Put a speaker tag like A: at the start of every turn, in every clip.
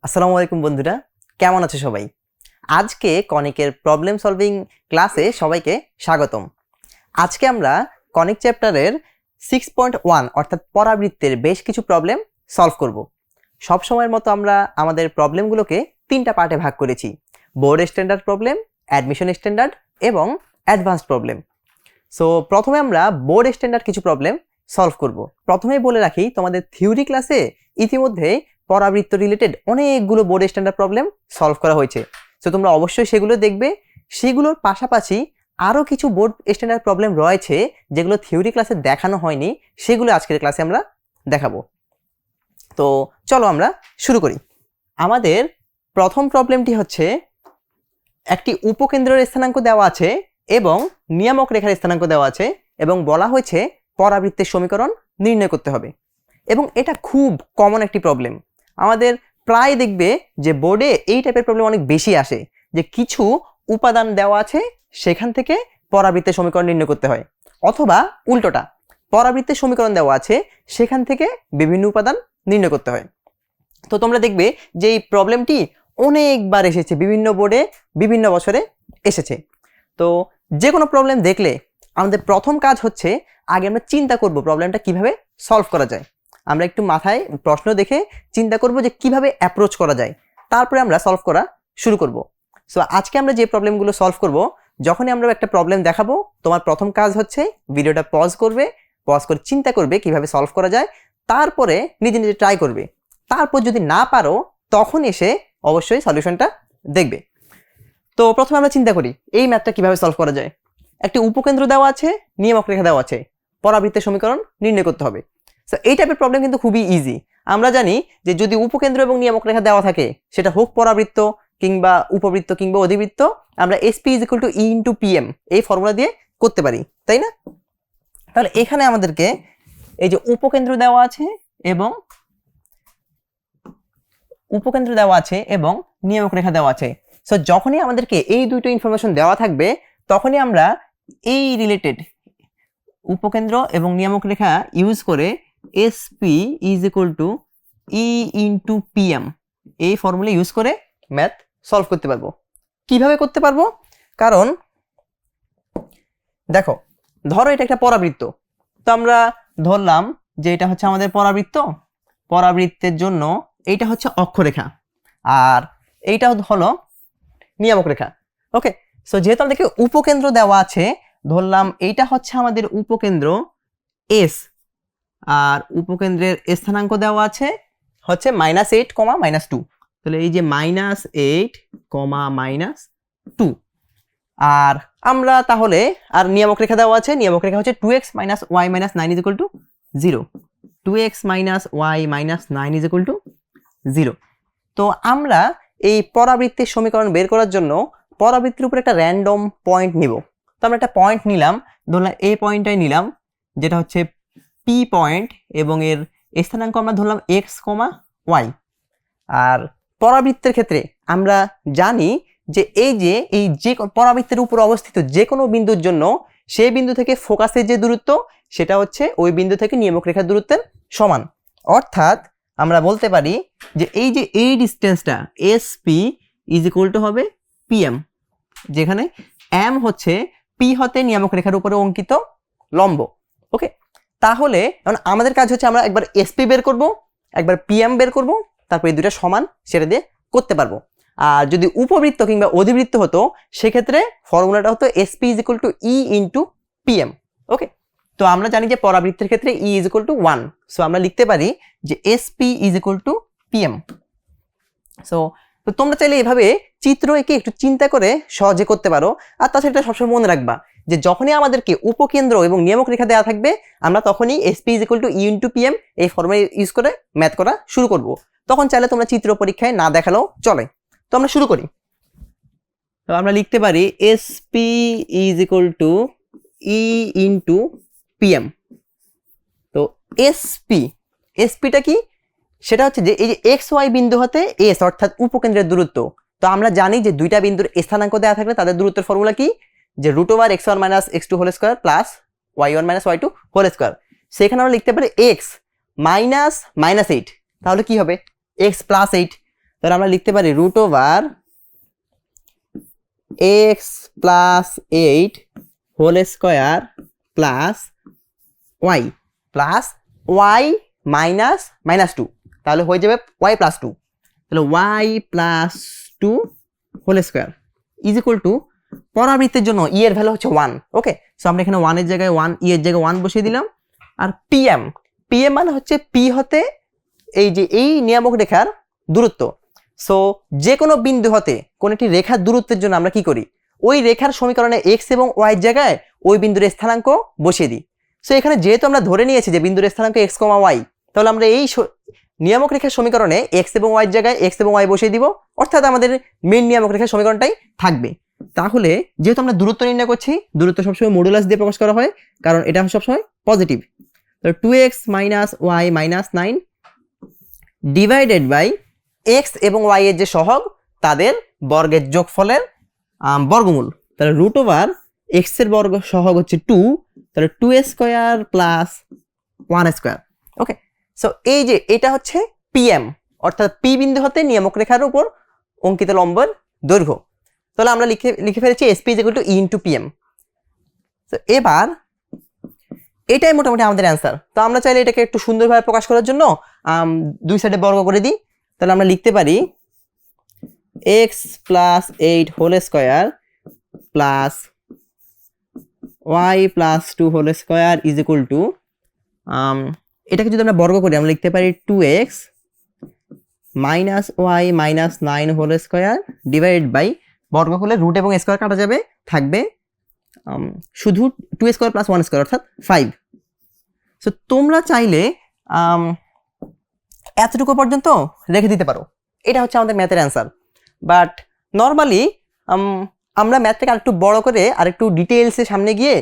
A: আসসালামু আলাইকুম বন্ধুরা, কেমন আছো সবাই? আজকে কনিকের প্রবলেম সলভিং ক্লাসে সবাইকে স্বাগতম। আজকে আমরা কনিক চ্যাপ্টারের 6.1 অর্থাৎ পরাবৃত্তের বেশ কিছু প্রবলেম সলভ করব। সব সময়ের মতো আমরা আমাদের প্রবলেমগুলোকে তিনটা পার্টে ভাগ করেছি: board standard problem, admission standard এবং অ্যাডভান্সড প্রবলেম। সো প্রথমে আমরা বোর্ড স্ট্যান্ডার্ড কিছু প্রবলেম সলভ করব। প্রথমেই বলে রাখি, তোমাদের থিওরি ক্লাসে ইতিমধ্যে পরাবৃত্ত রিলেটেড অনেকগুলো বোর্ড স্ট্যান্ডার্ড প্রবলেম সলভ করা হয়েছে। সো তোমরা অবশ্যই সেগুলো দেখবে। সেগুলোর পাশাপাশি আরও কিছু বোর্ড স্ট্যান্ডার্ড প্রবলেম রয়েছে যেগুলো থিওরি ক্লাসে দেখানো হয়নি, সেগুলো আজকের ক্লাসে আমরা দেখাবো। তো চলো আমরা শুরু করি। আমাদের প্রথম প্রবলেমটি হচ্ছে, একটি উপকেন্দ্রের স্থানাঙ্ক দেওয়া আছে এবং নিয়ামক রেখার স্থানাঙ্ক দেওয়া আছে এবং বলা হয়েছে পরাবৃত্তের সমীকরণ নির্ণয় করতে হবে। এবং এটা খুব কমন একটি প্রবলেম। আমাদের প্রায় দেখবে যে বোর্ডে এই টাইপের প্রবলেম অনেক বেশি আসে, যে কিছু উপাদান দেওয়া আছে সেখান থেকে পরাবৃত্তের সমীকরণ নির্ণয় করতে হয়, অথবা উল্টোটা, পরাবৃত্তের সমীকরণ দেওয়া আছে সেখান থেকে বিভিন্ন উপাদান নির্ণয় করতে হয়। তো তোমরা দেখবে যে এই প্রবলেমটি অনেকবার এসেছে, বিভিন্ন বোর্ডে বিভিন্ন বছরে এসেছে। তো যে কোনো প্রবলেম দেখলে আমাদের প্রথম কাজ হচ্ছে আগে আমরা চিন্তা করব প্রবলেমটা কিভাবে সলভ করা যায়। আমরা একটু মাথায় প্রশ্ন দেখে চিন্তা করব যে কিভাবে অ্যাপ্রোচ করা যায়, তারপরে আমরা সলভ করা শুরু করব। সো আজকে আমরা যে প্রবলেমগুলো সলভ করব, যখনই আমরা একটা প্রবলেম দেখাবো, তোমার প্রথম কাজ হচ্ছে ভিডিওটা পজ করে চিন্তা করবে কিভাবে সলভ করা যায়, তারপরে নিজে নিজে ট্রাই করবে। তারপর যদি না পারো তখন এসে অবশ্যই সলিউশনটা দেখবে। তো প্রথমে আমরা চিন্তা করি এই ম্যাথটা কিভাবে সলভ করা যায়। একটি উপকেন্দ্র দেওয়া আছে, নিয়ামক রেখা দেওয়া আছে, পরাবৃত্তের সমীকরণ নির্ণয় করতে হবে। সো এই টাইপের প্রবলেম কিন্তু খুবই ইজি। আমরা জানি যে যদি উপকেন্দ্র এবং নিয়ামক রেখা দেওয়া থাকে, সেটা হোক পরাবৃত্ত কিংবা উপবৃত্ত কিংবা অধিবৃত্ত, আমরা SP = E × PM এই ফর্মুলা দিয়ে করতে পারি, তাই না? তাহলে এখানে আমাদেরকে এই যে উপকেন্দ্র দেওয়া আছে এবং নিয়ামক রেখা দেওয়া আছে। সো যখনই আমাদেরকে এই দুটো ইনফরমেশন দেওয়া থাকবে, তখনই আমরা এই রিলেটেড উপকেন্দ্র এবং নিয়ামক রেখা ইউজ করে SP = E × PM এই ফর্মুলা ইউজ করে ম্যাথ সলভ করতে পারবো। কিভাবে করতে পারবো? কারণ দেখো, ধরো এটা একটা পরাবৃত্ত। তো আমরা ধরলাম যে এটা হচ্ছে আমাদের পরাবৃত্তের জন্য এইটা হচ্ছে অক্ষরেখা আর এইটা হলো নিয়ামক রেখা। ওকে, সো যেহেতু আমাদেরকে উপকেন্দ্র দেওয়া আছে, ধরলাম এইটা হচ্ছে আমাদের উপকেন্দ্র S, আর উপকেন্দ্রের স্থানাঙ্ক দেওয়া আছে হচ্ছে -8, -2। তাহলে এই যে -8, -2। আর আমরা তাহলে আর নিয়ামক রেখা দেওয়া আছে, নিয়ামক রেখা হচ্ছে 2x - y - 9 = 0, 2x - y - 9 = 0। তো আমরা এই পরাবৃত্তের সমীকরণ বের করার জন্য পরাবৃত্তের উপর একটা র্যান্ডম পয়েন্ট নিব। তো আমরা একটা পয়েন্ট নিলাম, ধরলাম এই পয়েন্টটাই নিলাম, যেটা হচ্ছে P পয়েন্ট, এবং এর স্থানাঙ্ক আমরা ধরলাম x, y। আর পরাবৃত্তের ক্ষেত্রে আমরা জানি যে যে পরাবৃত্তের উপর অবস্থিত যে কোনো বিন্দুর জন্য সেই বিন্দু থেকে ফোকাসের যে দূরত্ব, সেটা হচ্ছে ওই বিন্দু থেকে নিয়ামক রেখার দূরত্বের সমান। অর্থাৎ আমরা বলতে পারি যে এই ডিস্টেন্সটা SP = হবে PM, যেখানে M হচ্ছে P হতে নিয়ামক রেখার উপরে অঙ্কিত লম্ব। ওকে, তাহলে এখন আমাদের কাজ হচ্ছে আমরা একবার SP বের করব, একবার PM বের করব, তারপর এই দুটো সমান সেটা দিয়ে করতে পারবো। আর যদি উপবৃত্ত কিংবা অধিবৃত্ত হতো, সেক্ষেত্রে ফর্মুলাটা হতো SP = E × PM। ওকে, তো আমরা জানি যে পরাবৃত্তের ক্ষেত্রে E = 1, সো আমরা লিখতে পারি যে SP = PM। সো তো তোমরা চাইলে এভাবে চিত্র এঁকে একটু চিন্তা করে সহজে করতে পারো। আর তাছাড়া এটা সবসময় মনে রাখবা যে যখনই আমাদেরকে উপকেন্দ্র এবং নিয়ামক রেখা দেওয়া থাকবে, আমরা তখনই SP = E × PM এই ফর্মুলা ইউজ করে ম্যাথ করা শুরু করব। তখন চাইলে তোমরা চিত্র পরীক্ষায় না দেখালেও চলে। তো আমরা শুরু করি। তো আমরা লিখতে পারি SP = E × PM। তো SPটা কি? সেটা হচ্ছে যে এই যে XY বিন্দু হতে S অর্থাৎ উপকেন্দ্রের দূরত্ব। তো আমরা জানি যে দুইটা বিন্দুর স্থানাঙ্ক দেওয়া থাকলে তাদের দূরত্বের ফর্মুলা কি? যে √x1 - x2² + y1 - y2²। সেখানে আমরা লিখতে পারি x - -8, তাহলে কি হবে? x + 8। তাহলে আমরা লিখতে পারি root over x plus 8 whole square plus y minus -2, তাহলে হয়ে যাবে ওয়াই প্লাস 2, তাহলে y plus 2 whole square is equal to পরাবৃত্তের জন্য ই এর ভ্যালু হচ্ছে 1। ওকে, সো আমরা এখানে 1 এর জায়গায় 1, ই এর জায়গায় 1 বসিয়ে দিলাম। আর পিএম মানে হচ্ছে পি হতে এই যে এই নিয়ামক রেখার দূরত্ব। সো যে কোনো বিন্দু হতে কোন একটি রেখার দূরত্বের জন্য আমরা কি করি, ওই রেখার সমীকরণে এক্স এবং ওয়াই এর জায়গায় ওই বিন্দুর স্থানাঙ্ক বসিয়ে দিই। সো এখানে যেহেতু আমরা ধরে নিয়েছি যে বিন্দুর স্থানাঙ্ক এক্স কমা ওয়াই, তাহলে আমরা এই নিয়ামক রেখার সমীকরণে এক্স এবং ওয়াই এর জায়গায় এক্স এবং ওয়াই বসিয়ে দিব, অর্থাৎ আমাদের মেইন নিয়ামক রেখার সমীকরণটাই থাকবে। তাহলে যেহেতু আমরা দূরত্ব নির্ণয় করছি, দূরত্ব সবসময় মডুলাস দিয়ে প্রকাশ করা হয়, কারণ এটা সবসময় পজিটিভ। তাহলে 2x minus y minus 9 divided by x এবং ওয়াই এর যে সহগ তাদের বর্গের যোগফলের বর্গমূল। তাহলে রুট ওভার এক্স এর বর্গ সহগ হচ্ছে 2, তাহলে 2 square plus 1 square. Okay, so এই যে এটা হচ্ছে পিএম, অর্থাৎ পি বিন্দু হতে নিয়ামক রেখার উপর অঙ্কিত লম্বের দৈর্ঘ্য। তাহলে আমরা লিখে ফেলেছি SP is equal two E into PM. তো এবার এটাই মোটামুটি আমাদের অ্যান্সার। তো আমরা চাইলে এটাকে একটু সুন্দরভাবে প্রকাশ করার জন্য দুই সাইডে বর্গ করে দিই। তাহলে আমরা লিখতে পারি x plus 8 whole square plus y plus 2 whole square is equal to, এটাকে যদি আমরা বর্গ করি আমরা লিখতে পারি 2x minus y minus 9 whole square divided by, বর্গ করলে রুট এবং স্কোয়ার কাটা যাবে, থাকবে শুধু 2 স্কোয়ার প্লাস 1 স্কোয়ার অর্থাৎ 5। সো তোমরা চাইলে এতটুকু পর্যন্ত রেখে দিতে পারো, এটা হচ্ছে আমাদের ম্যাথের অ্যান্সার। বাট নর্মালি আমরা ম্যাথটাকে আরেকটু বড় করে আরেকটু ডিটেলসে সামনে গিয়ে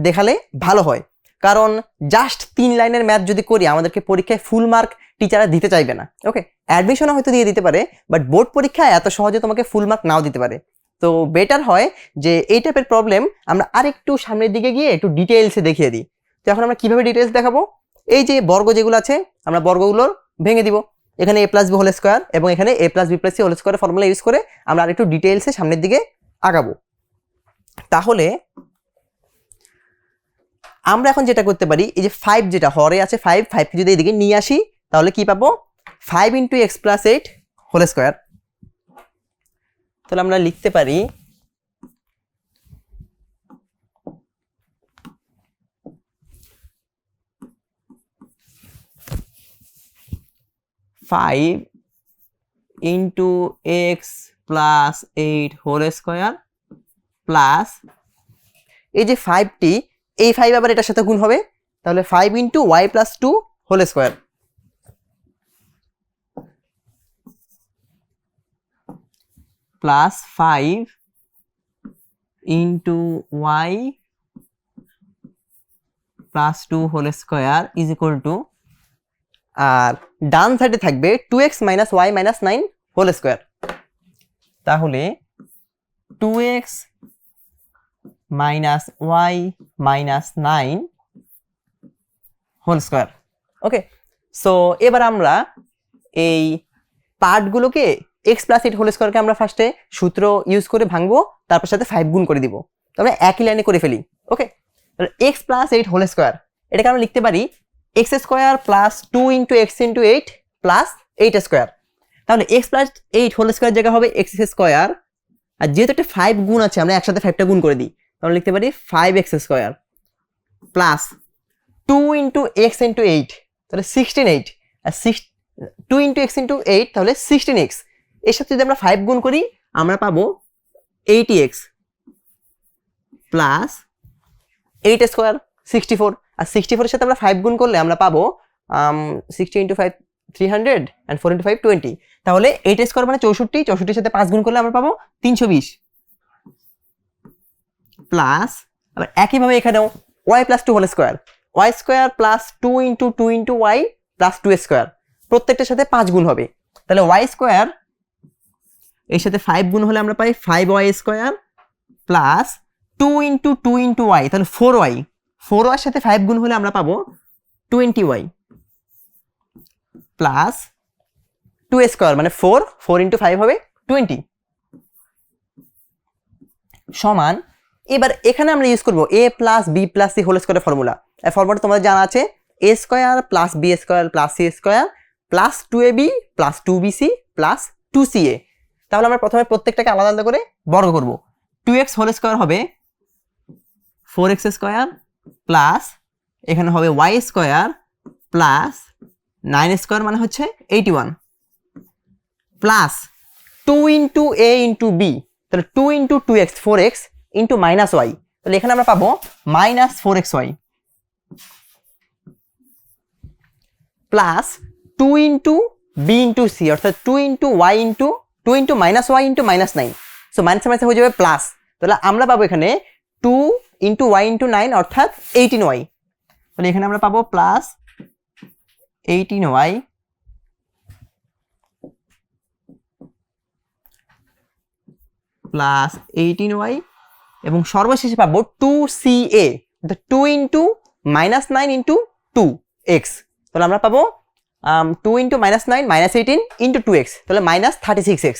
A: দেখালে ভালো হয়, কারণ জাস্ট 3 লাইনের ম্যাথ যদি করি আমাদেরকে পরীক্ষায় ফুল মার্ক টিচাররা দিতে চাইবে না। ওকে, অ্যাডমিশনও হয়তো দিয়ে দিতে পারে, বাট বোর্ড পরীক্ষায় এত সহজে তোমাকে ফুল মার্ক নাও দিতে পারে। তো বেটার হয় যে এই টাইপের প্রবলেম আমরা আরেকটু সামনের দিকে গিয়ে একটু ডিটেলসে দেখিয়ে দিই। তো এখন আমরা কিভাবে ডিটেলস দেখাবো, এই যে বর্গ যেগুলো আছে আমরা বর্গগুলোর ভেঙে দিব, এখানে a plus b whole square এবং এখানে a plus b plus c whole square formula use করে আমরা আরেকটু ডিটেলসে সামনের দিকে আগাবো। তাহলে আমরা এখন যেটা করতে পারি, এই যে 5 যেটা হরে আছে 5কে যদি এদিকে নিয়ে আসি তাহলে কি পাবো, 5 into x plus 8 whole square. তাহলে আমরা লিখতে পারি 5 into x plus 8 whole square plus, এই যে 5টি এই 5 আবার এটার সাথে গুণ হবে, তাহলে 5 into y plus 2 whole square plus 5 into y plus 2 whole square is equal to, আর ডান সাইডে থাকবে 2x minus y minus 9 whole square. তাহলে 2x minus y minus 9 whole square. Okay, so এবার আমরা এই পার্টগুলোকে এক্স প্লাস 8 হোল স্কোয়ারকে আমরা ফার্স্টে সূত্র ইউজ করে ভাঙবো, তারপর সাথে 5 গুণ করে দিব, তাহলে একই লাইনে করে ফেলি। ওকে, তাহলে এক্স প্লাস 8 হোল স্কোয়ার এটাকে আমরা লিখতে পারি x square plus 2 into x into 8 plus 8 square. তাহলে এক্স প্লাস 8 হোল স্কোয়ার জায়গা হবে এক্স স্কোয়ার, আর যেহেতু একটা 5 গুণ আছে আমরা একসাথে 5টা গুণ করে দিই, তাহলে লিখতে পারি 5x square plus 2 into x into 8, তাহলে 16x, আর 2 ইন্টু এক্স ইন্টু 8 তাহলে 16x, এর সাথে যদি আমরা 5 গুণ করি আমরা পাবো 80x প্লাস 8 স্কোয়ার 64, আর 64 এর সাথে আমরা 5 গুণ করলে আমরা পাবো 60 ইন্টু 5 300 and 4 ইন্টু 5 20, তাহলে 8 স্কোয়ার মানে 64, 64 এর সাথে 5 গুণ করলে আমরা পাবো 320 প্লাস, আবার একইভাবে এখানেও y plus 2 whole square, y square plus 2 into y plus 2 square, প্রত্যেকটার সাথে 5 গুণ হবে, তাহলে ওয়াই স্কোয়ার এর সাথে 5 গুণ হলে আমরা পাই 5y square plus 2 into y, তাহলে 4y, 4y এর সাথে 5 গুণ হলে আমরা পাবো 20y প্লাস 2 স্কোয়ার মানে 4 ইন্টু 5 হবে 20 সমান। এবার এখানে আমরা ইউজ করবো a plus b plus c হোল স্কোয়ারের ফর্মুলা। এই ফর্মুলাটা তোমাদের জানা আছে, a square plus b square plus c square plus 2ab plus 2bc plus 2ca। তাহলে আমরা প্রথমে প্রত্যেকটাকে আলাদা আলাদা করে বর্গ করব। 2x হোল স্কোয়ার হবে 4x স্কোয়ার প্লাস এখানে হবে y স্কোয়ার প্লাস 9 স্কোয়ার মানে হচ্ছে 81 plus 2 into a into b, তাহলে 2 into 2x 4x into minus Y, তাহলে এখানে আমরা পাবো minus 4xy plus 2 into b into c অর্থাৎ 2 into y into 2 into minus y into minus 9, so minus minus হয়ে যাবে প্লাস, তাহলে আমরা পাবো এখানে 2 ইন্টু ওয়াই ইন্টু 9 অর্থাৎ 18y, তাহলে এখানে আমরা পাবো প্লাস 18y প্লাস 18y এবং সর্বশেষে পাবো 2ca অর্থাৎ 2 ইন্টু মাইনাস 9 ইন্টু 2x, তাহলে আমরা পাবো 2 into minus 9 minus 18 into 2x, তাহলে মাইনাস 36x,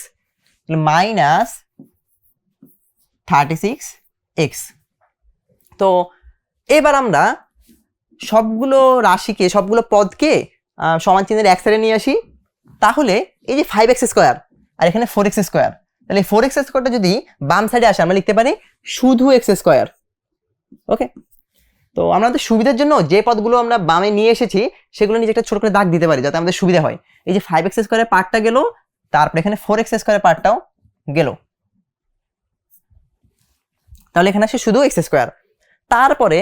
A: তাহলে মাইনাস 36x। তো এবার আমরা সবগুলো রাশিকে সবগুলো পদকে সমান চিহ্নের এক সাইডে নিয়ে আসি, তাহলে এই যে 5x স্কোয়ার আর এখানে 4x স্কোয়ার, তাহলে 4x স্কোয়ারটা যদি বাম সাইডে আসে আমরা লিখতে পারি শুধু x স্কোয়ার। ওকে, তো আমাদের সুবিধার জন্য যে পদগুলো আমরা বামে নিয়ে এসেছি সেগুলো নিচে একটা ছোট করে দাগ দিতে পারি যাতে আমাদের সুবিধা হয়। এই যে 5x স্কোয়ারের পার্টটা গেল, তারপরে এখানে 4x স্কোয়ারের পার্টটাও গেল, তাহলে এখানে আসে শুধু x স্কোয়ার, তারপরে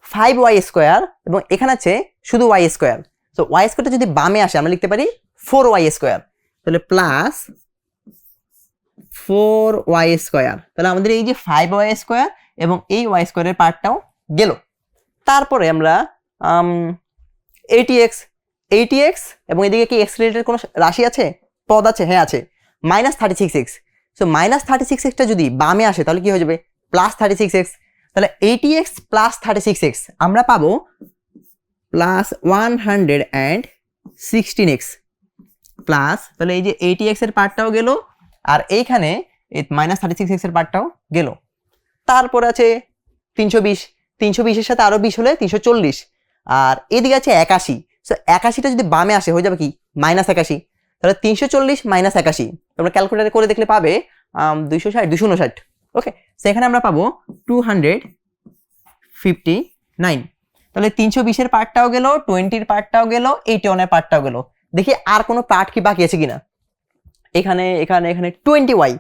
A: 5y স্কোয়ার এবং এখানে আছে শুধু y স্কোয়ার, তো y স্কোয়ারটা যদি বামে আসে আমরা লিখতে পারি 4y স্কোয়ার, তাহলে প্লাস 4y স্কোয়ার, তাহলে আমাদের এই যে 5y স্কোয়ার এবং এই y স্কোয়ারের পার্টটাও গেল। তারপরে আমরা 80x এবং এদিকে কি x রিলেটেড কোনো রাশি আছে, পদ আছে? হ্যাঁ আছে, মাইনাস 36x, সো মাইনাস 36xটা যদি বামে আসে তাহলে কি হয়ে যাবে প্লাস 36x, তাহলে 80x প্লাস 36x আমরা পাবো প্লাস 116x প্লাস, তাহলে এই যে 80x এর পার্টটাও গেল আর এইখানে মাইনাস 36x এর পার্টটাও গেল। তারপরে আছে 320 এর সাথে আরো 20 হলে 340, আর এদিকে আছে 81, সো 81টা যদি বামে আসে হয়ে যাবে কি মাইনাস 81, তাহলে 340 মাইনাস 81 তোমরা ক্যালকুলেটর করে দেখলে পাবে 259। ওকে, সেখানে আমরা পাবো 259, তাহলে 320 এর পার্টটাও গেল, 20 এর পার্টটাও গেল, 81 এর পার্টটাও গেল। দেখি আর কোনো পার্ট কি বাকি আছে কিনা। এখানে 20y,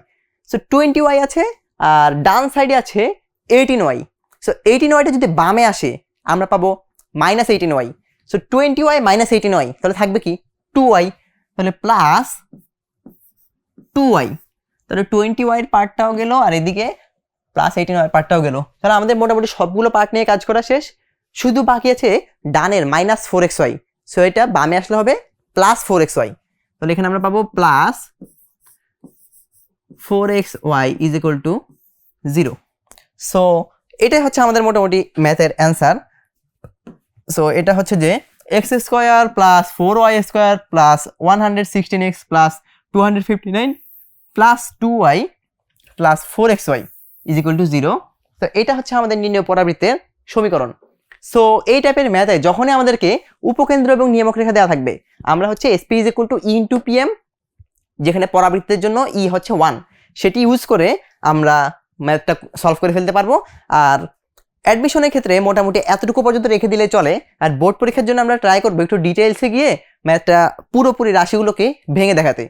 A: সো 20y আছে আর ডান সাইডে আছে 18y, সো 18yটা যদি বামে আসে আমরা পাবো minus 18y, so 20y minus 18y, তাহলে থাকবে কি 2y, তাহলে প্লাস 2y, তাহলে 20y এর পার্টটাও গেল আর এদিকে প্লাস 18y এর পার্টটাও গেল। তাহলে আমাদের মোটামুটি সবগুলো পার্ট নিয়ে কাজ করা শেষ, শুধু বাকি আছে ডানের মাইনাস 4xy, সো এটা বামে আসলে হবে প্লাস 4xy, তাহলে এখানে আমরা পাবো plus 4xy is equal to 0। So এটাই হচ্ছে আমাদের মোটামুটি ম্যাথের অ্যান্সার। সো এটা হচ্ছে যে x square plus 4y square plus 116x plus 259 plus 2y plus 4xy is equal to 0। তো এটা হচ্ছে আমাদের নির্ণয় পরাবৃত্তের সমীকরণ। সো এই টাইপের ম্যাথে যখনই আমাদেরকে উপকেন্দ্র এবং নিয়ামক রেখা দেওয়া থাকবে আমরা হচ্ছে SP is equal two E into PM, যেখানে পরাবৃত্তের জন্য ই হচ্ছে 1, সেটি ইউজ করে আমরা ম্যাথটা সলভ করে ফেলতে পারবো। আর অ্যাডমিশনের ক্ষেত্রে মোটামুটি এতটুকু পর্যন্ত রেখে দিলে চলে, আর বোর্ড পরীক্ষার জন্য আমরা ট্রাই করবো একটু ডিটেলসে গিয়ে ম্যাথটা পুরোপুরি রাশিগুলোকে ভেঙে দেখাতে।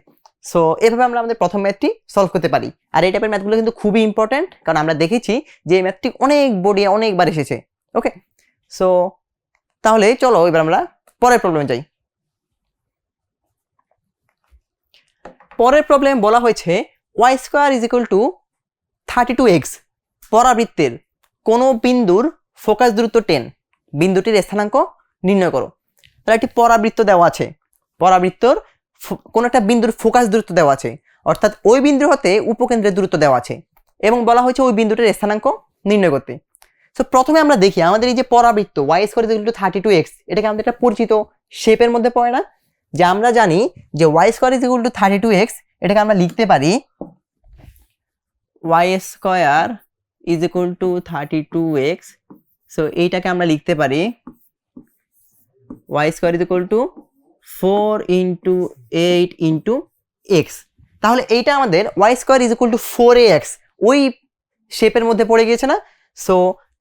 A: সো এভাবে আমরা আমাদের প্রথম ম্যাথটি সলভ করতে পারি। আর এই টাইপের ম্যাথগুলো কিন্তু খুবই ইম্পর্টেন্ট, কারণ আমরা দেখেছি যে এই ম্যাথটি অনেক বোর্ডে অনেকবার এসেছে। ওকে, সো তাহলে চলো এবার আমরা পরের প্রবলেমে যাই। পরের প্রবলেম বলা হয়েছে y square is equal to 32x, পরাবৃত্তের কোনো বিন্দুর ফোকাস দূরত্ব 10, বিন্দুটির স্থানাঙ্ক নির্ণয় করো। তাহলে একটি পরাবৃত্ত দেওয়া আছে, পরাবৃত্তর কোনো একটা বিন্দুর ফোকাস দূরত্ব দেওয়া আছে, অর্থাৎ ওই বিন্দু হতে উপকেন্দ্রের দূরত্ব দেওয়া আছে এবং বলা হয়েছে ওই বিন্দুটির স্থানাঙ্ক নির্ণয় করতে। সো প্রথমে আমরা দেখি আমাদের এই যে পরাবৃত্ত y square is equal to 32x, এটাকে আমাদের একটা পরিচিত শেপের মধ্যে পড়ে না, যে আমরা জানি যে y square is equal to 32x, এটাকে আমরা লিখতে পারি y square is equal to 32x। So এইটাকে আমরা লিখতে পারি y square is equal to 4 into 8 into x. তাহলে এইটা আমাদের y square is equal to 4ax ওই শেপের মধ্যে পড়ে গিয়েছে না। সো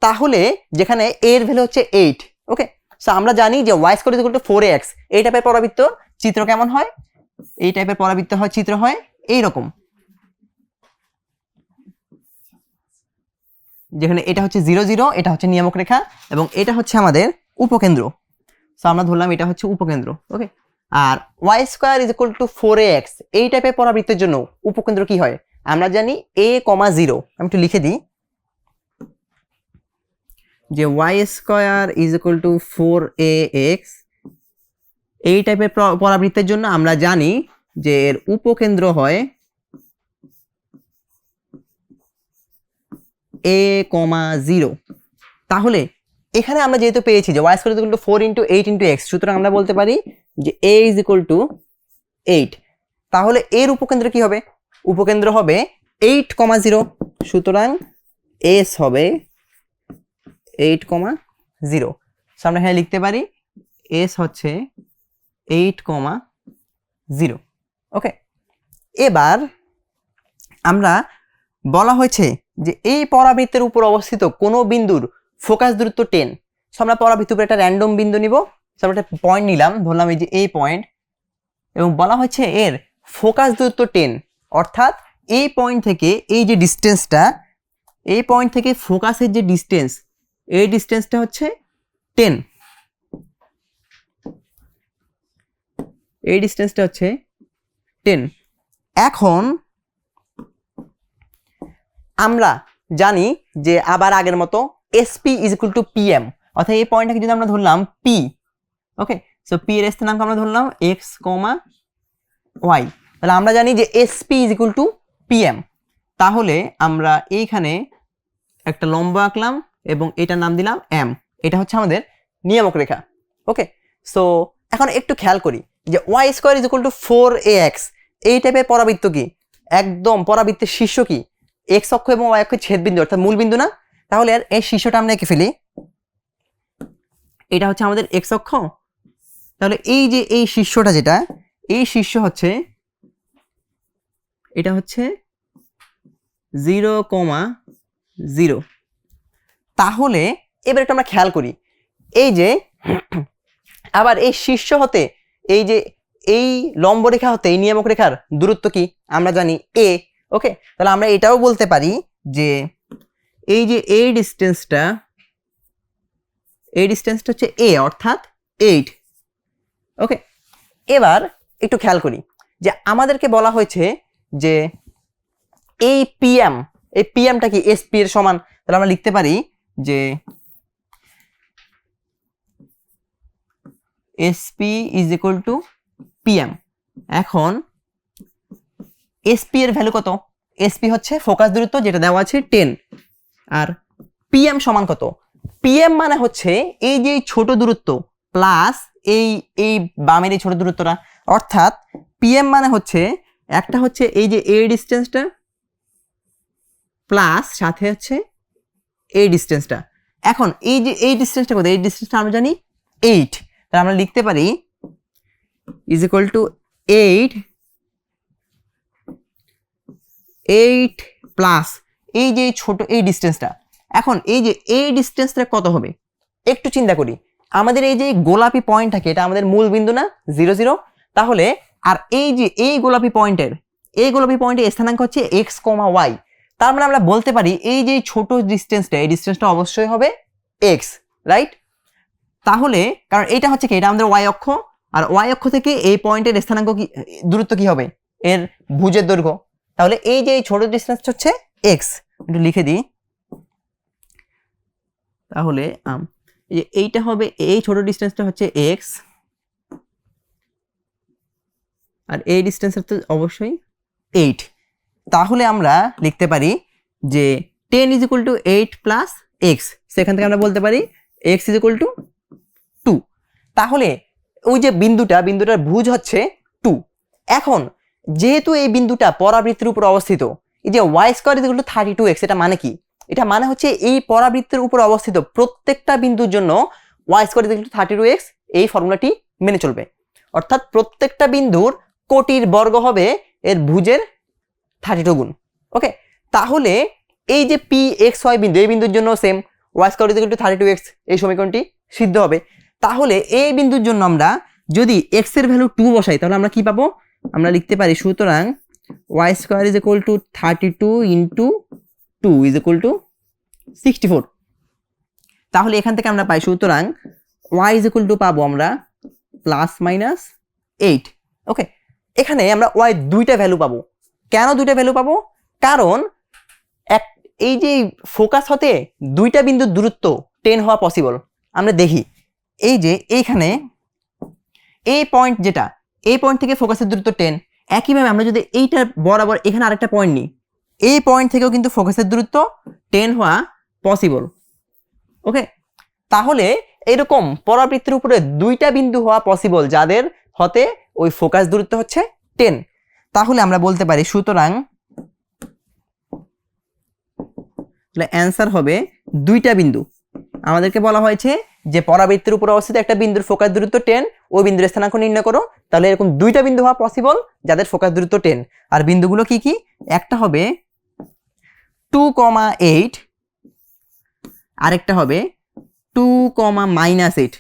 A: তাহলে যেখানে এর ভ্যালু হচ্ছে 8, ওকে। সো আমরা জানি যে y square is equal to 4ax। এই টাইপের পরাবৃত্ত চিত্র কেমন হয়? এই টাইপের পরাবৃত্ত হয় চিত্র হয় এইরকম, যেখানে এটা হচ্ছে 0 0, এটা হচ্ছে নিয়ামক রেখা এবং এটা হচ্ছে আমাদের উপকেন্দ্র। সো আমরা ধরলাম এটা হচ্ছে উপকেন্দ্র, ওকে। আর y square is equal to 4ax এই টাইপের পরাবৃত্তের জন্য উপকেন্দ্র কি হয়? আমরা জানি a, 0। আমি একটু লিখে দিই যে y square is equal to 4ax এই টাইপের পরাবৃত্তের জন্য আমরা জানি যে এর উপকেন্দ্র হয় a, 0। তাহলে এখানে আমরা যেহেতু পেয়েছি যে y square is equal to 4 into 8 into x, সুতরাং আমরা বলতে পারি যে a ইজ ইকুয়াল টু 8। তাহলে এর উপকেন্দ্র কি হবে? উপকেন্দ্র হবে 8, 0। সুতরাং এস হবে 8, 0। সো আমরা এখানে লিখতে পারি এস হচ্ছে 8, 0, ওকে। এবার আমরা বলা হয়েছে যে এই পরাবৃত্তের উপর অবস্থিত কোনো বিন্দুর ফোকাস দূরত্ব 10। সো আমরা পরাবৃত্তের উপর একটা র্যান্ডম বিন্দু নিব। সো আমরা একটা পয়েন্ট নিলাম, ধরলাম এই যে এই পয়েন্ট, এবং বলা হচ্ছে এর ফোকাস দূরত্ব 10, অর্থাৎ এই পয়েন্ট থেকে এই যে ডিস্টেন্সটা, এই পয়েন্ট থেকে ফোকাসের যে ডিস্টেন্স, এই ডিস্টেন্সটা হচ্ছে 10। এই ডিস্টেন্সটা হচ্ছে 10। এখন আমরা জানি যে আবার আগের মতো SP is equal to PM, অর্থাৎ এই পয়েন্টটাকে যদি আমরা ধরলাম পি, ওকে। সো পি এর স্থানাঙ্ক আমরা ধরলাম এক্স, ওয়াই। তাহলে আমরা জানি যে SP is equal to PM. তাহলে আমরা এইখানে একটা লম্ব আঁকলাম এবং এটার নাম দিলাম এম। এটা হচ্ছে আমাদের নিয়ামক রেখা, ওকে। সো এখন একটু খেয়াল করি যে y square is equal to 4ax এই টাইপের পরাবৃত্ত কি? একদম পরাবৃত্তের শীর্ষ কি? এক্স অক্ষ এবং ওয়াই অক্ষের ছেদবিন্দু, অর্থাৎ মূল বিন্দু না? তাহলে আর এই শীর্ষটা আমরা এঁকে ফেলি। এটা হচ্ছে আমাদের এক্স অক্ষ। তাহলে এই যে এই শীর্ষটা, যেটা এই শীর্ষ হচ্ছে, এটা হচ্ছে 0, 0। তাহলে এবার একটু আমরা খেয়াল করি, এই যে আবার এই শীর্ষ হতে এই যে এই লম্ব রেখা হতে এই নিয়ামক রেখার দূরত্ব কি? আমরা জানি a, ওকে। তাহলে আমরা এটাও বলতে পারি যে এই যে এই ডিস্টেন্সটা হচ্ছে a, অর্থাৎ 8, ওকে। এবার একটু খেয়াল করি যে আমাদেরকে বলা হয়েছে যে এই পিএমটা কি এসপি এর সমান। তাহলে আমরা লিখতে পারি যে SP is equal to PM. এখন এসপি এর ভ্যালু কত? এসপি হচ্ছে ফোকাস দূরত্ব, যেটা দেওয়া আছে 10, আর পিএম সমান কত? পিএম মানে হচ্ছে এই যে ছোট দূরত্ব প্লাস এই বামের এই ছোট দূরত্বটা, অর্থাৎ পিএম মানে হচ্ছে একটা হচ্ছে এই যে এই ডিস্টেন্সটা প্লাস সাথে হচ্ছে এই ডিস্টেন্সটা। এখন এই যে এই ডিস্টেন্সটা কত? এই ডিস্টেন্সটা আমরা জানি 8। তাহলে আমরা লিখতে পারি ইজ ইকুয়াল টু 8 প্লাস এই যে ছোট এই ডিস্টেন্সটা। এখন এই যে এই ডিস্টেন্সটা কত হবে? একটু চিন্তা করি, আমাদের এই যে গোলাপি পয়েন্ট থাকে, এটা আমাদের মূল বিন্দু না, 0, 0। তাহলে আর এই যে এই গোলাপি পয়েন্টের স্থানাঙ্ক হচ্ছে এক্স, ওয়াই। তার মানে আমরা বলতে পারি এই যে ছোট ডিস্টেন্সটা, এই ডিস্টেন্সটা অবশ্যই হবে এক্স, রাইট? তাহলে কারণ এটা হচ্ছে কি, এটা আমাদের ওয়াই অক্ষ, আর ওয়াই অক্ষ থেকে এই পয়েন্টের স্থানাঙ্ক কি, দূরত্ব কি হবে? এর ভুজের দৈর্ঘ্য। তাহলে এই যে ছোট ডিস্টেন্স হচ্ছে এক্স, একটু লিখে দিই। তাহলে এইটা হবে, এই ছোট ডিস্টেন্সটা হচ্ছে এক্স, আর এই ডিস্টেন্সটা তো অবশ্যই 8। তাহলে আমরা লিখতে পারি যে 10 is equal two 8 plus x. সেখান থেকে আমরা বলতে পারি এক্স ইজ ইকুয়াল টু 2। তাহলে ওই যে বিন্দুটার ভুজ হচ্ছে 2। এখন যেহেতু এই বিন্দুটা পরাবৃত্তের উপর অবস্থিত, এই যে y square is equal to 32x, এটা মানে কি? এটা মানে হচ্ছে এই পরাবৃত্তের উপর অবস্থিত প্রত্যেকটা বিন্দুর জন্য y square is equal to 32x এই ফর্মুলাটি মেনে চলবে। অর্থাৎ প্রত্যেকটা বিন্দুর কোটির বর্গ হবে এর ভুজের 32 গুণ। ওকে, তাহলে এই যে pxy বিন্দু, এই বিন্দুর জন্য same y square is equal to 32x, এই সমীকরণটি সিদ্ধ হবে। তাহলে এই বিন্দুর জন্য আমরা যদি x এর ভ্যালু 2 বসাই তাহলে আমরা কি পাবো? আমরা লিখতে পারি সুতরাং y square is equal two 32 into 2 is equal two 64। তাহলে এখান থেকে আমরা পাই সুতরাং y ইজ ইকুয়াল টু পাবো আমরা +-8। ওকে, এখানে আমরা y দুইটা ভ্যালু পাবো। কেন দুইটা ভ্যালু পাবো? কারণ এই যে ফোকাস হতে দুইটা বিন্দুর দূরত্ব 10 হওয়া পসিবল। আমরা দেখি এই যে এইখানে এই পয়েন্ট, যেটা এই পয়েন্ট থেকে ফোকাসের দূরত্ব 10, একইভাবে আমরা যদি এইটার বরাবর এখানে আরেকটা পয়েন্ট নিই, এই পয়েন্ট থেকেও কিন্তু ফোকাসের দূরত্ব 10 হওয়া পসিবল। ওকে, তাহলে এরকম পরাবৃত্তের উপরে দুইটা বিন্দু হওয়া পসিবল যাদের হতে ওই ফোকাস দূরত্ব হচ্ছে 10। তাহলে আমরা বলতে পারি সুতরাং অ্যান্সার হবে দুইটা বিন্দু। আমাদেরকে বলা হয়েছে যে পরাবৃত্তের উপর অবস্থিত একটা বিন্দুর ফোকাস দূরত্ব 10, ওই বিন্দুর স্থানাঙ্ক নির্ণয় করো। তাহলে এরকম দুইটা বিন্দু হওয়া পসিবল যাদের ফোকাস দূরত্ব 10। আর বিন্দুগুলো কি কি? একটা হবে 2,8, আরেকটা হবে 2,-8।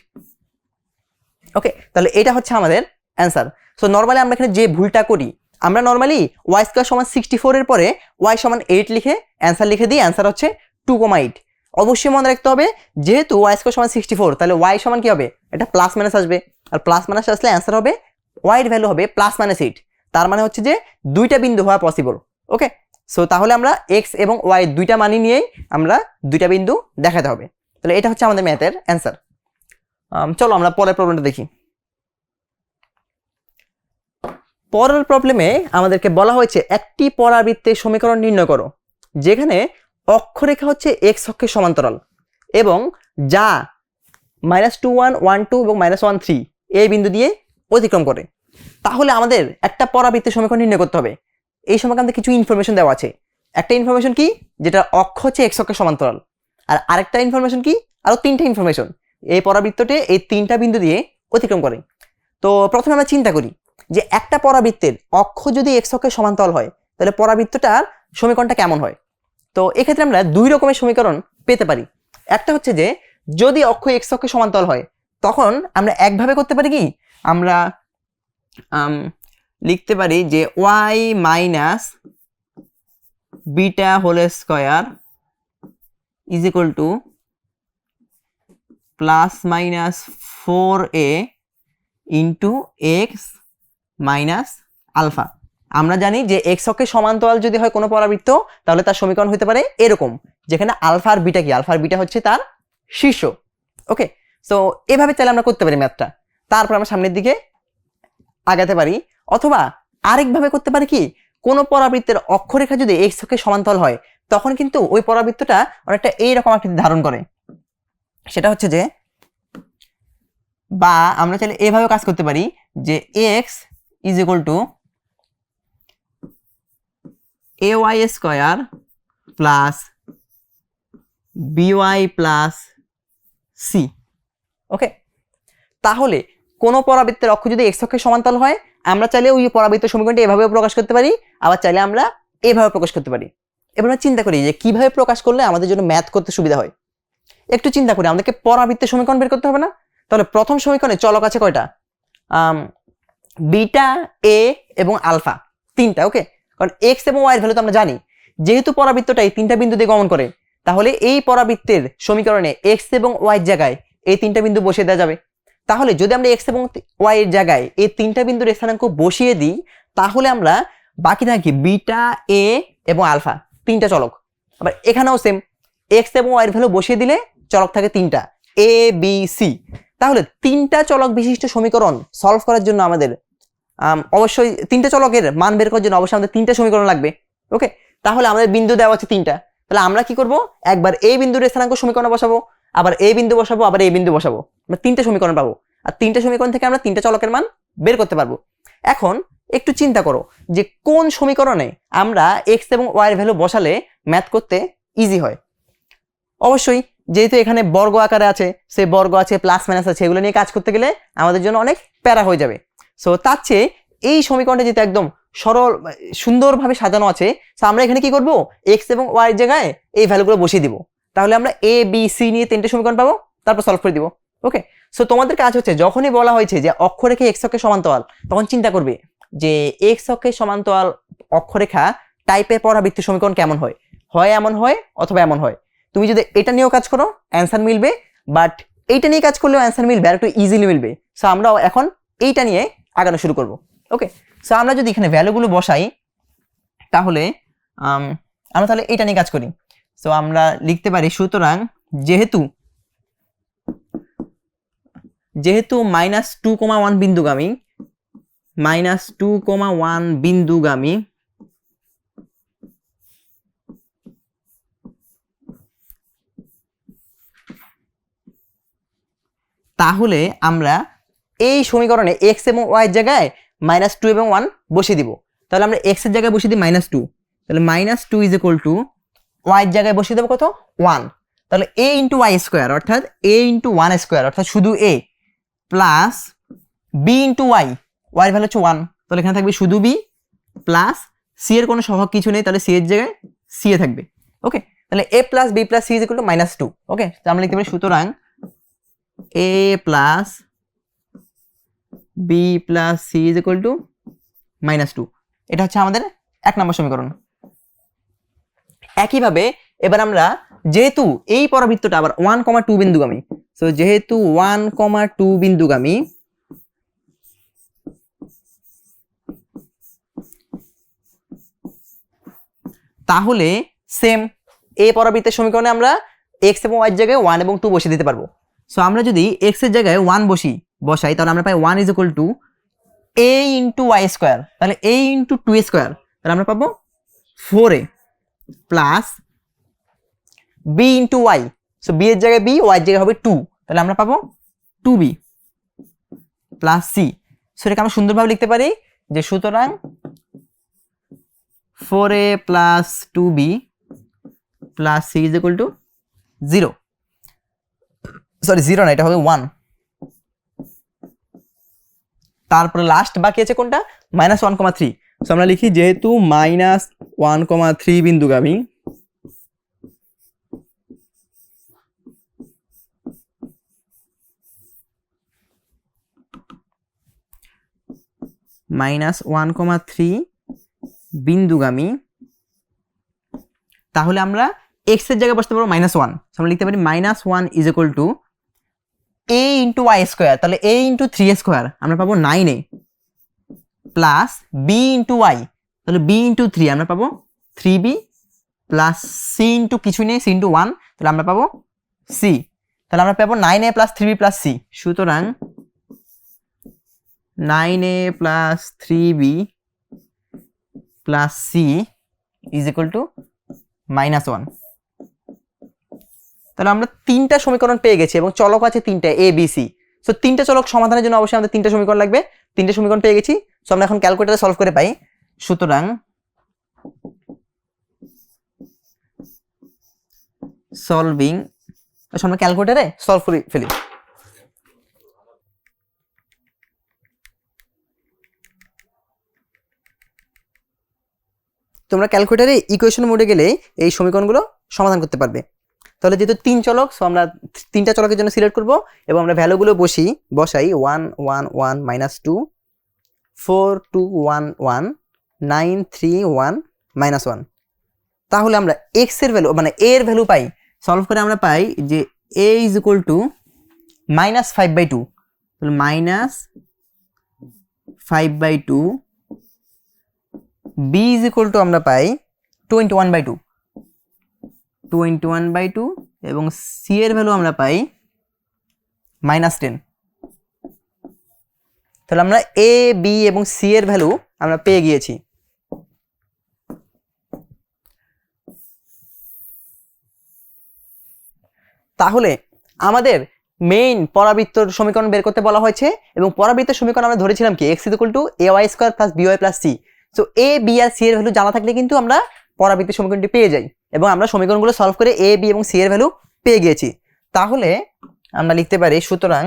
A: ওকে, তাহলে এটা হচ্ছে আমাদের অ্যান্সার। সো নর্মালি আমরা এখানে যে ভুলটা করি, আমরা নর্মালি y স্কয়ার সমান 64 এর পরে y সমান 8 লিখে অ্যান্সার লিখে দিই, অ্যান্সার হচ্ছে 2,8। অবশ্যই মনে রাখতে হবে যেহেতু y স্কয়ার সমান 64, তাহলে y সমান কি হবে? এটা প্লাস মাইনাস আসবে, আর প্লাস মাইনাস আসলে অ্যান্সার হবে y এর ভ্যালু হবে +-8। তার মানে হচ্ছে যে দুইটা বিন্দু হওয়া পসিবল। ওকে, সো তাহলে আমরা x এবং y দুইটা মানি নিয়েই আমরা দুইটা বিন্দু দেখাতে হবে। তাহলে এটা হচ্ছে আমাদের ম্যাথের অ্যান্সার। চলো আমরা পরের প্রবলেমটা দেখি। পরের প্রবলেমে আমাদেরকে বলা হয়েছে একটি পরাবৃত্তের সমীকরণ নির্ণয় করো যেখানে অক্ষরেখা হচ্ছে x অক্ষের সমান্তরাল এবং যা -21, 12 এবং -13 এই বিন্দু দিয়ে অতিক্রম করে। তাহলে আমাদের একটা পরাবৃত্তের সমীকরণ নির্ণয় করতে হবে। এই সমীকরণে কিছু ইনফরমেশন দেওয়া আছে। একটা ইনফরমেশন কি? যেটা অক্ষ হচ্ছে x অক্ষের সমান্তরাল। আর আরেকটা ইনফরমেশন কি? আরো তিনটা ইনফরমেশন এই পরাবৃত্তটি এই তিনটা বিন্দু দিয়ে অতিক্রম করে। তো প্রথমে আমরা চিন্তা করি যে একটা পরাবৃত্তের অক্ষ যদি x অক্ষের সমান্তরাল হয় তাহলে পরাবৃত্তটার সমীকরণটা কেমন হয়। তো এক্ষেত্রে আমরা দুই রকমের সমীকরণ পেতে পারি। একটা হচ্ছে যে যদি অক্ষ x অক্ষের সমান্তরাল হয় তখন আমরা একভাবে করতে পারি কি, আমরা লিখতে পারি যে y minus beta whole square is equal to +-4a into x minus alpha. আমরা জানি যে এক্স অক্ষের সমান্তরাল যদি হয় কোনো পরাবৃত্ত তাহলে তার সমীকরণ হতে পারে এরকম, যেখানে আলফা আর বিটা কি? আলফা আর বিটা হচ্ছে তার শীর্ষ। ওকে, সো এভাবে চাইলে আমরা করতে পারি ম্যাথটা, তারপর আমরা সামনের দিকে আগাতে পারি। অথবা আরেকভাবে করতে পারি কি, কোনো পরাবৃত্তের অক্ষরেখা যদি এক্স অক্ষের সমান্তরাল হয় তখন কিন্তু ওই পরাবৃত্তটা অনেকটা এইরকম আকৃতি ধারণ করে। সেটা হচ্ছে যে, বা আমরা চাইলে এভাবে কাজ করতে পারি যে x is equal to ay square plus by plus c. Okay, তাহলে কোনো পরাবৃত্তের অক্ষ যদি এক্স অক্ষের সমান্তরাল হয় আমরা চাইলে ওই পরাবৃত্তের সমীকরণটি এভাবে প্রকাশ করতে পারি, আবার চাইলে আমরা এভাবে প্রকাশ করতে পারি। এবার আমরা চিন্তা করি যে কিভাবে প্রকাশ করলে আমাদের জন্য ম্যাথ করতে সুবিধা হয়। একটু চিন্তা করি, আমাদেরকে পরাবৃত্তের সমীকরণ বের করতে হবে না? তাহলে প্রথম সমীকরণে চলক আছে কয়টা? বিটা, এ এবং আলফা, তিনটা। ওকে, কারণ এক্স এবং ওয়াই এর ভ্যালু তো আমরা জানি। যেহেতু পরাবৃত্তটা এই তিনটা বিন্দু দিয়ে গমন করে তাহলে এই পরাবৃত্তের সমীকরণে এক্স এবং ওয়াই এর জায়গায় এই তিনটা বিন্দু বসিয়ে দেওয়া যাবে। তাহলে যদি আমরা এক্স এবং ওয়াই এর জায়গায় এই তিনটা বিন্দুর স্থানাঙ্ক বসিয়ে দিই তাহলে আমরা বাকি থাকি বিটা, এ এবং আলফা, তিনটা চলক। আবার এখানেও সেম, এক্স এবং ওয়াই এর ভ্যালু বসিয়ে দিলে চলক থাকে তিনটা, এ বি সি। তাহলে তিনটা চলক বিশিষ্ট সমীকরণ সলভ করার জন্য আমাদের অবশ্যই তিনটা চলকের মান বের করার জন্য অবশ্যই আমাদের তিনটা সমীকরণ লাগবে। ওকে, তাহলে আমাদের বিন্দু দেওয়া আছে তিনটা। তাহলে আমরা কি করব, একবার এই বিন্দুর স্থানাঙ্ক সমীকরণ বসাবো, আবার এই বিন্দু বসাবো, আবার এই বিন্দু বসাবো, আমরা তিনটা সমীকরণ পাবো। আর তিনটা সমীকরণ থেকে আমরা তিনটা চলকের মান বের করতে পারবো। এখন একটু চিন্তা করো যে কোন সমীকরণে আমরা এক্স এবং ওয়াই এর ভ্যালু বসালে ম্যাথ করতে ইজি হয়। অবশ্যই যেহেতু এখানে বর্গ আকারে আছে, সে বর্গ আছে, প্লাস মাইনাস আছে, এগুলো নিয়ে কাজ করতে গেলে আমাদের জন্য অনেক প্যারা হয়ে যাবে। সো তার চেয়ে এই সমীকরণটা যেহেতু একদম সরল সুন্দরভাবে সাজানো আছে, তো আমরা এখানে কি করব, এক্স এবং ওয়াই এর জায়গায় এই ভ্যালুগুলো বসিয়ে দিব। তাহলে আমরা এ বি সি নিয়ে তিনটে সমীকরণ পাবো, তারপর সলভ করে দিব। ওকে, সো তোমাদের কাজ হচ্ছে যখনই বলা হয়েছে যে অক্ষরেখা এক্স অক্ষের সমান্তরাল, তখন চিন্তা করবে যে এক্স অক্ষের সমান্তরাল অক্ষরেখা টাইপের পরাবৃত্ত সমীকরণ কেমন হয়, হয় এমন হয় অথবা এমন হয়। তুমি যদি এটা নিয়েও কাজ করো অ্যান্সার মিলবে, বাট এইটা নিয়ে কাজ করলেও অ্যান্সার মিলবে, আর একটু ইজিলি মিলবে। সো আমরা এখন এইটা নিয়ে আগানো শুরু করব। ওকে, সো আমরা যদি এখানে ভ্যালুগুলো বসাই তাহলে আমরা তাহলে এইটা নিয়ে কাজ করি। সো আমরা লিখতে পারি, সুতরাং যেহেতু -2,1 বিন্দুগামী, -2,1 বিন্দুগামী তাহলে আমরা এই সমীকরণে এক্স এবং ওয়াই এর জায়গায় -2 এবং 1 বসিয়ে দিব। তাহলে আমরা এক্স এর জায়গায় বসিয়ে দিই -2, তাহলে -2 ইজ ইকুয়াল টু ওয়াই এর জায়গায় বসিয়ে দেবো কত, 1। তাহলে a ইন্টু ওয়াই স্কোয়ার অর্থাৎ a ইন্টু 1 স্কোয়ার অর্থাৎ শুধু a plus b into y, y এর ভ্যালু হচ্ছে 1, তাহলে এখানে থাকবে শুধু b প্লাস c এর কোনো সহগ কিছু নেই, তাহলে c এর জায়গায় c এ থাকবে। ওকে, তাহলে a plus b plus c is equal two -2। ওকে, তো আমরা লিখতে পারি সুতরাং a plus b plus c is equal two -2। এটা হচ্ছে আমাদের 1 নম্বর সমীকরণ। একইভাবে এবার আমরা যেহেতু এই পরাবৃত্তটা আবার 1,2 বিন্দুগামী, সো যেহেতু 1,2 বিন্দুগামী, তাহলে সেম এই পরাবৃত্তের সমীকরণে আমরা x এবং y এর জায়গায় 1 এবং 2 বসিয়ে দিতে পারবো। সো আমরা যদি x এর জায়গায় 1 বসাই তাহলে আমরা পাই 1 is equal to a into y square, তাহলে a ইন্টু 2 স্কোয়ার, তাহলে আমরা পাবো 4a plus b into y, so b এর জায়গায় b, y এর জায়গায় হবে 2, তাহলে আমরা পাবো 2b প্লাস c। সো এটাকে আমরা সুন্দরভাবে লিখতে পারি যে সুতরাং 4a plus 2b plus c is equal to 0, sorry 0 না, এটা হবে 1। তারপরে লাস্ট বাকি আছে কোনটা, -1,3। সো আমরা লিখি যেহেতু -1,3 বিন্দুগামী, -1,3 বিন্দুগামী, তাহলে আমরা x এর জায়গায় বসতে পারবো -1। আমরা লিখতে পারি -1 is equal to a into y square, তাহলে a ইন্টু 3a স্কোয়ার আমরা পাবো 9a plus b into y, তাহলে b ইন্টু 3 আমরা পাবো 3b প্লাস c ইন্টু কিছু নেই, c ইন্টু 1, তাহলে আমরা পাবো c, তাহলে আমরা পাবো 9a plus 3b plus c। সুতরাং 9a plus 3b plus c is equal two -1। তাহলে আমরা তিনটা সমীকরণ পেয়ে গেছি এবং চলক আছে তিনটা a b c। সো তিনটা চলক সমাধানের জন্য অবশ্যই আমাদের তিনটা সমীকরণ লাগবে। তিনটা সমীকরণ পেয়ে গেছি, সো আমরা এখন ক্যালকুলেটরে সলভ করে পাই। সুতরাং সলভিং, আমরা ক্যালকুলেটরে সলভ করে ফেলি। তোমরা ক্যালকুলেটরে ইকুয়েশন মোডে গেলে এই সমীকরণগুলো সমাধান করতে পারবে। তাহলে যেহেতু তিন চলক, সো আমরা তিনটা চলকের জন্য সিলেক্ট করব এবং আমরা ভ্যালুগুলো বসাই 1 1 1 -2 4 2 1 1 9 3 1 -1। তাহলে আমরা x এর ভ্যালু মানে a এর ভ্যালু পাই, সলভ করে আমরা পাই যে a ইজ ইকুয়াল টু -5/2, তাহলে -5/2, b ইজ ইকুয়াল টু আমরা পাই 21/2 এবং c এর ভ্যালু আমরা পাই -10। তাহলে আমরা a b এবং c এর ভ্যালু আমরা পেয়ে গিয়েছি। তাহলে আমাদের মেইন পরাবৃত্তর সমীকরণ বের করতে বলা হয়েছে এবং পরাবৃত্তের সমীকরণ আমরা ধরেছিলাম কি x equal to ay square plus by plus c। So a b আর c এর ভ্যালু জানা থাকলে কিন্তু আমরা পরাবৃত্তের সমীকরণটি পেয়ে যাই এবং আমরা সমীকরণগুলো সলভ করে a b এবং c এর ভ্যালু পেয়ে গিয়েছি। তাহলে আমরা লিখতে পারি সুতরাং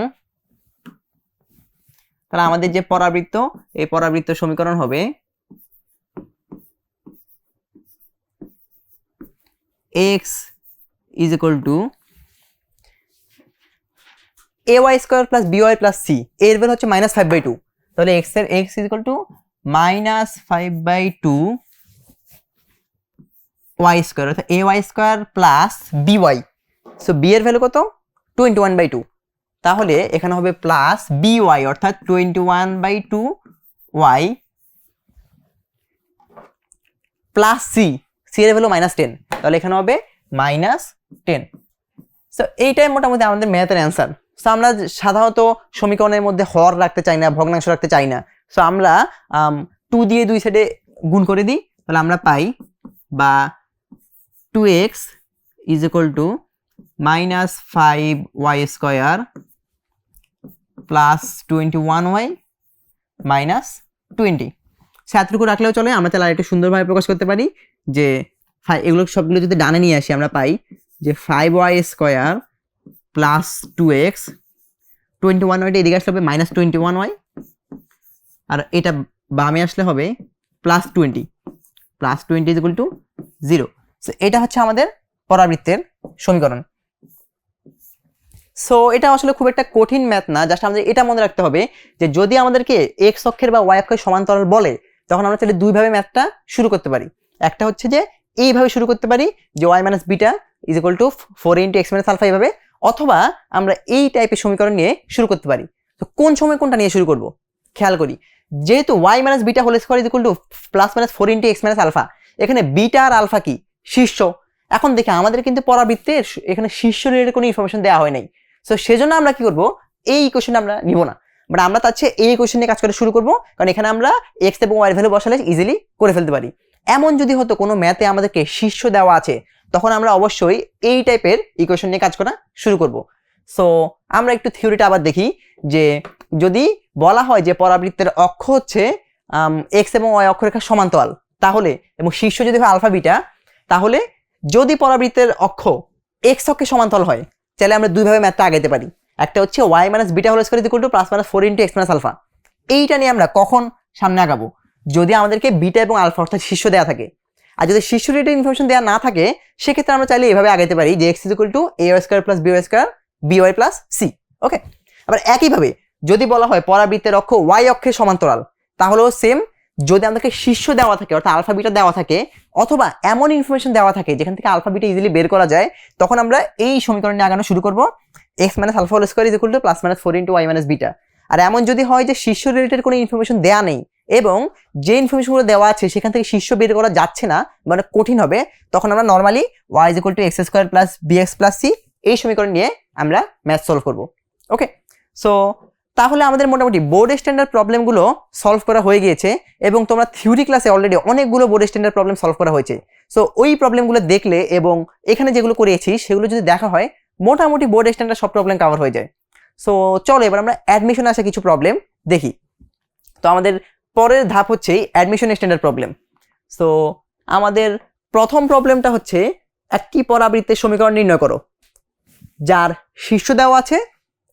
A: আমাদের যে পরাবৃত্ত এই পরাবৃত্ত সমীকরণ হবে x is equal to ay square plus by plus c এর ভ্যালু হচ্ছে -5/2। তাহলে x is equal two -5/2 y square অর্থাৎ ay square plus by। So b এর ভ্যালু কত 21/2। তাহলে এখানে হবে প্লাস by অর্থাৎ 21/2 y প্লাস c এর ভ্যালু -10। তাহলে এখানে হবে -10। সো এইটাই মোটামুটি আমাদের ম্যাথের অ্যান্সার। সো আমরা সাধারণত সমীকরণের মধ্যে হর রাখতে চাই না, ভগ্নাংশ রাখতে চাই না। সো আমরা 2 দিয়ে দুই সাইডে গুণ করে দিই, তাহলে আমরা পাই বা 2x is equal two -5y square plus 21y -20। এতটুকু রাখলেও চলে। আমরা তাহলে আরেকটু সুন্দরভাবে প্রকাশ করতে পারি যে এগুলো সবগুলো যদি ডানে নিয়ে আসি আমরা পাই যে 5y square plus 2x 21y এদিকে আসলে হবে -21y আর এটা বামে আসলে হবে +20 +20 ইজ ইকুয়াল টু 0। সো এটা হচ্ছে আমাদের পরাবৃত্তের সমীকরণ। সো এটা আসলে খুব একটা কঠিন ম্যাথ না, জাস্ট আমাদের এটা মনে রাখতে হবে যে যদি আমাদেরকে x অক্ষের বা y অক্ষের সমান্তরাল বলে তখন আমরা তাহলে দুইভাবে ম্যাথটা শুরু করতে পারি। একটা হচ্ছে যে এইভাবে শুরু করতে পারি যে y - β is equal to 4 × x - α এইভাবে, অথবা আমরা এই টাইপের সমীকরণ নিয়ে শুরু করতে পারি। তো কোন সময় কোনটা নিয়ে শুরু করব খেয়াল করি। যেহেতু y - β whole square is equal to +/4 × x - α, এখানে বিটা আর আলফা কি শীর্ষ। এখন দেখি আমাদের কিন্তু পরাবৃত্তের এখানে শীর্ষ রিলেটেড কোনো ইনফরমেশন দেওয়া হয় নাই। সো সেজন্য আমরা কি করব, এই ইকুয়েশন আমরা নিব না, বাট আমরা তার চেয়ে এই ইকুয়েশন নিয়ে কাজ করে শুরু করব, কারণ এখানে আমরা x এবং y এর ভ্যালু বসালে ইজিলি করে ফেলতে পারি। এমন যদি হতো কোনো ম্যাথে আমাদেরকে শীর্ষ দেওয়া আছে তখন আমরা অবশ্যই এই টাইপের ইকুয়েশন নিয়ে কাজ করা শুরু করব। সো আমরা একটু থিওরিটা আবার দেখি যে যদি বলা হয় যে পরাবৃত্তের অক্ষ হচ্ছে x এবং y অক্ষরেখার সমান্তরাল, তাহলে এবং শীর্ষ যদি হয় আলফা বিটা, তাহলে যদি পরাবৃত্তের অক্ষ x অক্ষের সমান্তরাল হয় তাহলে আমরা দুইভাবে ম্যাথটা আগাইতে পারি। একটা হচ্ছে y - β whole square is equal to +/4 × x - α। এইটা নিয়ে আমরা কখন সামনে আগাবো, যদি আমাদেরকে বিটা এবং আলফা অর্থাৎ শীর্ষ দেওয়া থাকে। আর যদি শীর্ষ রিলেটেড ইনফরমেশন দেওয়া না থাকে সেক্ষেত্রে আমরা চাইলে এভাবে আগাইতে পারি যে x is equal to ay square plus by square by plus c। ওকে, আবার একইভাবে যদি বলা হয় পরাবৃত্তের অক্ষ y অক্ষের সমান্তরাল, তাহলেও সেম, যদি আমাদেরকে শীর্ষ দেওয়া থাকে অর্থাৎ আলফা বিটা দেওয়া থাকে, অথবা এমন ইনফরমেশন দেওয়া থাকে যেখান থেকে আলফা বিটা ইজিলি বের করা যায়, তখন আমরা এই সমীকরণে আগানো শুরু করব x - α whole square is equal to +/4 × y - β। আর এমন যদি হয় যে শীর্ষ রিলেটেড কোনো ইনফরমেশন দেওয়া নেই এবং যে ইনফরমেশনগুলো দেওয়া আছে সেখান থেকে শীর্ষ বের করা যাচ্ছে না, মানে কঠিন হবে, তখন আমরা normally y is equal to x square plus bx plus c এই সমীকরণ নিয়ে আমরা ম্যাথ সলভ করব। ওকে, সো তাহলে আমাদের মোটামুটি বোর্ড স্ট্যান্ডার্ড প্রবলেমগুলো সলভ করা হয়ে গিয়েছে এবং তোমরা থিওরি ক্লাসে অলরেডি অনেকগুলো বোর্ড স্ট্যান্ডার্ড প্রবলেম সলভ করা হয়েছে। সো ওই প্রবলেমগুলো দেখলে এবং এখানে যেগুলো করেছি সেগুলো যদি দেখা হয় মোটামুটি বোর্ড স্ট্যান্ডার্ড সব প্রবলেম কভার হয়ে যায়। সো চলো এবার আমরা অ্যাডমিশনে আসা কিছু প্রবলেম দেখি। তো আমাদের পরের ধাপ হচ্ছে অ্যাডমিশন স্ট্যান্ডার্ড প্রবলেম। সো আমাদের প্রথম প্রবলেমটা হচ্ছে একটি পরাবৃত্তের সমীকরণ নির্ণয় করো যার শীর্ষ দেওয়া আছে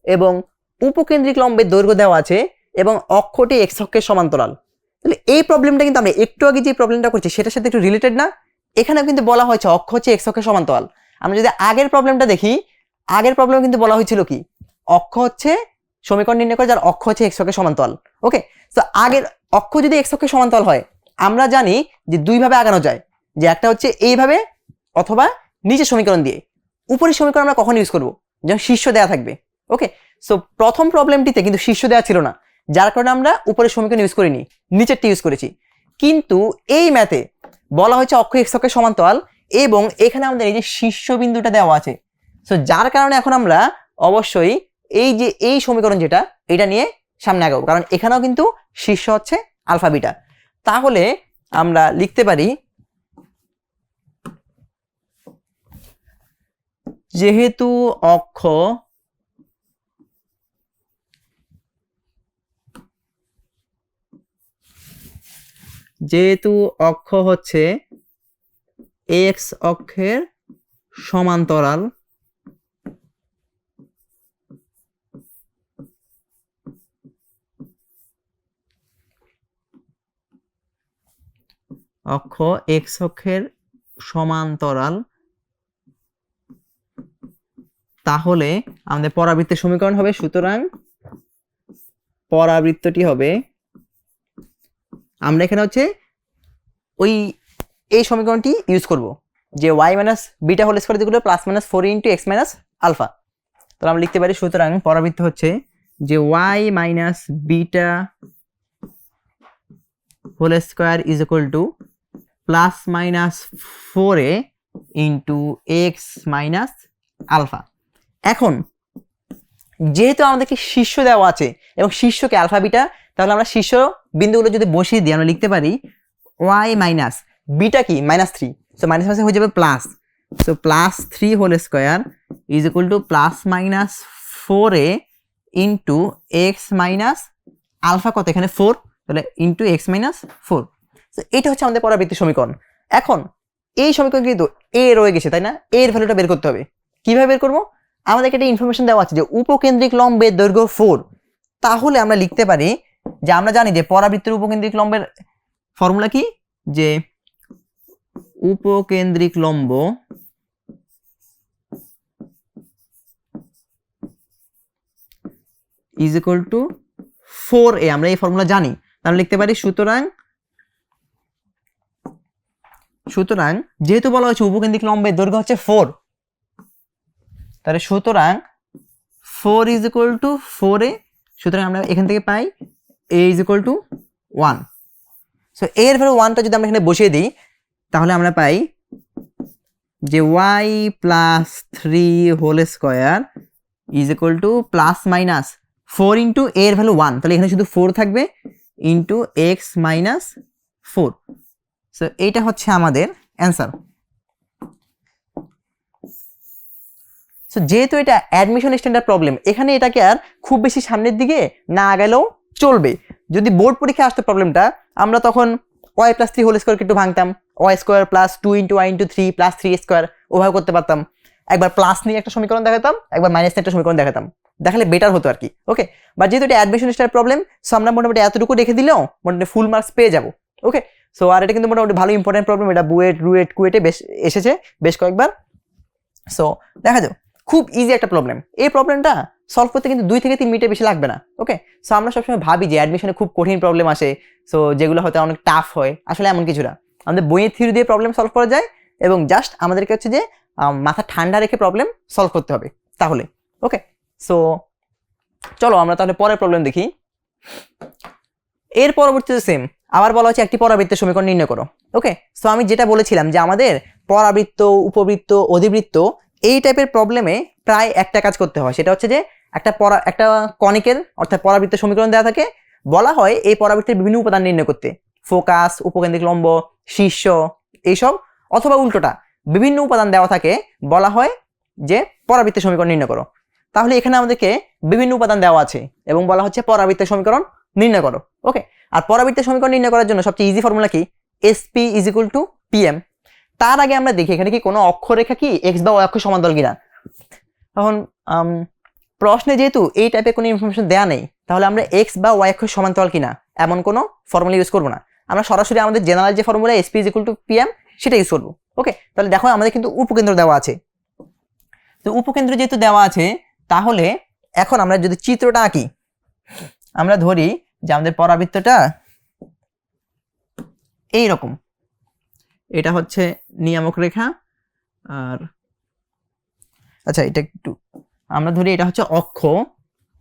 A: এবং উপকেন্দ্রিক লম্বের দৈর্ঘ্য দেওয়া আছে এবং অক্ষটি x অক্ষের সমান্তরাল। তাহলে এই প্রবলেমটা কিন্তু আমরা একটু আগে যে প্রবলেমটা করছি সেটার সাথে একটু রিলেটেড না? এখানেও কিন্তু বলা হয়েছে অক্ষ হচ্ছে x অক্ষের সমান্তরাল। আমরা যদি আগের প্রবলেমটা দেখি, আগের প্রবলেম কিন্তু বলা হয়েছিল কি অক্ষ হচ্ছে সমীকরণ নির্ণয় করে যার অক্ষ হচ্ছে x অক্ষের সমান্তরাল। ওকে, তো আগের অক্ষ যদি x অক্ষের সমান্তরাল হয় আমরা জানি যে দুইভাবে আগানো যায়, যে একটা হচ্ছে এইভাবে অথবা নিচের সমীকরণ দিয়ে। উপরের সমীকরণ আমরা কখন ইউজ করব, যখন শীর্ষ দেওয়া থাকবে। ওকে, সো প্রথম প্রবলেমটিতে কিন্তু শীর্ষ দেওয়া ছিল না, যার কারণে আমরা উপরের সমীকরণ ইউজ করিনি, নিচেরটি ইউজ করেছি। কিন্তু এই ম্যাথে বলা হয়েছে অক্ষ x অক্ষের সমান্তরাল এবং এখানে আমাদের এই যে শীর্ষবিন্দুটা দেওয়া আছে। সো যার কারণে এখন আমরা অবশ্যই এই যে এই সমীকরণ যেটা এটা নিয়ে সামনে আগাবো, কারণ এখানেও কিন্তু শীর্ষ হচ্ছে আলফা বিটা। তাহলে আমরা লিখতে পারি যেহেতু অক্ষ যেহেতু অক্ষ হচ্ছে এক্স অক্ষের সমান্তরাল, অক্ষ এক্স অক্ষের সমান্তরাল, তাহলে আমাদের পরাবৃত্তের সমীকরণ হবে, সুতরাং পরাবৃত্তটি হবে, আমরা এখানে হচ্ছে ওই এই সমীকরণটি ইউজ করব যে y minus beta whole square যেগুলো plus minus 4 into x minus alpha. তো আমরা লিখতে পারি সুতরাং পরাবৃত্ত হচ্ছে যে y minus beta whole square is equal to plus minus 4a into x minus alpha. এখন যেহেতু আমাদেরকে শীর্ষ দেওয়া আছে এবং শীর্ষকে আলফা বিটা, তাহলে আমরা শীর্ষ বিন্দুগুলো যদি বসিয়ে দিই আমরা লিখতে পারি y মাইনাস বিটা কি -3, সো মাইনাস মাইনাস হয়ে যাবে plus, so plus 3 whole square is equal to plus minus 4a into x minus alpha, কত এখানে 4, তাহলে ইন্টু এক্স মাইনাস 4। তো এটা হচ্ছে আমাদের পরাবৃত্তির সমীকরণ। এখন এই সমীকরণ কিন্তু এ রয়ে গেছে, তাই না? এর ভ্যালুটা বের করতে হবে। কিভাবে বের করবো? আমাদেরকে একটা ইনফরমেশন দেওয়া আছে যে উপকেন্দ্রিক লম্বের দৈর্ঘ্য 4, তাহলে আমরা লিখতে পারি যে আমরা জানি যে পরাবৃত্তের উপকেন্দ্রিক লম্বের ফর্মুলা কি, যে উপকেন্দ্রিক লম্ব ইজ ইকুয়াল টু 4a, আমরা এই ফর্মুলা জানি, তাহলে লিখতে পারি সুতরাং যেহেতু বলা হয়েছে উপকেন্দ্রিক লম্বের দৈর্ঘ্য হচ্ছে 4, তাহলে সুতরাং 4 ইজ ইকুয়াল টু 4a, সুতরাং আমরা এখান থেকে পাই a is equal two 1। So এর ভ্যালু 1টা যদি আমরা এখানে বসিয়ে দিই তাহলে আমরা পাই যে y plus 3 whole square is equal to plus minus 4 into এর ভ্যালু 1, তাহলে এখানে শুধু 4 থাকবে, ইন্টু এক্স মাইনাস 4। সো এইটা হচ্ছে আমাদের অ্যান্সার। সো যেহেতু এটা অ্যাডমিশন স্ট্যান্ডার্ড প্রবলেম, এখানে এটাকে আর খুব বেশি সামনের দিকে না গেলেও চলবে। যদি বোর্ড পরীক্ষা আসতো প্রবলেমটা, আমরা তখন y প্লাস 3 হোল স্কয়ারকে একটু ভাঙতাম, y square plus 2 into y into 3 plus 3 square, ওভাবে করতে পারতাম। একবার প্লাস নিয়ে একটা সমীকরণ দেখাতাম, একবার মাইনাস নিয়ে একটা সমীকরণ দেখাতাম, দেখালে বেটার হতো আর কি। ওকে, বাট যেহেতু এটা অ্যাডমিশন স্ট্যান্ডার্ড প্রবলেম, সো আমরা মোটামুটি এতটুকু রেখে দিলেও মোটামুটি ফুল মার্কস পেয়ে যাবো। ওকে, সো আর এটা কিন্তু মোটামুটি ভালো ইম্পর্টেন্ট প্রবলেম, এটা বুয়েট রুয়েট কুয়েটে বেশ এসেছে বেশ কয়েকবার। সো দেখা যাও খুব ইজি একটা প্রবলেম, এই প্রবলেমটা সলভ করতে কিন্তু 2 থেকে 3 মিনিটের বেশি লাগবে না। ওকে, সো আমরা সবসময় ভাবি যে অ্যাডমিশনে খুব কঠিন প্রবলেম আসে, সো যেগুলো হয়তো অনেক টাফ হয়, আসলে এমন কিছু না। আমাদের বইয়ের থিওরি দিয়ে প্রবলেম সলভ করা যায়, এবং জাস্ট আমাদেরকে হচ্ছে যে মাথা ঠান্ডা রেখে প্রবলেম সলভ করতে হবে তাহলে। ওকে, সো চলো আমরা তাহলে পরের প্রবলেম দেখি। এর পরবর্তীতে সেম আবার বলা হচ্ছে একটি পরাবৃত্তের সমীকরণ নির্ণয় করো। ওকে, সো আমি যেটা বলেছিলাম যে আমাদের পরাবৃত্ত, উপবৃত্ত, অধিবৃত্ত এই টাইপের প্রবলেমে প্রায় একটা কাজ করতে হয়, সেটা হচ্ছে যে একটা কনিকের অর্থাৎ পরাবৃত্তের সমীকরণ দেওয়া থাকে, বলা হয় এই পরাবৃত্তের বিভিন্ন উপাদান নির্ণয় করতে, ফোকাস, উপকেন্দ্রিক লম্ব, শীর্ষ, এইসব, অথবা উল্টোটা বিভিন্ন উপাদান দেওয়া থাকে, বলা হয় যে পরাবৃত্তের সমীকরণ নির্ণয় করো। তাহলে এখানে আমাদেরকে বিভিন্ন উপাদান দেওয়া আছে এবং বলা হচ্ছে পরাবৃত্তের সমীকরণ নির্ণয় করো। ওকে, আর পরাবৃত্তের সমীকরণ নির্ণয় করার জন্য সবচেয়ে ইজি ফর্মুলা কি, SP is equal two PM। তার আগে আমরা দেখি এখানে কি কোনো অক্ষরেখা কি এক্স বা ওয়াই অক্ষ সমান্তরাল কিনা। তখন প্রশ্নে যেহেতু এই টাইপের কোনো ইনফরমেশন দেওয়া নেই, তাহলে আমরা এক্স বা ওয়াই অক্ষ সমান্তরাল কিনা এমন কোনো ফর্মুলা ইউজ করবো না, আমরা সরাসরি আমাদের জেনারেল যে formula SP is equal two PM সেটা ইউজ করবো। ওকে, তাহলে দেখো আমাদের কিন্তু উপকেন্দ্র দেওয়া আছে, তো উপকেন্দ্র যেহেতু দেওয়া আছে, তাহলে এখন আমরা যদি চিত্রটা আঁকি, আমরা ধরি যে আমাদের পরাবৃত্তটা এইরকম, এটা হচ্ছে নিয়ামক রেখা, আর আচ্ছা এটা একটু আমরা ধরি এটা হচ্ছে অক্ষ,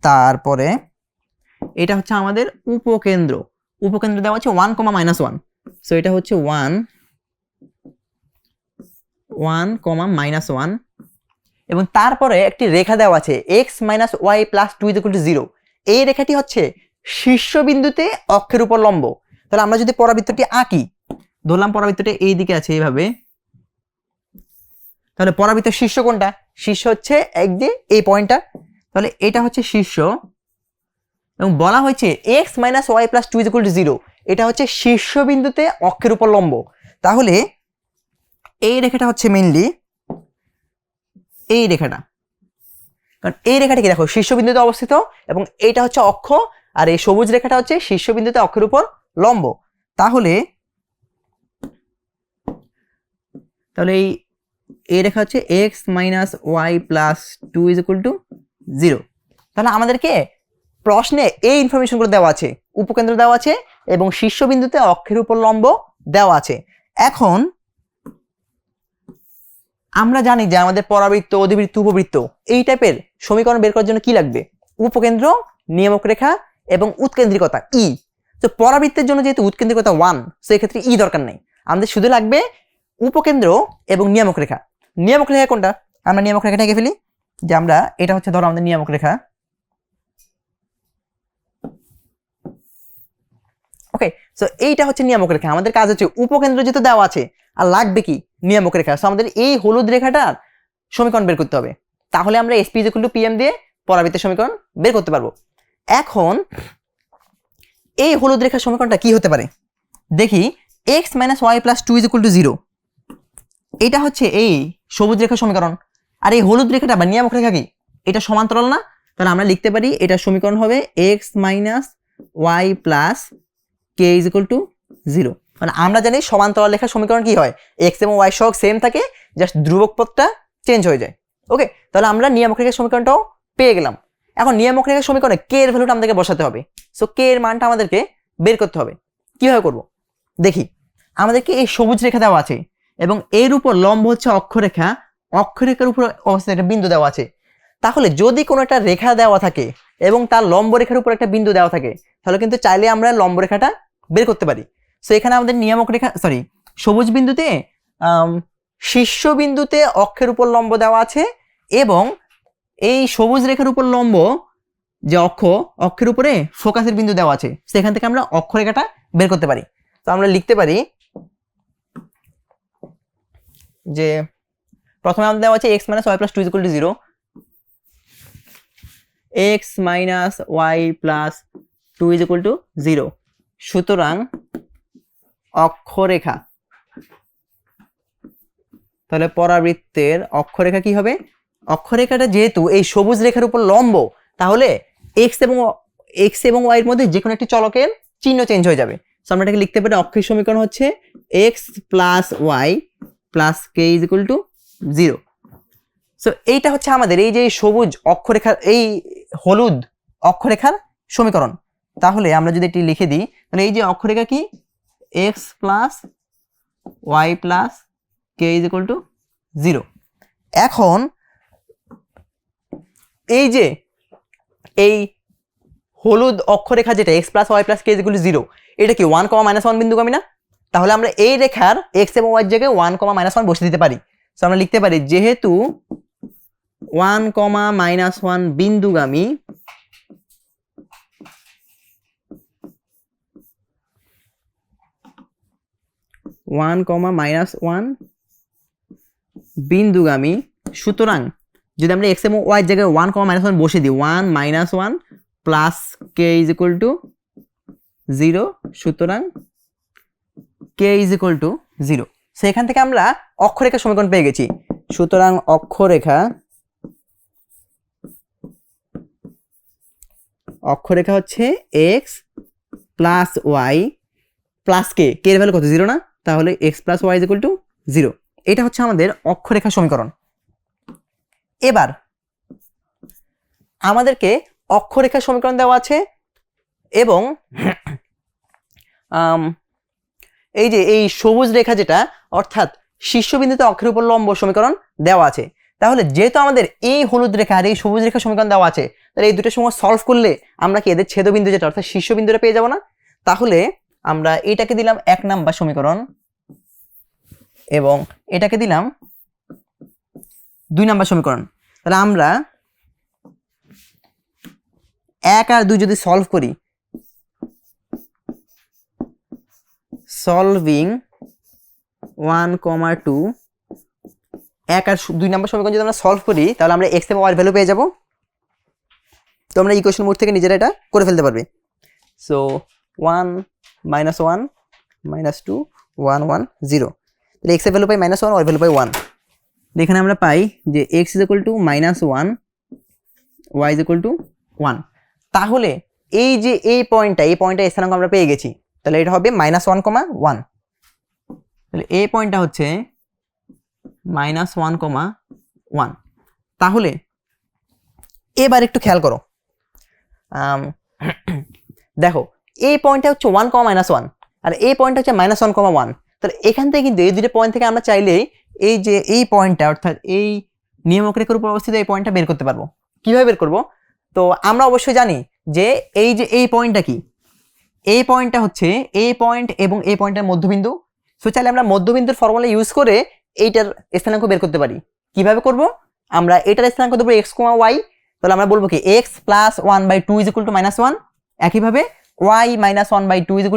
A: তারপরে এটা হচ্ছে আমাদের উপকেন্দ্র। উপকেন্দ্র দেওয়া হচ্ছে 1, -1, সো এটা হচ্ছে 1, 1, এবং তারপরে একটি রেখা দেওয়া আছে x - y + 2 = 0। এই রেখাটি হচ্ছে শীর্ষবিন্দুতে অক্ষের উপর লম্ব। তাহলে আমরা যদি পরাবৃত্তটি আঁকি, ধরলাম পরাবৃত্তটা এই দিকে আছে এইভাবে, তাহলে পরাবৃত্তের শীর্ষ কোনটা, শীর্ষ হচ্ছে একদিকে এই পয়েন্টটা, তাহলে এটা হচ্ছে শীর্ষ, এবং বলা হয়েছে x - y + 2 = 0। এটা হচ্ছে শীর্ষবিন্দুতে অক্ষের উপর লম্ব। তাহলে এই রেখাটা হচ্ছে মেইনলি এই রেখাটা, কারণ এই রেখাটা কি দেখো শীর্ষবিন্দুতে অবস্থিত এবং এইটা হচ্ছে অক্ষ, আর এই সবুজ রেখাটা হচ্ছে শীর্ষবিন্দুতে অক্ষের উপর লম্ব। তাহলে এই রেখা হচ্ছে x minus y plus 2 is equal to 0। তাহলে আমাদেরকে প্রশ্নে এই ইনফরমেশনগুলো দেওয়া আছে, উপকেন্দ্র দেওয়া আছে এবং শীর্ষবিন্দুতে অক্ষের উপর লম্ব দেওয়া আছে। এখন আমরা জানি যে আমাদের পরাবৃত্ত, অধিবৃত্ত, উপবৃত্ত এই টাইপের সমীকরণ বের করার জন্য কি লাগবে? উপকেন্দ্র, নিয়ামক রেখা এবং উৎকেন্দ্রিকতা ই। তো পরাবৃত্তের জন্য যেহেতু উৎকেন্দ্রিকতা 1, সেই ক্ষেত্রে ই দরকার নেই, আমাদের শুধু লাগবে উপকেন্দ্র এবং নিয়ামক রেখা। নিয়ামক রেখা কোনটা? আমরা নিয়ামক রেখাটা এঁকে ফেলি, যে আমরা এটা হচ্ছে ধরো আমাদের নিয়ামক রেখা। ওকে, সো এইটা হচ্ছে নিয়ামক রেখা। আমাদের কাজ হচ্ছে উপকেন্দ্র যেহেতু দেওয়া আছে আর লাগবে কি নিয়ামক রেখা, সো আমাদের এই হলুদ রেখাটার সমীকরণ বের করতে হবে। তাহলে আমরা SP = PM দিয়ে পরাবৃত্তের সমীকরণ বের করতে পারবো। এখন এই হলুদ রেখার সমীকরণটা কি হতে পারে দেখি। x minus y plus 2 is equal to 0, এটা হচ্ছে এই সবুজ রেখার সমীকরণ। আর এই হলুদ রেখাটা বা নিয়ামক রেখা কি? এটা সমান্তরাল না? তাহলে আমরা লিখতে পারি এটার সমীকরণ হবে x minus y plus k is equal to 0। মানে আমরা জানি সমান্তরাল রেখার সমীকরণ কি হয়, x এবং y সহগ সেম থাকে, জাস্ট ধ্রুবক পদটা চেঞ্জ হয়ে যায়। ওকে, তাহলে আমরা নিয়ামক রেখার সমীকরণটাও পেয়ে গেলাম। এখন নিয়ামক রেখার সমীকরণে কে এর ভ্যালুটা আমাদেরকে বসাতে হবে। সো কে এর মানটা আমাদেরকে বের করতে হবে। কিভাবে করব দেখি। আমাদেরকে এই সবুজ রেখা দেওয়া আছে এবং এর উপর লম্ব হচ্ছে অক্ষরেখা, অক্ষরেখার উপর অবস্থায় একটা বিন্দু দেওয়া আছে। তাহলে যদি কোনো একটা রেখা দেওয়া থাকে এবং তার লম্ব রেখার উপর একটা বিন্দু দেওয়া থাকে, তাহলে কিন্তু চাইলে আমরা লম্ব রেখাটা বের করতে পারি। সো এখানে আমাদের নিয়ামক রেখা সবুজ বিন্দুতে শীর্ষবিন্দুতে অক্ষের উপর লম্ব দেওয়া আছে এবং এই সবুজ রেখার উপর লম্ব যে অক্ষের উপরে ফোকাসের বিন্দু দেওয়া আছে, সেখান থেকে আমরা অক্ষরেখাটা বের করতে পারি। তো আমরা লিখতে পারি যে প্রথমে আমাদের দেওয়া আছে x minus y plus 2 equal to 0, x minus y plus 2 is equal to 0। সুতরাং অক্ষরেখা, তাহলে পরাবৃত্তের অক্ষরেখা কি হবে? অক্ষরেখাটা যেহেতু এই সবুজ রেখার উপর লম্ব, তাহলে x এবং y এর মধ্যে যে কোনো একটি চলকের চিহ্ন চেঞ্জ হয়ে যাবে। সো আমরা এটাকে লিখতে পারি অক্ষের সমীকরণ হচ্ছে x plus y plus k is equal to 0। So এইটা হচ্ছে আমাদের এই যে সবুজ অক্ষরেখার, এই হলুদ অক্ষরেখার সমীকরণ। তাহলে আমরা যদি এটি লিখে দিই, তাহলে এই যে অক্ষরেখা কি x plus y plus k is equal to 0। এখন এই যে এই হলুদ অক্ষরেখা যেটা x plus y plus k is equal to 0, এটা কি 1, -1 বিন্দুগামী না? তাহলে আমরা এই রেখার x এবং y এর জায়গায় 1, -1 বসে দিতে পারি। সো আমরা লিখতে পারি যেহেতু 1, -1 বিন্দুগামী, সুতরাং যদি আমরা x এবং y এর জায়গায় 1, -1 বসে দিই, 1, -1 plus k is equal to 0, সুতরাং কে ইজ ইকুয়াল টু 0। সেখান থেকে আমরা অক্ষরেখা সমীকরণ পেয়ে গেছি। সুতরাং অক্ষরেখা হচ্ছে x plus y plus k, k এর ভ্যালু কত? 0 না? তাহলে x plus y is equal to 0। এটা হচ্ছে আমাদের অক্ষরেখা সমীকরণ। এবার আমাদেরকে অক্ষরেখা সমীকরণ দেওয়া আছে এবং এই যে এই সবুজ রেখা যেটা, অর্থাৎ শীর্ষবিন্দুতে অক্ষের উপর লম্ব সমীকরণ দেওয়া আছে। তাহলে যেহেতু আমাদের এই হলুদ রেখা আর এই সবুজ রেখা সমীকরণ দেওয়া আছে, তাহলে এই দুটো সময় সলভ করলে আমরা কি এদের ছেদবিন্দু যেটা অর্থাৎ শীর্ষবিন্দুটা পেয়ে যাব না? তাহলে আমরা এটাকে দিলাম 1 নাম্বার সমীকরণ এবং এটাকে দিলাম 2 নাম্বার সমীকরণ। তাহলে আমরা 1 আর 2 যদি সলভ করি, সলভিং 1, 2, 1 আর 2 নাম্বার সমীকরণ যদি আমরা সলভ করি, তাহলে আমরা x এবং y এর ভ্যালু পেয়ে যাব। তো আমরা ইকুয়েশন মোড থেকে নিজেরা এটা করে ফেলতে পারবে। সো 1, -1 -2 1 1 0। তাহলে x এর ভ্যালু পাই -1, y ভ্যালু পাই 1। এখানে আমরা পাই যে x = -1, y = 1। তাহলে এই যে এই পয়েন্টটা স্থানাঙ্ক আমরা পেয়ে গেছি, তাহলে এটা হবে -1, 1। তাহলে এই পয়েন্টটা হচ্ছে -1, 1। তাহলে এবার একটু খেয়াল করো, দেখো এই পয়েন্টটা হচ্ছে 1, -1 আর এই পয়েন্টটা হচ্ছে -1, 1। তাহলে এখান থেকে কিন্তু এই দুটো পয়েন্ট থেকে আমরা চাইলে এই যে এই পয়েন্টটা অর্থাৎ এই নিয়ামক রেখার উপর অবস্থিত এই পয়েন্টটা বের করতে পারবো। কিভাবে বের করব? তো আমরা অবশ্যই জানি যে এই পয়েন্টটা কি, এই পয়েন্টটা হচ্ছে এই পয়েন্ট এবং এই পয়েন্টের মধ্যবিন্দু। সো চাইলে আমরা মধ্যবিন্দুর ফর্মুলা ইউজ করে এইটার স্থানাঙ্ক বের করতে পারি। কিভাবে করব? আমরা এটার স্থানাঙ্ক দেবো x, y। তাহলে আমরা বলবো কি x + 1/2 = -1। একইভাবে y - 1/2 =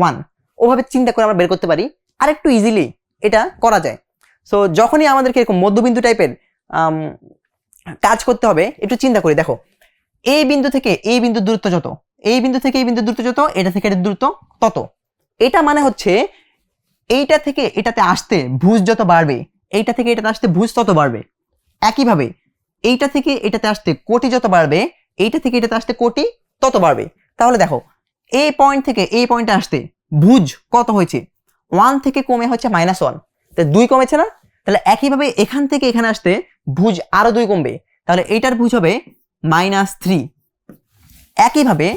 A: 1। ওভাবে চিন্তা করে আমরা বের করতে পারি, আর একটু ইজিলি এটা করা যায়। সো যখনই আমাদেরকে এরকম মধ্যবিন্দু টাইপের কাজ করতে হবে, একটু চিন্তা করি। দেখো এই বিন্দু থেকে এই বিন্দুর দূরত্ব যত, এই বিন্দু থেকে এই বিন্দুর দূরত্ব যত, এটা থেকে এটার দূরত্ব তত। এটা মানে হচ্ছে এইটা থেকে এটাতে আসতে ভুজ যত বাড়বে, এইটা থেকে এটাতে আসতে ভুজ তত বাড়বে। একইভাবে এইটা থেকে এটাতে আসতে কোটি যত বাড়বে, এইটা থেকে এটাতে আসতে কোটি তত বাড়বে। তাহলে দেখো এই পয়েন্ট থেকে এই পয়েন্টে আসতে ভুজ কত হয়েছে? 1 থেকে কমে হচ্ছে -1, তাহলে 2 কমেছে না? তাহলে একইভাবে এখান থেকে এখানে আসতে ভুজ আরো 2 কমবে, তাহলে এইটার ভুজ হবে -3। একইভাবে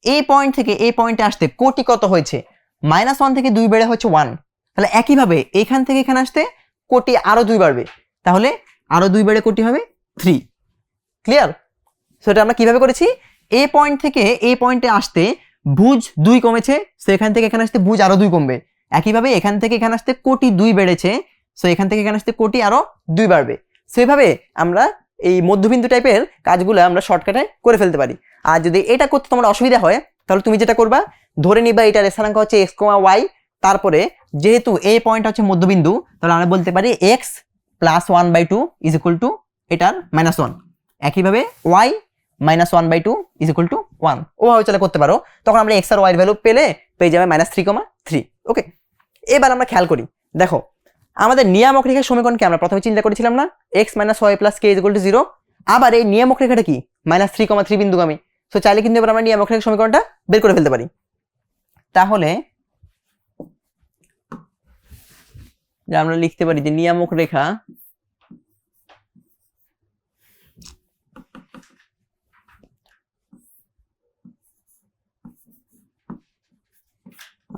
A: এই পয়েন্ট থেকে এই পয়েন্টে আসতে কোটি কত হয়েছে? -1 থেকে 2 বেড়ে হচ্ছে 1। তাহলে একইভাবে এখান থেকে এখানে আসতে কোটি আরো 2 বাড়বে, তাহলে আরো 2 বেড়ে কোটি হবে 3। ক্লিয়ার? সো এটা আমরা কিভাবে করেছি? এই পয়েন্ট থেকে এই পয়েন্টে আসতে ভুজ 2 কমেছে, সো এখান থেকে এখানে আসতে ভুজ আরো 2 কমবে। একইভাবে এখান থেকে এখানে আসতে কোটি 2 বেড়েছে, সো এখান থেকে এখানে আসতে কোটি আরো 2 বাড়বে। সেভাবে আমরা এই মধ্যবিন্দু টাইপের কাজগুলো আমরা শর্টকাটে করে ফেলতে পারি। আর যদি এটা করতে তোমার অসুবিধা হয়, তাহলে তুমি যেটা করবা, ধরে নিবা এটার স্থানাঙ্ক হচ্ছে x, y। তারপরে যেহেতু এই পয়েন্ট হচ্ছে মধ্যবিন্দু, তাহলে আমরা বলতে পারি x + 1/2 = এটার -1। একইভাবে y - 1/2 = 1। ওভাবে চলে করতে পারো, তখন আমরা x আর y এর ভ্যালু পেয়ে যাবে -3,3। ওকে, এবার আমরা খেয়াল করি। দেখো আমাদের নিয়ামক রেখার সমীকরণকে আমরা প্রথমে চিন্তা করেছিলাম না, x - y + k = 0। আবার এই নিয়ামক রেখাটা কি -3,3 বিন্দুগামী। সো চাইলে কিন্তু এবার আমরা নিয়ামক রেখার সমীকরণটা বের করে ফেলতে পারি। তাহলে আমরা লিখতে পারি যে নিয়ামক রেখা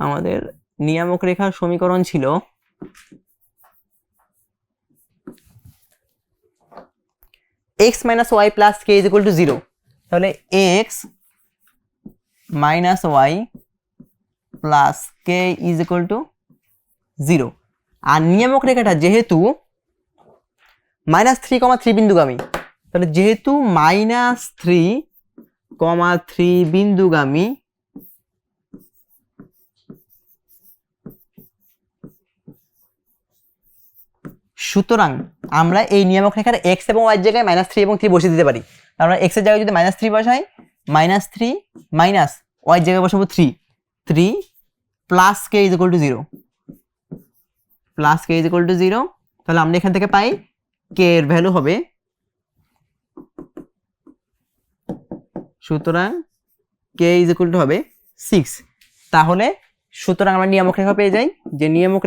A: আমাদের নিয়ামক রেখার সমীকরণ ছিল x - y + k = 0। তাহলে x - y + k = 0। আর নিয়ামক রেখাটা যেহেতু -3,3 বিন্দুগামী, তাহলে যেহেতু -3,3 বিন্দুগামী, সুতরাং আমরা এই নিয়ামক রেখার x এবং y এর জায়গায় -3 এবং 3 বসিয়ে দিতে পারি। আমরা x এর জায়গায় যদি -3 বসাই, -3 মাইনাস y এর জায়গায় বসাবো 3 + k = 0 + k = 0। তাহলে আমরা এখান থেকে পাই k এর ভ্যালু হবে, সুতরাং k = হবে 6। তাহলে সুতরাং আমরা নিয়ামক রেখা পেয়ে যাই, যে নিয়ামক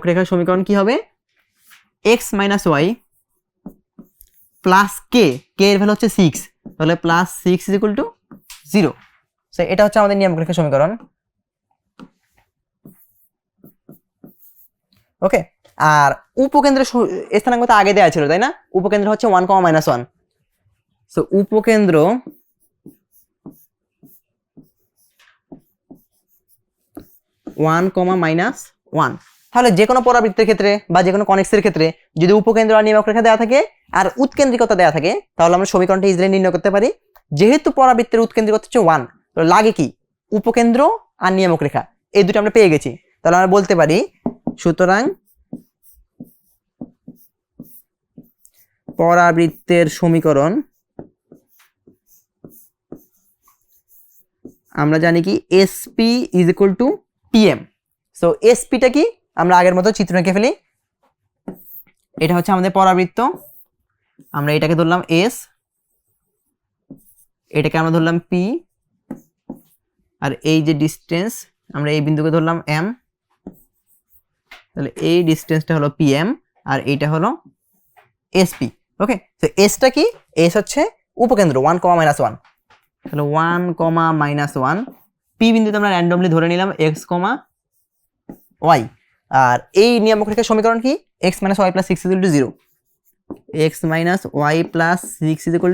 A: রেখার সমীকরণ কি হবে? x - y + k, k এর ভ্যালু হচ্ছে 6, তাহলে +6 = 0। সো এটা হচ্ছে আমাদের নিয়ামক রেখার সমীকরণ। ওকে, আর উপকেন্দ্রের স্থানাঙ্ক তো আগে দেওয়া ছিল, তাই না? উপকেন্দ্র হচ্ছে 1, -1। সো উপকেন্দ্র (1, তাহলে যে কোনো পরাবৃত্তের ক্ষেত্রে বা যে কোনো কনিক্সের ক্ষেত্রে যদি উপকেন্দ্র আর নিয়ামক রেখা দেওয়া থাকে আর উৎকেন্দ্রিকতা দেওয়া থাকে, তাহলে আমরা সমীকরণটা ইজিলি নির্ণয় করতে পারি। যেহেতু পরাবৃত্তের উৎকেন্দ্রিকতা হচ্ছে 1, তো লাগে কি উপকেন্দ্র আর নিয়ামক রেখা, এই দুটো আমরা পেয়ে গেছি। তাহলে আমরা বলতে পারি সুতরাং পরাবৃত্তের সমীকরণ আমরা জানি কি SP is equal to PM. So এসপিটা কি আমরা আগের মতো চিত্র এঁকে ফেলি। এটা হচ্ছে আমাদের পরাবৃত্ত, আমরা এটাকে ধরলাম এস, এটাকে আমরা ধরলাম পি, আর এই যে ডিস্টেন্স আমরা এই বিন্দুকে ধরলাম এম, তাহলে এই ডিস্টেন্সটা হলো পিএম আর এইটা হলো এসপি। ওকে, তো এসটা কি, এস হচ্ছে উপকেন্দ্র 1, -1, তাহলে 1, -1 পি বিন্দুতে আমরা র্যান্ডমলি ধরে নিলাম এক্স, ওয়াই। আর এই নিয়মরেখার সমীকরণ কি x - y + 6 = 0, x - y + 6 =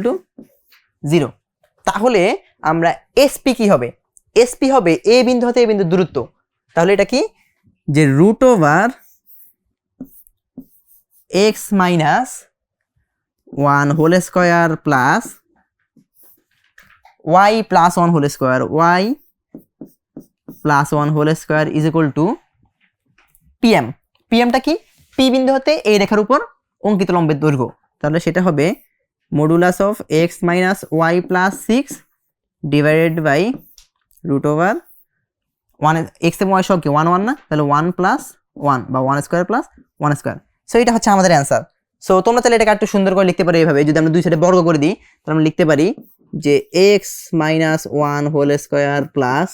A: 0। তাহলে আমরা এসপি কি হবে, এসপি হবে এ বিন্দু হতে এ বিন্দুর দূরত্ব। তাহলে এটা কি যে √(x - 1 whole square plus y + 1 whole square, y + 1 whole square is equal to PM. পিএমটা কি, পি বিন্দু হতে এই রেখার উপর অঙ্কিত লম্বের দৈর্ঘ্য। তাহলে সেটা হবে modulus of x - y + 6 divided by √1 x এবং y সব কি 1 1 না, তাহলে 1 + 1 বা 1 স্কয়ার + 1 স্কয়ার। সো এটা হচ্ছে আমাদের অ্যান্সার। সো তোমরা তাহলে এটাকে একটু সুন্দর করে লিখতে পারো এইভাবে, যদি আমরা দুই সাইডে বর্গ করে দিই তাহলে আমরা লিখতে পারি যে x - 1 whole square plus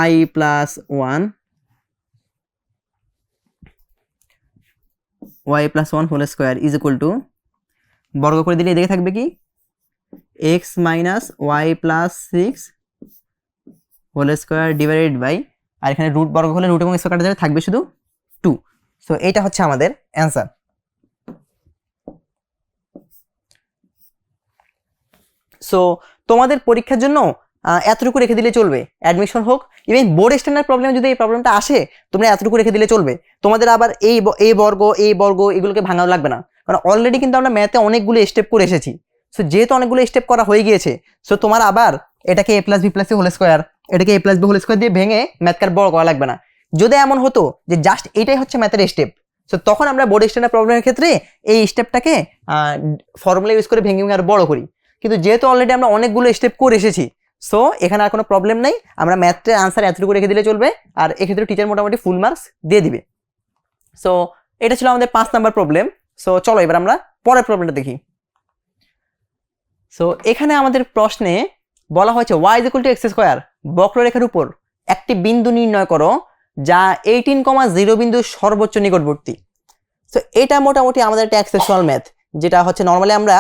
A: y + 1 y + 1 whole square is equal to, বর্গ করে দিলে এদিকে থাকবে কি x - y + 6 whole square divided by, আর এখানে রুট বর্গ হলে রুট এবং স্কয়ার কাটা যাবে, থাকবে শুধু 2। সো এটা হচ্ছে আমাদের অ্যান্সার। সো তোমাদের পরীক্ষার জন্য এতটুকু রেখে দিলে চলবে, অ্যাডমিশন হোক ইভেন বোর্ড স্ট্যান্ডার্ড প্রবলেম যদি এই প্রবলেমটা আসে তোমরা এতটুকু রেখে দিলে চলবে। তোমাদের আবার এই বর্গ এগুলোকে ভাঙাও লাগবে না, কারণ অলরেডি কিন্তু আমরা ম্যাথে অনেকগুলো স্টেপ করে এসেছি। সো যেহেতু অনেকগুলো স্টেপ করা হয়ে গিয়েছে, সো তোমার আবার এটাকে a + b + c whole square, এটাকে a + b হোল স্কয়ার দিয়ে ভেঙে ম্যাথকার বড় করা লাগবে না। যদি এমন হতো যে জাস্ট এটাই হচ্ছে ম্যাথের স্টেপ, সো তখন আমরা বোর্ড স্ট্যান্ডার্ড প্রবলেমের ক্ষেত্রে এই স্টেপটাকে ফর্মুলা ইউজ করে ভেঙে ভেঙে আর বড় করি। কিন্তু যেহেতু অলরেডি আমরা অনেকগুলো স্টেপ করে এসেছি, সো এখানে আর কোনো প্রবলেম নেই, আমরা ম্যাথের আনসার এতটুকু রেখে দিলে চলবে, আর এক্ষেত্রে টিচার মোটামুটি ফুল মার্কস দিয়ে দিবে। সো এটা ছিল আমাদের 5 নাম্বার প্রবলেম। সো চলো এবার আমরা পরের প্রবলেমটা দেখি। সো এখানে আমাদের প্রশ্নে বলা হয়েছে y = x², বক্ররেখার উপর একটি বিন্দু নির্ণয় করো যা 18,0 বিন্দুর সর্বোচ্চ নিকটবর্তী। সো এটা মোটামুটি আমাদের একটা এক্সেপশনাল ম্যাথ, যেটা হচ্ছে নর্মালি আমরা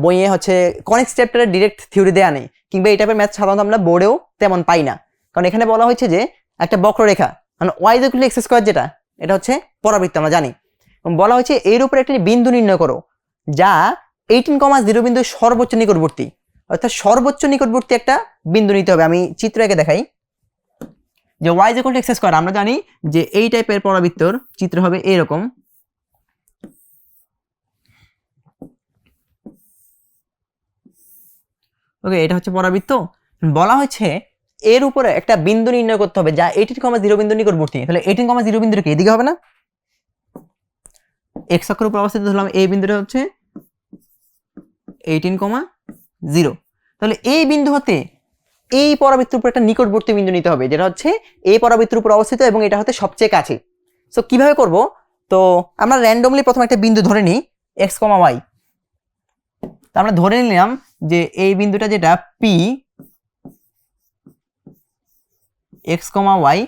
A: বইয়ে হচ্ছে কনিক্স চ্যাপ্টারে ডিরেক্ট থিওরি দেয়া নেই, কিংবা এই টাইপের ম্যাথ সাধারণত আমরা বোর্ডেও তেমন পাই না। কারণ এখানে বলা হয়েছে যে একটা বক্ররেখা মানে y = x², যেটা এটা হচ্ছে পরাবৃত্ত আমরা জানি, বলা হয়েছে এর উপর একটি বিন্দু নির্ণয় করো যা 18,0 বিন্দুর সর্বোচ্চ নিকটবর্তী, অর্থাৎ সর্বোচ্চ নিকটবর্তী একটা বিন্দু নিতে হবে। আমি চিত্র এঁকে দেখাই যে y = x², আমরা জানি যে এই টাইপের পরাবৃত্তর চিত্র হবে এরকম। ওকে, এটা হচ্ছে পরাবৃত্ত। বলা হয়েছে এর উপরে একটা বিন্দু নির্ণয় করতে হবে যা 18,0 বিন্দু নিকটবর্তী। তাহলে 18,0 বিন্দুটা কি এদিকে হবে না, x অক্ষের উপর অবস্থিত ধরলাম এই বিন্দুটা হচ্ছে 18,0। তাহলে এই বিন্দু হতে এই পরাবৃত্তের উপর একটা নিকটবর্তী বিন্দু নিতে হবে, যেটা হচ্ছে এই পরাবৃত্তের উপর অবস্থিত এবং এটা হতে সবচেয়ে কাছে। সো কিভাবে করব, তো আমরা র্যান্ডমলি প্রথমে একটা বিন্দু ধরে নিই x, y। তো আমরা ধরে নিলাম যে এই বিন্দুটা যেটা P x, y,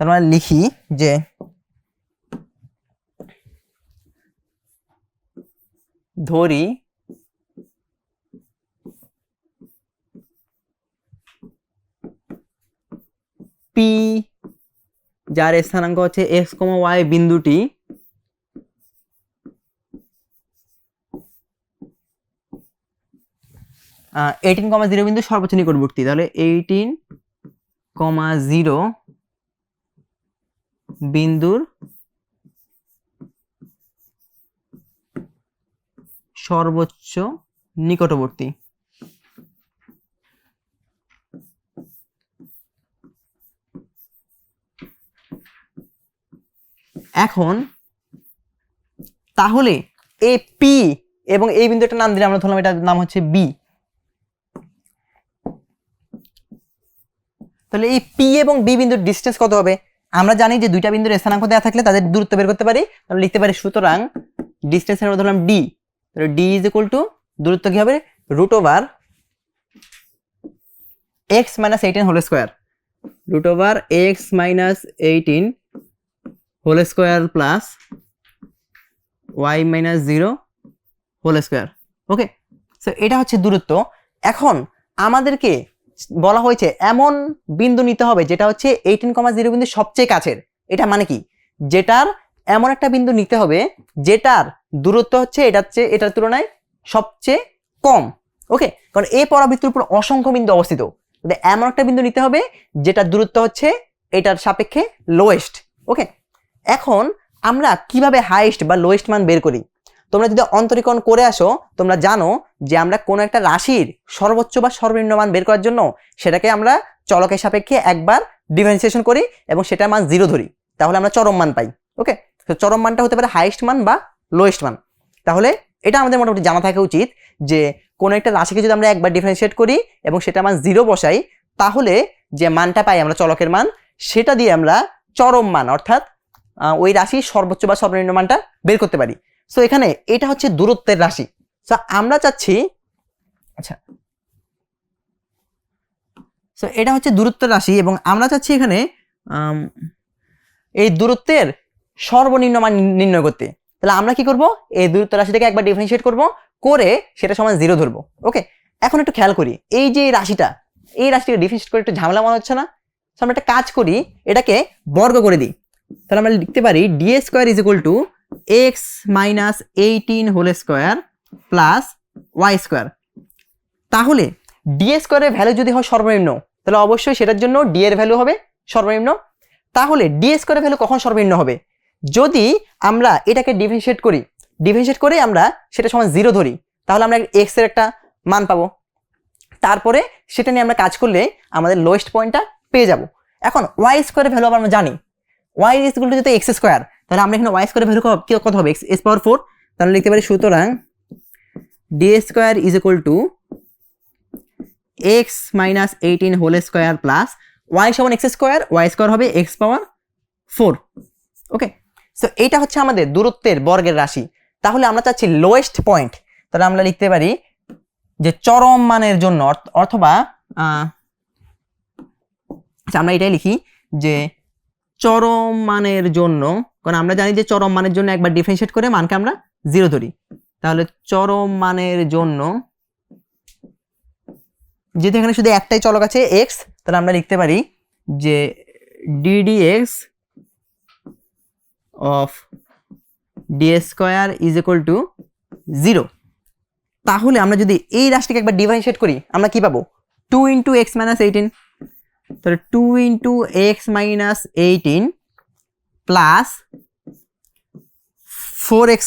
A: তার মানে লিখি যে ধরি P যার স্থানাঙ্ক হচ্ছে x, y বিন্দুটি আহ 18,0 বিন্দু সর্বোচ্চ নিকটবর্তী। তাহলে 18,0 বিন্দুর সর্বোচ্চ নিকটবর্তী। এখন তাহলে এই পি এবং এই বিন্দুটার নাম দিলে আমরা ধরলাম এটার নাম হচ্ছে বি। তাহলে এই পি এবং বি বিন্দুর ডিস্টেন্স কত হবে? আমরা জানি যে দুইটা বিন্দুর স্থানাঙ্ক দেওয়া থাকলে তাদের দূরত্ব বের করতে পারি। তাহলে লিখতে পারি সুতরাং ডিস্টেন্সের আমরা ধরলাম ডি। তাহলে ডি ইজ ইকুয়াল টু দূরত্ব কি হবে? Root over x minus 18 whole square, root over x minus 18 whole square plus y minus 0 whole square. Okay, so এটা হচ্ছে দূরত্ব। এখন আমাদেরকে বলা হয়েছে এমন বিন্দু নিতে হবে যেটা হচ্ছে 18,0 বিন্দু সবচেয়ে কাছের। এটা মানে কি? যেটার এমন একটা বিন্দু নিতে হবে যেটার দূরত্ব হচ্ছে এটার তুলনায় সবচেয়ে কম। ওকে, কারণ এই পরাবৃত্তের উপর অসংখ্য বিন্দু অবস্থিত। এমন একটা বিন্দু নিতে হবে যেটার দূরত্ব হচ্ছে এটার সাপেক্ষে লোয়েস্ট। ওকে, এখন আমরা কিভাবে হাইয়েস্ট বা লোয়েস্ট মান বের করি? তোমরা যদি অন্তরীকরণ করে আসো তোমরা জানো যে আমরা কোনো একটা রাশির সর্বোচ্চ বা সর্বনিম্ন মান বের করার জন্য সেটাকে আমরা চলকের সাপেক্ষে একবার ডিফারেন্সিয়েশন করি এবং সেটার মান 0 ধরি, তাহলে আমরা চরম মান পাই। ওকে, তো চরম মানটা হতে পারে হাইয়েস্ট মান বা লোয়েস্ট মান। তাহলে এটা আমাদের মোটামুটি জানা থাকা উচিত যে কোনো একটা রাশিকে যদি আমরা একবার ডিফারেন্সিয়েট করি এবং সেটা মান 0 বসাই, তাহলে যে মানটা পাই আমরা চলকের মান, সেটা দিয়ে আমরা চরম মান অর্থাৎ ওই রাশির সর্বোচ্চ বা সর্বনিম্ন মানটা বের করতে পারি। সো এখানে এটা হচ্ছে দূরত্বের রাশি। সো আমরা চাচ্ছি, আচ্ছা, সো এটা হচ্ছে দূরত্বের রাশি এবং আমরা চাচ্ছি এখানে এই দূরত্বের সর্বনিম্ন মান নির্ণয় করতে। তাহলে আমরা কি করব? এই দূরত্ব রাশিটাকে একবার ডিফারেন্সিয়েট করব, করে সেটা সমান 0 ধরবো। ওকে, এখন একটু খেয়াল করি এই যে রাশিটাকে ডিফারেন্সিয়েট করে একটু ঝামেলা মনে হচ্ছে না? সো আমরা একটা কাজ করি, এটাকে বর্গ করে দিই। তাহলে আমরা লিখতে পারি d square is equal to x minus 18 whole square plus y square. তাহলে ডি স্কোয়ারের ভ্যালু যদি হয় সর্বনিম্ন, তাহলে অবশ্যই সেটার জন্য ডি এর ভ্যালু হবে সর্বনিম্ন। তাহলে ডি স্কোয়ারের ভ্যালু কখন সর্বনিম্ন হবে? যদি আমরা এটাকে ডিফারেন্সিয়েট করে আমরা সেটা সমান 0 ধরি, তাহলে আমরা x এর একটা মান পাবো। তারপরে সেটা নিয়ে আমরা কাজ করলে আমাদের লোয়েস্ট পয়েন্টটা পেয়ে যাব। এখন ওয়াই স্কোয়ারের ভ্যালু আমরা জানি, ওয়াই ইজ ইকুয়াল টু যেহেতু এক্স স্কোয়ার, তাহলে আমরা এখানে ওয়াই স্কোয়ারের ভ্যালু কত হবে? X power 4। তাহলে লিখতে পারি সুতরাং d square is equal to x minus 18 whole square plus y সমান এক্স স্কোয়ার, ওয়াই স্কোয়ার হবে এক্স পাওয়ার 4। ওকে, সো এইটা হচ্ছে আমাদের দূরত্বের বর্গের রাশি। তাহলে আমরা চাচ্ছি লোয়েস্ট পয়েন্ট, তাহলে আমরা লিখতে পারি যে চরম মানের জন্য অথবা আমরা এটাই লিখি যে চরম মানের জন্য, কারণ আমরা জানি যে চরম মানের জন্য একবার ডিফারেন্সিয়েট করে মানকে আমরা 0 ধরি। তাহলে চরম মানের জন্য যেহেতু এখানে শুধু একটাই চলক আছে x, তাহলে আমরা লিখতে পারি যে ddx of D square is equal to 0। তাহলে আমরা যদি এই রাশিটাকে একবার ডিফারেন্সিয়েট করি আমরা কি পাবো? 2 ইন্টু এক্স মাইনাস 18, তাহলে 2 into x minus 18 plus 4x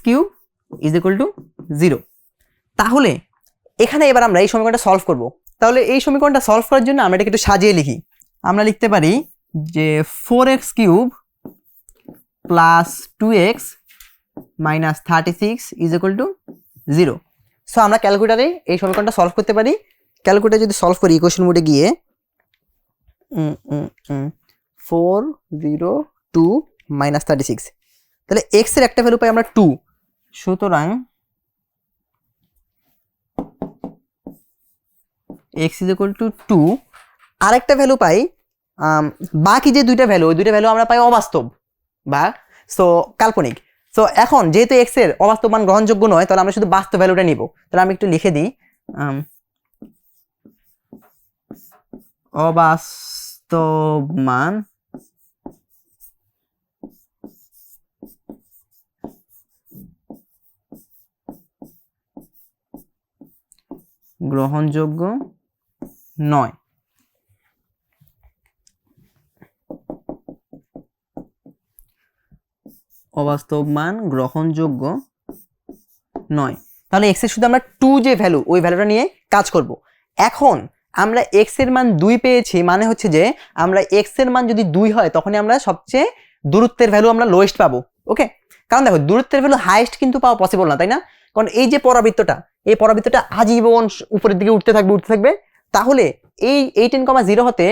A: cube is equal to 0। তাহলে এখানে এবার আমরা এই সমীকরণটা সলভ করব। তাহলে এই সমীকরণটা সলভ করার জন্য আমরা এটাকে একটু সাজিয়ে লিখি। আমরা লিখতে পারি যে 4x cube plus 2x minus 36 is equal to 0। So আমরা ক্যালকুলেটারে এই সমীকরণটা সলভ করতে পারি। ক্যালকুলেটারে যদি সলভ করি ইকুয়েশন মোডে গিয়ে 4 0 2 মাইনাস 36, তাহলে x এর একটা ভ্যালু পাই আমরা 2। সুতরাং x ইজ ইকুয়াল টু 2। আরেকটা ভ্যালু পাই, বাকি যে দুইটা ভ্যালু, ওই দুইটা ভ্যালু আমরা পাই অবাস্তব বা কাল্পনিক। সো এখন যেহেতু x এর অবাস্তব মান গ্রহণযোগ্য নয়, তাহলে আমরা শুধু বাস্তব ভ্যালুটা নিব। তাহলে আমি একটু লিখে দিই অবাস্তব মান গ্রহণযোগ্য নয়। অবাস্তব মান গ্রহণযোগ্য নয়। তাহলে x এর শুধু আমরা 2 যে ভ্যালু, ওই ভ্যালুটা নিয়ে কাজ করব। এখন আমরা x এর মান 2 পেয়েছি, মানে হচ্ছে যে আমরা x এর মান যদি 2 হয় তখনই আমরা সবচেয়ে দূরত্বের ভ্যালু আমরা লোয়েস্ট পাবো। ওকে, কারণ দেখো দূরত্বের ভ্যালু হাইয়েস্ট কিন্তু পাওয়া পসিবল না, তাই না? কারণ এই যে পরাবৃত্তটা, এই পরাবৃত্তটা আজীবন উপরের দিকে উঠতে থাকবে, তাহলে এই 18,0 হতে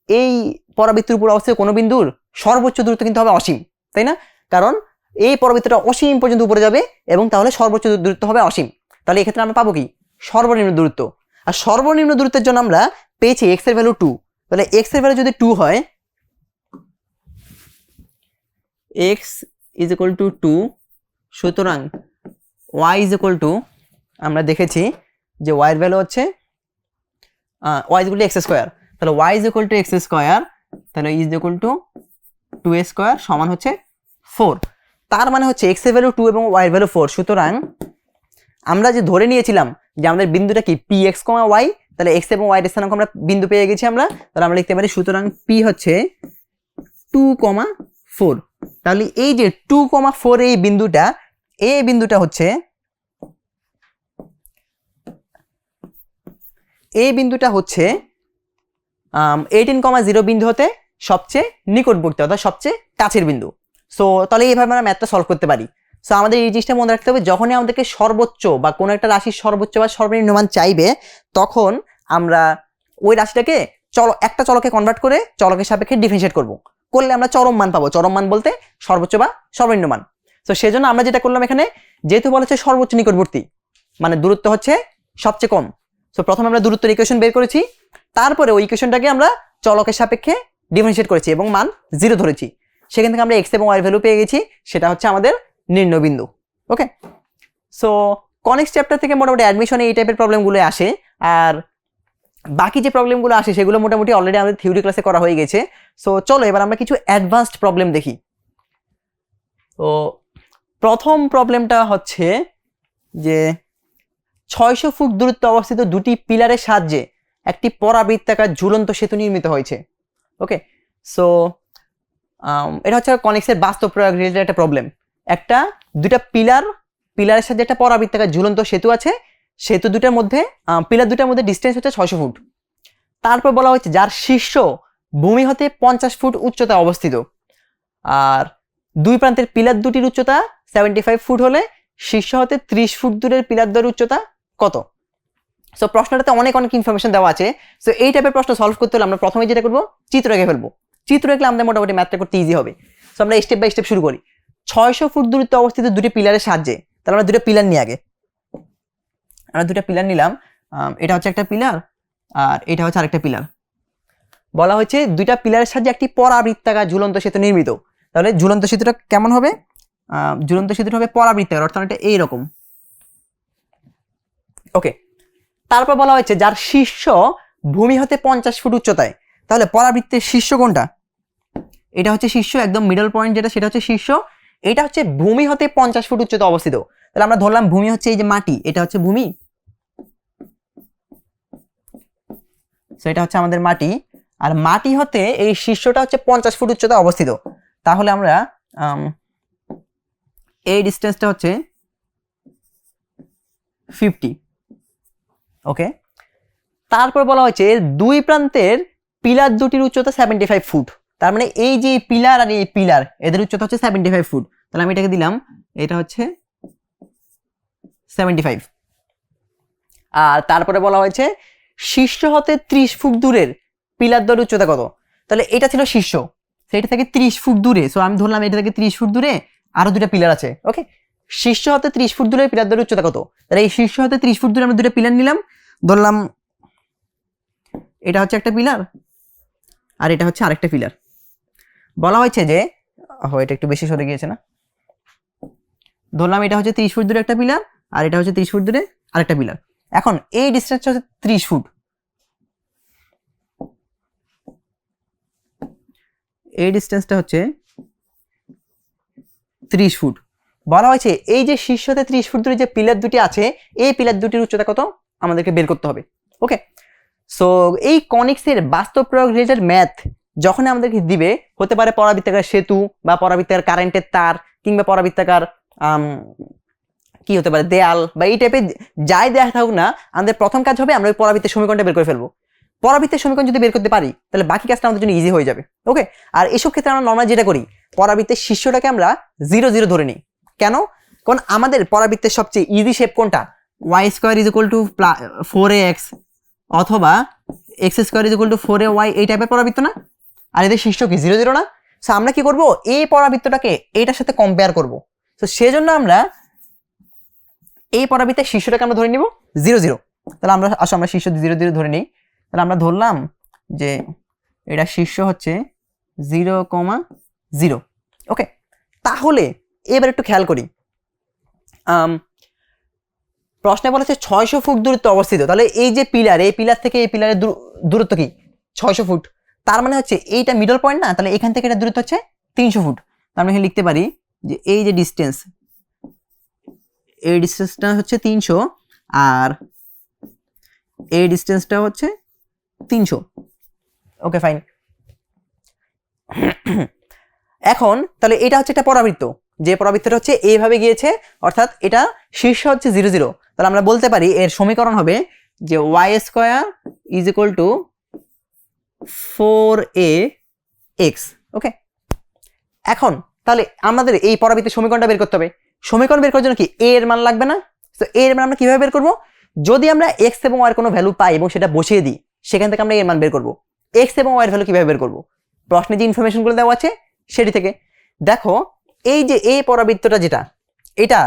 A: এই পরাবৃত্তের উপর অবস্থিত কোনো বিন্দুর সর্বোচ্চ দূরত্ব কিন্তু হবে অসীম, তাই না? কারণ এই পরাবৃত্তটা অসীম পর্যন্ত উপরে যাবে এবং তাহলে সর্বোচ্চ দূরত্ব হবে অসীম। তাহলে এক্ষেত্রে আমরা পাবো কি? সর্বনিম্ন দূরত্ব। আর সর্বনিম্ন দূরত্বের জন্য আমরা পেয়েছি x এর ভ্যালু 2। তাহলে x এর ভ্যালু যদি 2 হয়, x is equal to 2, সুতরাং y is equal to, আমরা দেখেছি যে y এর ভ্যালু হচ্ছে y is equal to x square. তাহলে y is equal to x square, তাহলে is equal to 2a square সমান হচ্ছে 4। তার মানে হচ্ছে x এর ভ্যালু 2 এবং y এর ভ্যালু 4। সুতরাং আমরা যে ধরে নিয়েছিলাম যে আমাদের বিন্দুটা কি px, y, তাহলে x এবং y এর স্থানাঙ্ক আমরা বিন্দু পেয়ে গেছি আমরা। তাহলে আমরা লিখতে পারি সুতরাং p হচ্ছে 2,4। তাহলে এই যে 2,4 এই বিন্দুটা হচ্ছে এই বিন্দুটা হচ্ছে 18,0 বিন্দু হতে সবচেয়ে নিকটবর্তী অর্থাৎ সবচেয়ে কাছের বিন্দু। সো তাহলে এইভাবে আমরা ম্যাথটা সলভ করতে পারি। সো আমাদের এই জিনিসটা মনে রাখতে হবে, যখনই আমাদেরকে সর্বোচ্চ বা কোনো একটা রাশির সর্বোচ্চ বা সর্বনিম্ন মান চাইবে, তখন আমরা ওই রাশিটাকে একটা চলকে কনভার্ট করে চলকের সাপেক্ষে ডিফারেন্সিয়েট করলে আমরা চরম মান পাবো। চরম মান বলতে সর্বোচ্চ বা সর্বনিম্ন মান। তো সেজন্য আমরা যেটা করলাম এখানে, যেহেতু বলা হচ্ছে সর্বোচ্চ নিকটবর্তী, মানে দূরত্ব হচ্ছে সবচেয়ে কম। সো প্রথমে আমরা দূরত্বের ইকুয়েশন বের করেছি, তারপরে ওই ইকুয়েশনটাকে আমরা চলকের সাপেক্ষে ডিফারেন্সিয়েট করেছি এবং মান 0 ধরেছি। সেখান থেকে আমরা x এবং y এর ভ্যালু পেয়ে গেছি, সেটা হচ্ছে আমাদের নির্ণয় বিন্দু। ওকে, সো কনিক্স চ্যাপ্টার থেকে মোটামুটি অ্যাডমিশনে এই টাইপের প্রবলেমগুলো আসে, আর বাকি যে প্রবলেমগুলো আসে সেগুলো মোটামুটি অলরেডি আমাদের থিওরি ক্লাসে করা হয়ে গেছে। সো চলো এবার আমরা কিছু অ্যাডভান্সড প্রবলেম দেখি। তো প্রথম প্রবলেমটা হচ্ছে যে 600 ফুট দূরত্বে অবস্থিত দুটি পিলারের সাহায্যে একটি পরাবৃত্তাকার ঝুলন্ত সেতু নির্মিত হয়েছে। ওকে, সো এটা হচ্ছে কনিক্সের বাস্তব প্রয়োগ রিলেটেড একটা প্রবলেম। দুটা পিলারের সাথে একটা পরাবৃত্তাকার ঝুলন্ত সেতু আছে। সেতু দুটার মধ্যে পিলার দুটার মধ্যে ডিস্টেন্স হচ্ছে 600 ফুট। তারপর বলা হয়েছে যার শীর্ষ ভূমি হতে 50 ফুট উচ্চতা অবস্থিত, আর দুই প্রান্তের পিলার দুটির উচ্চতা 75 ফুট হলে শীর্ষ হতে 30 ফুট দূরের পিলার দ্বয়ের উচ্চতা কত? সো প্রশ্নটাতে অনেক ইনফরমেশন দেওয়া আছে। সো এই টাইপের প্রশ্ন সলভ করতে হলে আমরা প্রথমে যেটা করবো, চিত্র এঁকে ফেলবো। চিত্র এঁকলে আমাদের মোটামুটি ম্যাথটা করতে ইজি হবে। সো আমরা স্টেপ বাই স্টেপ শুরু করি। 600 ফুট দূরত্বে অবস্থিত দুটি পিলারের সাহায্যে, তাহলে আমরা দুটো পিলার নিয়ে আগে আমরা দুটো পিলার নিলাম। এটা হচ্ছে একটা পিলার আর এটা হচ্ছে আরেকটা পিলার। বলা হয়েছে দুইটা পিলারের সাহায্যে একটি পরাবৃত্তাকার ঝুলন্ত সেতু নির্মিত। তাহলে ঝুলন্ত সেতুটা কেমন হবে? ঝুলন্ত সেতুটা হবে পরাবৃত্তাকার, অর্থাৎ এটা এইরকম। ওকে, তারপর বলা হয়েছে যার শীর্ষ ভূমি হতে 50 ফুট উচ্চতায়। তাহলে পরাবৃত্তের শীর্ষ কোনটা? এটা হচ্ছে শীর্ষ, একদম মিডল পয়েন্ট যেটা, সেটা হচ্ছে শীর্ষ। এটা হচ্ছে ভূমি হতে 50 ফুট উচ্চতা অবস্থিত। তাহলে আমরা ধরলাম ভূমি হচ্ছে এই যে মাটি, এটা হচ্ছে ভূমি। সো এটা হচ্ছে আমাদের মাটি, আর মাটি হতে এই শীর্ষটা হচ্ছে 50 ফুট উচ্চতা অবস্থিত। তাহলে আমরা এই ডিস্টেন্সটা হচ্ছে 50। ওকে, তারপর বলা হয়েছে দুই প্রান্তের পিলার দুটির উচ্চতা 75 ফুট। তার মানে এই যে পিলার আর এই পিলার, এদের উচ্চতা হচ্ছে 75 ফুট। তাহলে আমি এটাকে দিলাম, এটা হচ্ছে 75। আর তারপরে বলা হয়েছে শীর্ষ হতে 30 ফুট দূরের পিলার দ্বয়ের উচ্চতা কত? তাহলে এটা ছিল শীর্ষ, সেটা থেকে 30 ফুট দূরে। সো আমি ধরলাম এটা থেকে 30 ফুট দূরে আরো দুটা পিলার আছে। ওকে, শীর্ষ হতে 30 ফুট দূরে পিলার দ্বয়ের উচ্চতা কত? তাহলে এই শীর্ষ হতে 30 ফুট দূরে আমরা দুটো পিলার নিলাম। ধরলাম এটা হচ্ছে একটা পিলার আর এটা হচ্ছে আরেকটা পিলার। বলা হয়েছে যে এটা একটু বেশি সরে গিয়েছে না, ধরলাম এটা হচ্ছে 30 ফুট দূরে একটা পিলার আর এটা হচ্ছে 30 ফুট দূরে আরেকটা পিলার। এখন এই ডিস্টেন্সটা হচ্ছে 30 ফুট। এই ডিস্টেন্সটা হচ্ছে 30 ফুট। বলা হয়েছে এই যে শীর্ষতে 30 ফুট দূরে যে পিলার দুটি আছে, এই পিলার দুটির উচ্চতা কত আমাদেরকে বের করতে হবে। ওকে, সো এই কনিক্সের বাস্তব প্রয়োগ রিলেটেড ম্যাথ যখন আমাদেরকে দিবে, হতে পারে পরাবৃত্তাকার সেতু বা পরাবৃত্তাকার কারেন্টের তার কিংবা পরাবৃত্তাকার কি হতে পারে দেয়াল বা এই টাইপের যাই দেয়া থাকুক না, আমাদের প্রথম কাজ হবে আমরা ওই পরাবৃত্তের সমীকরণটা বের করে ফেলবো। পরাবৃত্তের সমীকরণ যদি বের করতে পারি তাহলে বাকি কাজটা আমাদের জন্য ইজি হয়ে যাবে। ওকে, আর এসব ক্ষেত্রে আমরা নর্মাল যেটা করি, পরাবৃত্তের শীর্ষটাকে আমরা 0 0 ধরে নিই। কেন? কারণ আমাদের পরাবৃত্তের সবচেয়ে ইজি শেপ কোনটা? Y square is equal to 4ax অথবা x square is equal to 4ay, এই টাইপের পরাবৃত্ত না? আর এদের শীর্ষ কি 0 0 না? সো আমরা কি করব, এই পরাবৃত্তটাকে এইটার সাথে কম্পেয়ার করব। তো সেজন্য আমরা এই পরাবৃত্তের শীর্ষটাকে আমরা ধরে নিব 0 0। তাহলে আমরা শীর্ষ 0 0 ধরে নিই। তাহলে আমরা ধরলাম যে এটা শীর্ষ হচ্ছে 0, 0। ওকে, তাহলে এবার একটু খেয়াল করি, প্রশ্নে বলেছে 600 ফুট দূরত্বে অবস্থিত। তাহলে এই যে পিলার, এই পিলার থেকে এই পিলারের দূরত্ব কি 600 ফুট। তার মানে হচ্ছে এইটা মিডল পয়েন্ট না, তাহলে এখান থেকে এটা দূরত্ব হচ্ছে 300 ফুট। তার মানে লিখতে পারি যে এই যে ডিস্টেন্স, এই ডিস্টেন্সটা হচ্ছে 300 আর এই ডিস্টেন্সটা হচ্ছে 300। Okay fine. এখন তাহলে এটা হচ্ছে একটা পরাবৃত্ত, যে পরাবৃত্তটা হচ্ছে এইভাবে গিয়েছে, অর্থাৎ এটা শীর্ষ হচ্ছে 0 0। তাহলে আমরা বলতে পারি এর সমীকরণ হবে যে y square is equal to 4ax। Okay, এখন তাহলে আমাদের এই পরাবৃত্তের সমীকরণটা বের করতে হবে। সমীকরণ বের করার জন্য কি a এর মান লাগবে না? তো a এর মান আমরা কিভাবে বের করব? যদি আমরা x এবং y এর কোনো ভ্যালু পাই এবং সেটা বসিয়ে দিই, সেখান থেকে আমরা এর মান বের করব। x এবং y এর ভ্যালু কিভাবে বের করব? প্রশ্নে যে ইনফরমেশনগুলো দেওয়া আছে সেটি থেকে। দেখো এই যে এই পরাবৃত্তটা যেটা, এটা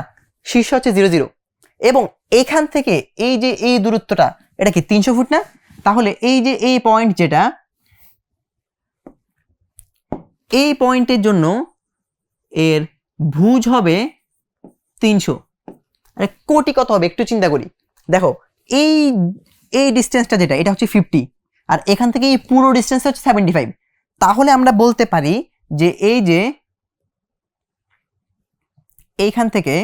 A: শীর্ষ হচ্ছে 0 0 এবং এখান থেকে এই যে এই দূরত্বটা এটা কি 300 ফুট না? তাহলে এই যে এই পয়েন্ট যেটা, এই পয়েন্টের জন্য এর ভুজ হবে 300। আরে কোটি কত হবে একটু চিন্তা করি। দেখো এই ডিস্টেন্সটা যেটা, এটা হচ্ছে 50 আর এখান থেকে এই পুরো ডিস্টেন্স হচ্ছে 75। তাহলে আমরা বলতে পারি যে এই যে এইখান থেকে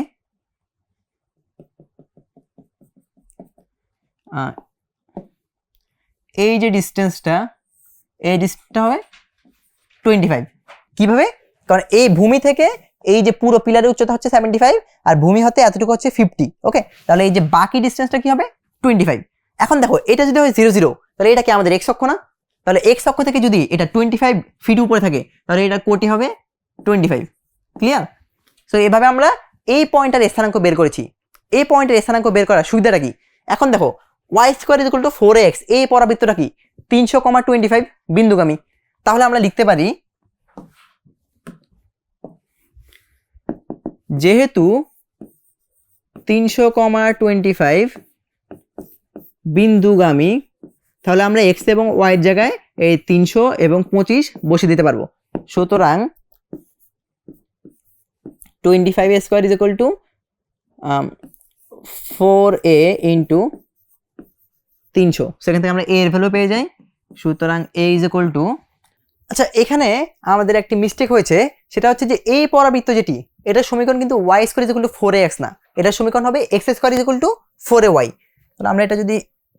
A: এই যে ডিস্টেন্সটা, এই ডিস্টেন্সটা হবে 25। কিভাবে? কারণ এই ভূমি থেকে এই যে পুরো পিলারের উচ্চতা হচ্ছে 75 আর ভূমি হতে এতটুকু হচ্ছে 50। ওকে, তাহলে এই যে বাকি ডিস্টেন্সটা কি হবে 25। এখন দেখো এটা যদি হয় 0 0, তাহলে এটা কি আমাদের এক্স অক্ষ না? তাহলে এক্স অক্ষ থেকে যদি এটা 25 ফিট উপরে থাকে, তাহলে এটা কোটি হবে 25। ক্লিয়ার? সো এভাবে আমরা এই পয়েন্টের স্থানাঙ্ক বের করেছি। এই পয়েন্টের স্থানাঙ্ক বের করার সুবিধাটা কি? এখন দেখো y square is equal to 4ax, এই পরাবৃত্তটা কি 300, 25 বিন্দুগামী। তাহলে আমরা লিখতে পারি যেহেতু 300, 25 বিন্দুগামী, তাহলে আমরা x এবং y এর জায়গায় এই 300 এবং 25 বসিয়ে দিতে পারবো। সুতরাং 25a square is equal to 4a into 300। সেখান থেকে আমরা a এর ভ্যালু পেয়ে যাই। সুতরাং a ইজ ইকুয়াল টু, আচ্ছা এখানে আমাদের একটি মিস্টেক হয়েছে, সেটা হচ্ছে যে এই পরাবৃত্ত যেটি, এটার সমীকরণ কিন্তু y square is equal to 4ax না, এটার সমীকরণ হবে x square is equal to 4ay। তাহলে আমরা এটা যদি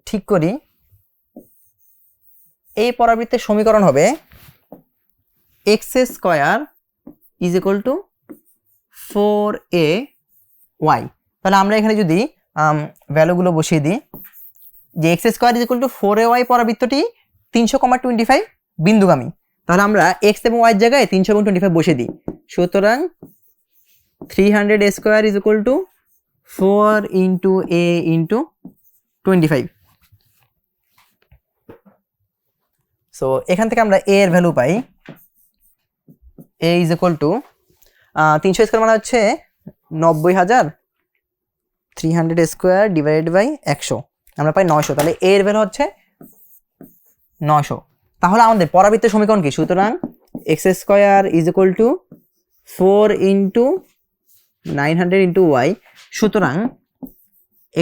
A: ঠিক করি, এই পরাবৃত্তের সমীকরণ হবে x square is equal to 4ay। তাহলে আমরা এখানে যদি ভ্যালুগুলো বসিয়ে দিই যে x square is equal to 4ay পরাবৃত্তটি 300, 25 বিন্দুগামী, তাহলে আমরা x এবং y এর জায়গায় 300 এবং 25 বসিয়ে দিই। সুতরাং 300a square is equal to 4 into a into 25। So এখান থেকে আমরা a এর value pi a is equal two 300 square মানে হচ্ছে 90,000, 300 স্কোয়ার ডিভাইডেড বাই 100 আমরা পাই 900। তাহলে a এর ভ্যালু হচ্ছে 900। তাহলে আমাদের পরাবৃত্তের সমীকরণ কি? সুতরাং x square is equal to 4 into 900 into y। সুতরাং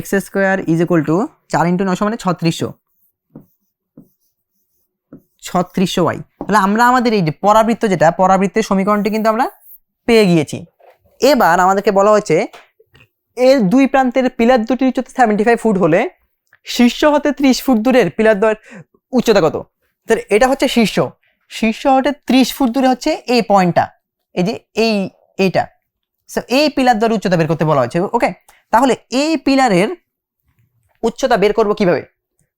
A: x square is equal to 4 into 900 মানে 3600y। তাহলে আমরা আমাদের এই যে পরাবৃত্ত যেটা, পরাবৃত্তের সমীকরণটি কিন্তু আমরা পেয়ে গিয়েছি। এবার আমাদেরকে বলা হয়েছে এর দুই প্রান্তের পিলার দুটির উচ্চতা 75 ফুট হলে শীর্ষ হতে 30 ফুট দূরের পিলার দ্বয়ের উচ্চতা কত? তাহলে এটা হচ্ছে শীর্ষ, শীর্ষ হতে 30 ফুট দূরে হচ্ছে এই পয়েন্টটা, এই যে এইটা। সো এই পিলার দ্বয়ের উচ্চতা বের করতে বলা হয়েছে। ওকে, তাহলে এই পিলারের উচ্চতা বের করব কিভাবে?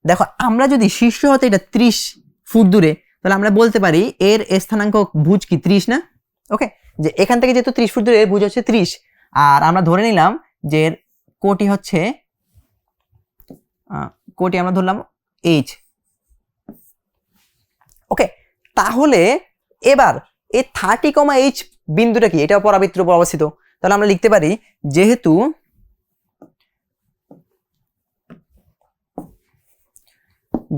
A: দেখো আমরা যদি শীর্ষ হতে এটা 30 ফুট দূরে, তাহলে আমরা বলতে পারি এর স্থানাঙ্ক ভুজ কি 30 না? ওকে, যে এখান থেকে যেহেতু 30 ফুট দূরে এর ভুজ হচ্ছে 30, আর আমরা ধরে নিলাম যে কোটি হচ্ছে কোটি আমরা ধরলাম এইচ। ওকে, তাহলে এবার এই 30,h বিন্দুটা কি? এটা পরাবৃত্তের উপর অবস্থিত। তাহলে আমরা লিখতে পারি যেহেতু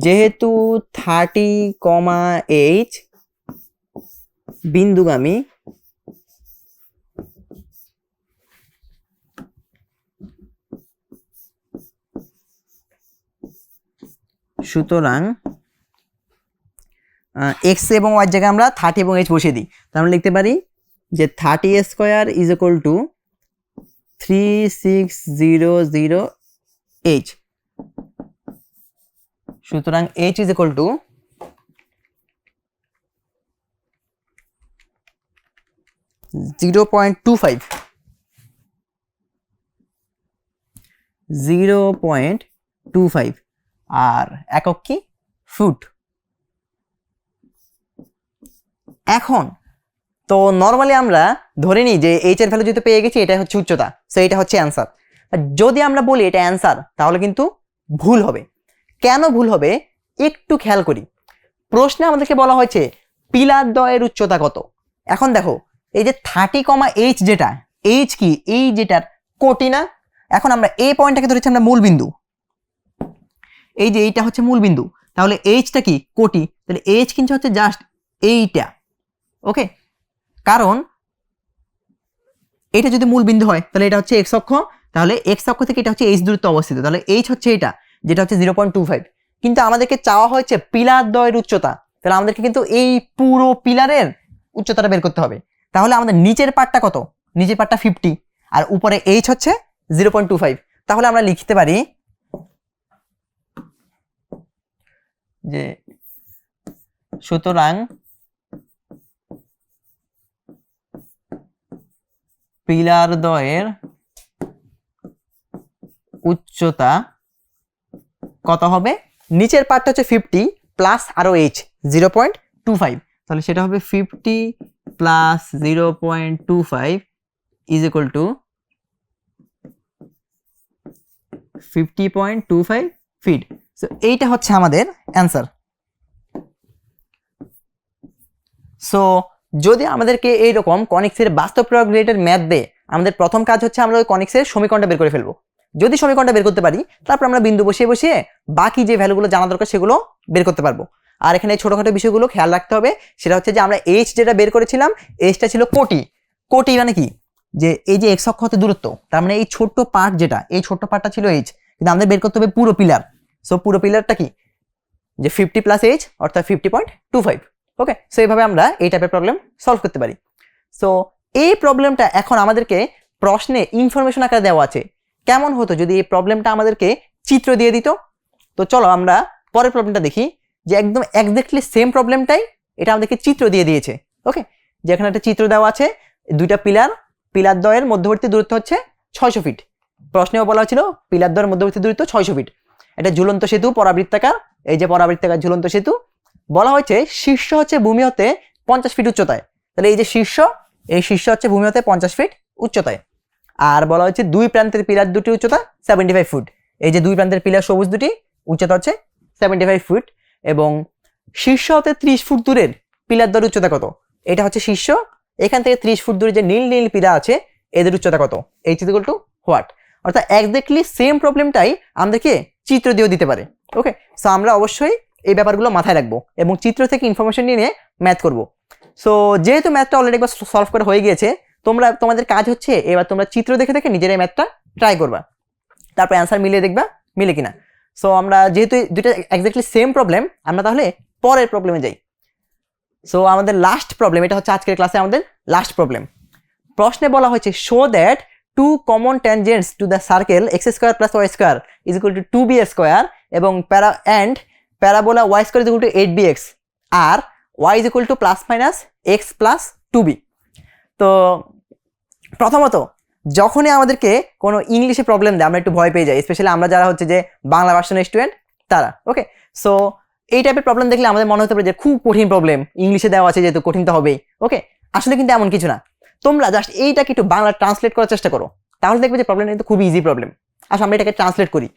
A: 30,h বিন্দুগামী, সুতরাং এক্স এবং ওয়াই জায়গায় আমরা 30 এবং এইচ বসিয়ে দিই। তাহলে আমরা লিখতে পারি যে 30² ইজ ইকুয়াল টু 3600h। সুতরাং h ইজ ইকুয়াল টু 0.25 0.25 আর একক কি? ফুট। এখন তো নর্মালি আমরা ধরে নিই যে এইচ এর ভ্যালু যেহেতু পেয়ে গেছি, এটা হচ্ছে উচ্চতা, সো এটা হচ্ছে অ্যান্সার। যদি আমরা বলি এটা অ্যান্সার, তাহলে কিন্তু ভুল হবে। কেন ভুল হবে একটু খেয়াল করি। প্রশ্নে আমাদেরকে বলা হয়েছে পিলার দ্বয়ের উচ্চতা কত। এখন দেখো এই যে 30,h যেটা, এইচ কি? এই যেটার কোটি না? এখন আমরা এই পয়েন্টটাকে ধরেছি আমরা মূল বিন্দু, এই যে এইটা হচ্ছে মূল বিন্দু, তাহলে এইচটা কি? কোটি। তাহলে এইচ কিন্তু হচ্ছে জাস্ট এইটা। ওকে, কারণ এটা যদি মূল বিন্দু হয় তাহলে এটা হচ্ছে এক্স অক্ষ, তাহলে এক্স অক্ষ থেকে এটা হচ্ছে এইচ দূরত্ব অবস্থিত, তাহলে এইচ হচ্ছে এটা, যেটা হচ্ছে 0.25। কিন্তু আমাদেরকে চাওয়া হয়েছে পিলার দ্বয়ের উচ্চতা, তাহলে আমাদেরকে কিন্তু এই পুরো পিলারের উচ্চতাটা বের করতে হবে। তাহলে আমাদের নিচের পার্টটা কত? নিচের পার্টটা 50 আর উপরে এইচ হচ্ছে 0.25। তাহলে আমরা লিখতে পারি যে সুতরাং পিলার দ্বয়ের উচ্চতা কত হবে? নিচের পার্টটা হচ্ছে 50 প্লাস আরো এইচ 0.25, তাহলে সেটা হবে 50 plus 0.25 is equal to 50.25 feet. So এইটা হচ্ছে আমাদের অ্যান্সার। সো যদি আমাদেরকে এইরকম কনিক্সের বাস্তব প্রয়োগ রিলেটেড ম্যাথ দেয়, আমাদের প্রথম কাজ হচ্ছে আমরা ওই কনিক্সের সমীকরণটা বের করে ফেলবো। যদি সমীকরণটা বের করতে পারি, তারপর আমরা বিন্দু বসিয়ে বসিয়ে বাকি যে ভ্যালুগুলো জানা দরকার সেগুলো বের করতে পারবো। আর এখানে ছোটখাটো বিষয়গুলো খেয়াল রাখতে হবে, সেটা হচ্ছে যে আমরা এইচ যেটা বের করেছিলাম, এইচটা ছিল কোটি। কোটি মানে কি? যে এই যে এক্স অক্ষ হতে দূরত্ব, তার মানে এই ছোট্ট পার্ট যেটা, এই ছোট্ট পার্টটা ছিল এইচ, কিন্তু আমাদের বের করতে হবে পুরো পিলার। সো পুরো পিলারটা কি? যে 50 প্লাস এইচ অর্থাৎ 50.25। ওকে, সো এইভাবে আমরা এই টাইপের প্রবলেম সলভ করতে পারি। সো এই প্রবলেমটা এখন আমাদেরকে প্রশ্নে ইনফরমেশন আকারে দেওয়া আছে। কেমন হতো যদি এই প্রবলেমটা আমাদেরকে চিত্র দিয়ে দিত? তো চলো আমরা পরের প্রবলেমটা দেখি, যে একদম এক্স্যাক্টলি সেম প্রবলেমটাই এটা আমাদেরকে চিত্র দিয়ে দিয়েছে। ওকে, যেখানে একটা চিত্র দেওয়া আছে, দুইটা পিলার দ্বয়ের মধ্যবর্তী দূরত্ব হচ্ছে 600 ফিট। প্রশ্নেও বলা হয়েছিল পিলার দ্বয়ের মধ্যবর্তী দূরত্ব 600 ফিট। এটা ঝুলন্ত সেতু, পরাবৃত্তাকার, এই যে পরাবৃত্তাকার ঝুলন্ত সেতু। বলা হয়েছে শীর্ষ হচ্ছে ভূমি হতে 50 ফিট উচ্চতায়। তাহলে এই যে শীর্ষ, এই শীর্ষ হচ্ছে ভূমি হতে 50 ফিট উচ্চতায়। আর বলা হচ্ছে দুই প্রান্তের পিলার দুটি উচ্চতা 75 ফুট। এই যে দুই প্রান্তের পিলার সবুজ দুটি উচ্চতা হচ্ছে 75 ফুট, এবং শীর্ষ হতে 30 ফুট দূরের পিলার দ্বয়ের উচ্চতা কত? এটা হচ্ছে শীর্ষ, এখান থেকে 30 ফুট দূরে যে নীল নীল পিলার আছে এদের উচ্চতা কত? H equal to what? অর্থাৎ এক্স্যাক্টলি সেম প্রবলেমটাই আমাদেরকে চিত্র দিয়েও দিতে পারে। ওকে, সো আমরা অবশ্যই এই ব্যাপারগুলো মাথায় রাখবো এবং চিত্র থেকে ইনফরমেশন নিয়ে ম্যাথ করব। সো যেহেতু ম্যাথটা অলরেডি একবার সলভ করা হয়ে গিয়েছে, তোমাদের কাজ হচ্ছে এবার তোমরা চিত্র দেখে দেখে নিজেরাই ম্যাথটা ট্রাই করবা, তারপর অ্যান্সার মিলিয়ে দেখবা মিলে কিনা। সো আমরা যেহেতু দুইটা এক্স্যাক্টলি সেম প্রবলেম, আমরা তাহলে পরের প্রবলেমে যাই। সো আমাদের লাস্ট প্রবলেম, এটা হচ্ছে আজকের ক্লাসে আমাদের লাস্ট প্রবলেম। প্রশ্নে বলা হয়েছে show that two common tangents to the circle x square plus y square is equal to 2b square এবং parabola y square is equal to 8bx আর y is equal to plus minus x plus 2b। তো প্রথমত যখনই আমাদেরকে কোনো ইংলিশে problem দেয় আমরা একটু ভয় পেয়ে যাই, স্পেশালি আমরা যারা হচ্ছে যে বাংলা ভার্সনের স্টুডেন্ট তারা। ওকে, সো এই টাইপের প্রবলেম দেখলে আমাদের মনে হতে পারে যে খুব কঠিন প্রবলেম, ইংলিশে দেওয়া আছে যেহেতু কঠিন তো হবেই। ওকে, আসলে কিন্তু এমন কিছু না। তোমরা জাস্ট এইটাকে একটু বাংলা ট্রান্সলেট করার চেষ্টা করো, তাহলে দেখবে যে প্রবলেমটা কিন্তু খুব ইজি প্রবলেম। আসলে আমরা এটাকে ট্রান্সলেট করি।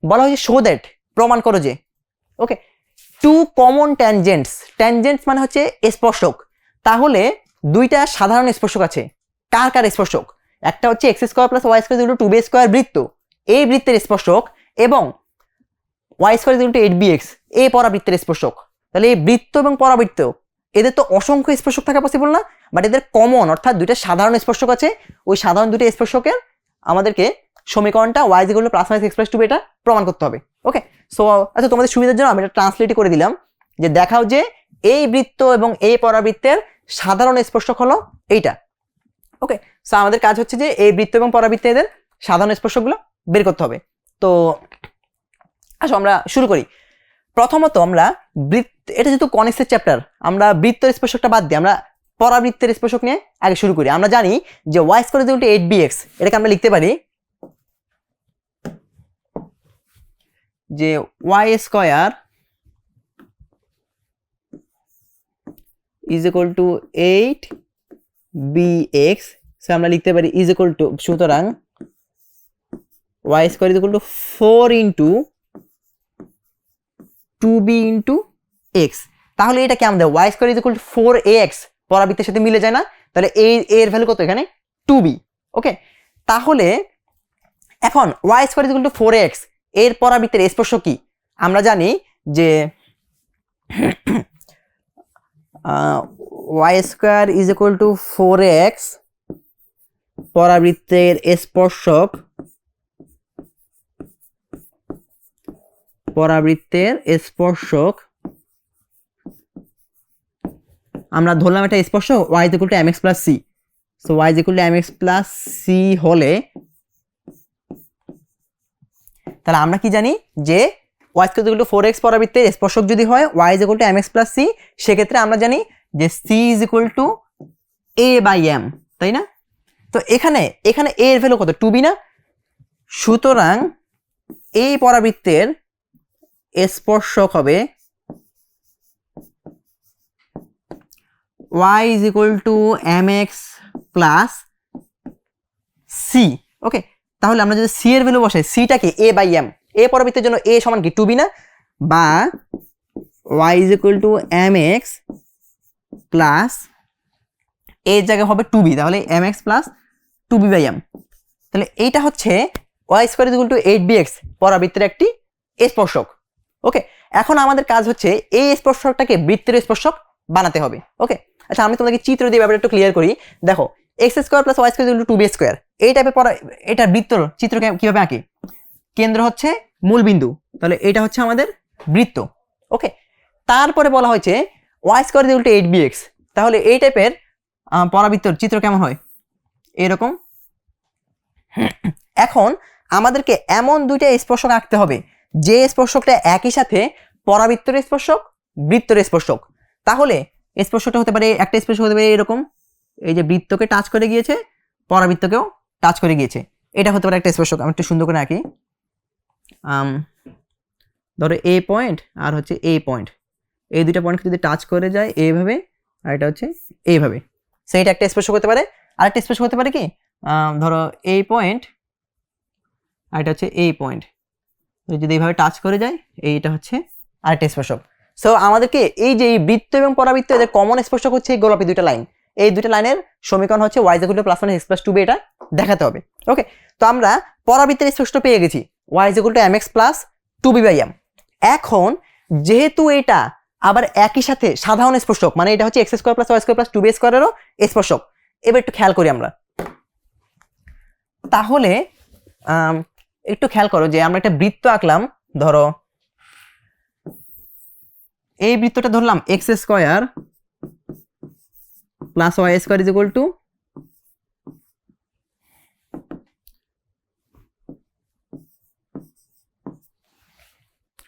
A: বলা হয়েছে শো দ্যাট, প্রমাণ করো যে, ওকে, টু কমন ট্যানজেন্টস, ট্যানজেন্টস মানে হচ্ছে স্পর্শক, তাহলে দুইটা সাধারণ স্পর্শক আছে। কার কার স্পর্শক? একটা হচ্ছে x square plus y square equal to 2b square বৃত্ত, এই বৃত্তের স্পর্শক, এবং Y square equal to 8bx এই পরাবৃত্তের স্পর্শক। তাহলে এই বৃত্ত এবং পরাবৃত্ত এদের তো অসংখ্য স্পর্শক থাকা পসিবল না, বাট এদের কমন অর্থাৎ দুইটা সাধারণ স্পর্শক আছে। ওই সাধারণ দুটো স্পর্শকের আমাদেরকে সমীকরণটা y equal to plus minus x plus 2 এটা প্রমাণ করতে হবে। ওকে, সো আচ্ছা তোমাদের সুবিধার জন্য আমি এটা ট্রান্সলেট করে দিলাম যে দেখাও যে এই বৃত্ত এবং এই পরাবৃত্তের সাধারণ স্পর্শক হলো এইটা। ওকে, সো আমাদের কাজ হচ্ছে যে এই বৃত্ত এবং পরাবৃত্তের সাধারণ স্পর্শকগুলো বের করতে হবে। তো আসো আমরা শুরু করি। প্রথমত আমরা এটা যেহেতু কনিক্সের চ্যাপ্টার, আমরা বৃত্তের স্পর্শকটা বাদ দিই, আমরা পরাবৃত্তের স্পর্শক নিয়ে আগে শুরু করি। আমরা জানি যে y square equal to 8bx, এটাকে আমরা লিখতে পারি যে y square is equal to 8bx, so আমরা লিখতে পারি ইজ ইকুয়াল টু, সুতরাং y square is equal to 4 into 2b into x। তাহলে এটা কি আমাদের y square is equal to 4ax পরাবৃত্তের সাথে মিলে যায় না? তাহলে এর ভ্যালু কত এখানে? 2b। ওকে, তাহলে এখন y square is equal to 4ax এর পরাবৃত্তের স্পর্শক কি? আমরা জানি যে y square is equal to 4ax পরাবৃত্তের স্পর্শক, পরাবৃত্তের স্পর্শক আমরা ধরলাম এটা স্পর্শক y is equal to mx plus c। So y is equal to mx plus c হলে তাহলে আমরা কি জানি যে y is equal two 4x পরাবৃত্তের স্পর্শক যদি হয় y is equal to mx plus c, সেক্ষেত্রে আমরা জানি যে c is equal to a by m, তাই না? তো এখানে a এর ভ্যালু কত? 2b না? সুতরাং এই পরাবৃত্তের স্পর্শক হবে y is equal to mx plus c। ওকে, তাহলে আমরা যদি c এর ভ্যালু বসাই, c টাকে a বাই m, a পরাবৃত্তের জন্য a সমান কি 2b না? বা y is equal to mx plus এর জায়গায় হবে 2b, তাহলে mx plus 2b by m। তাহলে এইটা হচ্ছে y square is equal to 8bx পরাবৃত্তের একটি স্পর্শক। ওকে, এখন আমাদের কাজ হচ্ছে এই স্পর্শকটাকে বৃত্তের স্পর্শক বানাতে হবে। ওকে, আচ্ছা আমি তোমাদেরকে চিত্র দিয়ে ব্যাপারটা একটু ক্লিয়ার করি। দেখো x square plus y square equal to 2b square, এই টাইপের পড়া, এটা বৃত্ত চিত্র কিভাবে আঁকি? কেন্দ্র হচ্ছে মূল বিন্দু, তাহলে এটা হচ্ছে আমাদের বৃত্ত। ওকে, তারপরে বলা হয়েছে y square equal to 8bx, তাহলে এই টাইপের পরাবৃত্তর চিত্র কেমন হয়? এরকম। এখন আমাদেরকে এমন দুইটা স্পর্শক আঁকতে হবে যে স্পর্শকটা একই সাথে পরাবৃত্তের স্পর্শক, বৃত্তের স্পর্শক। তাহলে স্পর্শকটা হতে পারে, একটা স্পর্শক হতে পারে এরকম, এই যে বৃত্তকে টাচ করে গিয়েছে, পরাবৃত্তকেও টাচ করে গিয়েছে, এটা হতে পারে একটা স্পর্শক। আমি একটু সুন্দর করে আঁকি। ধরো এ পয়েন্ট আর হচ্ছে এ পয়েন্ট, এই দুইটা পয়েন্ট যদি টাচ করে যায় এইভাবে, আর এটা হচ্ছে এইভাবে, সেইটা একটা স্পর্শক হতে পারে। আরেকটা স্পর্শক হতে পারে কি, ধরো এই পয়েন্ট আর এটা হচ্ছে এই পয়েন্ট, যদি এইভাবে টাচ করে যায়, এইটা হচ্ছে আরেকটা স্পর্শক। সো আমাদেরকে এই যে এই বৃত্ত এবং পরাবৃত্ত এদের কমন স্পর্শক হচ্ছে এই গোলাপি দুইটা লাইন, এই দুইটা লাইনের সমীকরণ হচ্ছে y equal to plus minus x plus 2b, এটা দেখাতে হবে। ওকে, তো আমরা পরাবৃত্তের স্পর্শক পেয়ে গেছি y equal to mx plus 2b by m। এখন যেহেতু এটা আবার একই সাথে সাধারণ স্পর্শক, মানে এটা হচ্ছে x square plus y square plus 2b স্কয়ারেরও স্পর্শক। এবার একটু খেয়াল করি আমরা, তাহলে একটু খেয়াল করো যে আমরা একটা বৃত্ত আঁকলাম। ধরো এই বৃত্তটা ধরলাম x square plus y square is equal to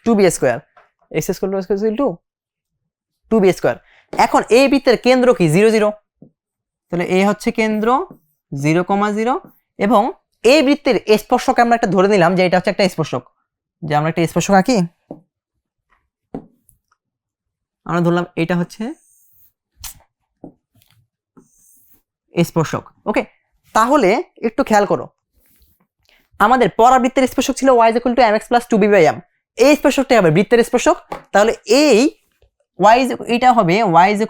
A: 2b square, x square plus y square is equal to 2b square. এখন এই বৃত্তের কেন্দ্র কি 0 0, তাহলে এ হচ্ছে কেন্দ্র 0, 0, এবং এই বৃত্তের স্পর্শক আমরা একটা ধরে নিলাম যে এটা হচ্ছে একটা স্পর্শক, যে আমরা একটা স্পর্শক আঁকি, আমরা ধরলাম এটা হচ্ছে স্পর্শক। ওকে, তাহলে একটু খেয়াল করো, আমাদের পরাবৃত্তের স্পর্শক ছিল y = mx + 2b/m, এই স্পর্শকটা হবে বৃত্তের স্পর্শক। তাহলে এই এটা হবে y =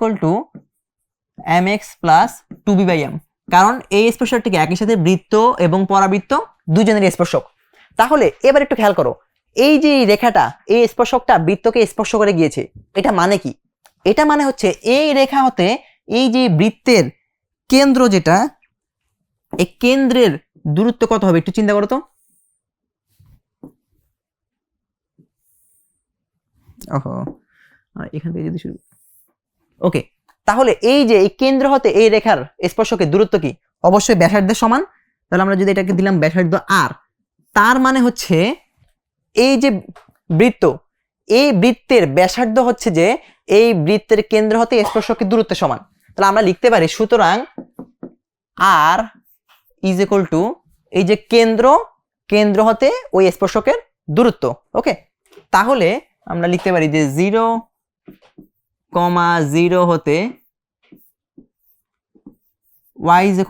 A: mx + 2b/m, কারণ এই স্পর্শকটিকে একই সাথে বৃত্ত এবং পরাবৃত্ত দুজনেরই স্পর্শক। তাহলে এবার একটু খেয়াল করো, এই যে রেখাটা, এই স্পর্শকটা বৃত্তকে স্পর্শ করে গিয়েছে, এটা মানে কি? এটা মানে হচ্ছে এই রেখা হতে এই যে বৃত্তের কেন্দ্র, যেটা এই কেন্দ্রের দূরত্ব কত হবে একটু চিন্তা করো তো। ওহো, এখান থেকে যদি শুরু, ওকে, তাহলে এই যে এই কেন্দ্র হতে এই রেখার স্পর্শকের দূরত্ব কি? অবশ্যই ব্যাসার্ধের সমান। তাহলে আমরা যদি এটাকে দিলাম ব্যাসার্ধ r, তার মানে হচ্ছে এই যে বৃত্ত, এই বৃত্তের ব্যাসার্ধ হচ্ছে যে এই বৃত্তের কেন্দ্র হতে স্পর্শকের দূরত্বের সমান। তাহলে আমরা লিখতে পারি সুতরাং r = এই যে কেন্দ্র হতে ওই স্পর্শকের দূরত্ব। ওকে, তাহলে আমরা লিখতে পারি যে 0,0 হতে y =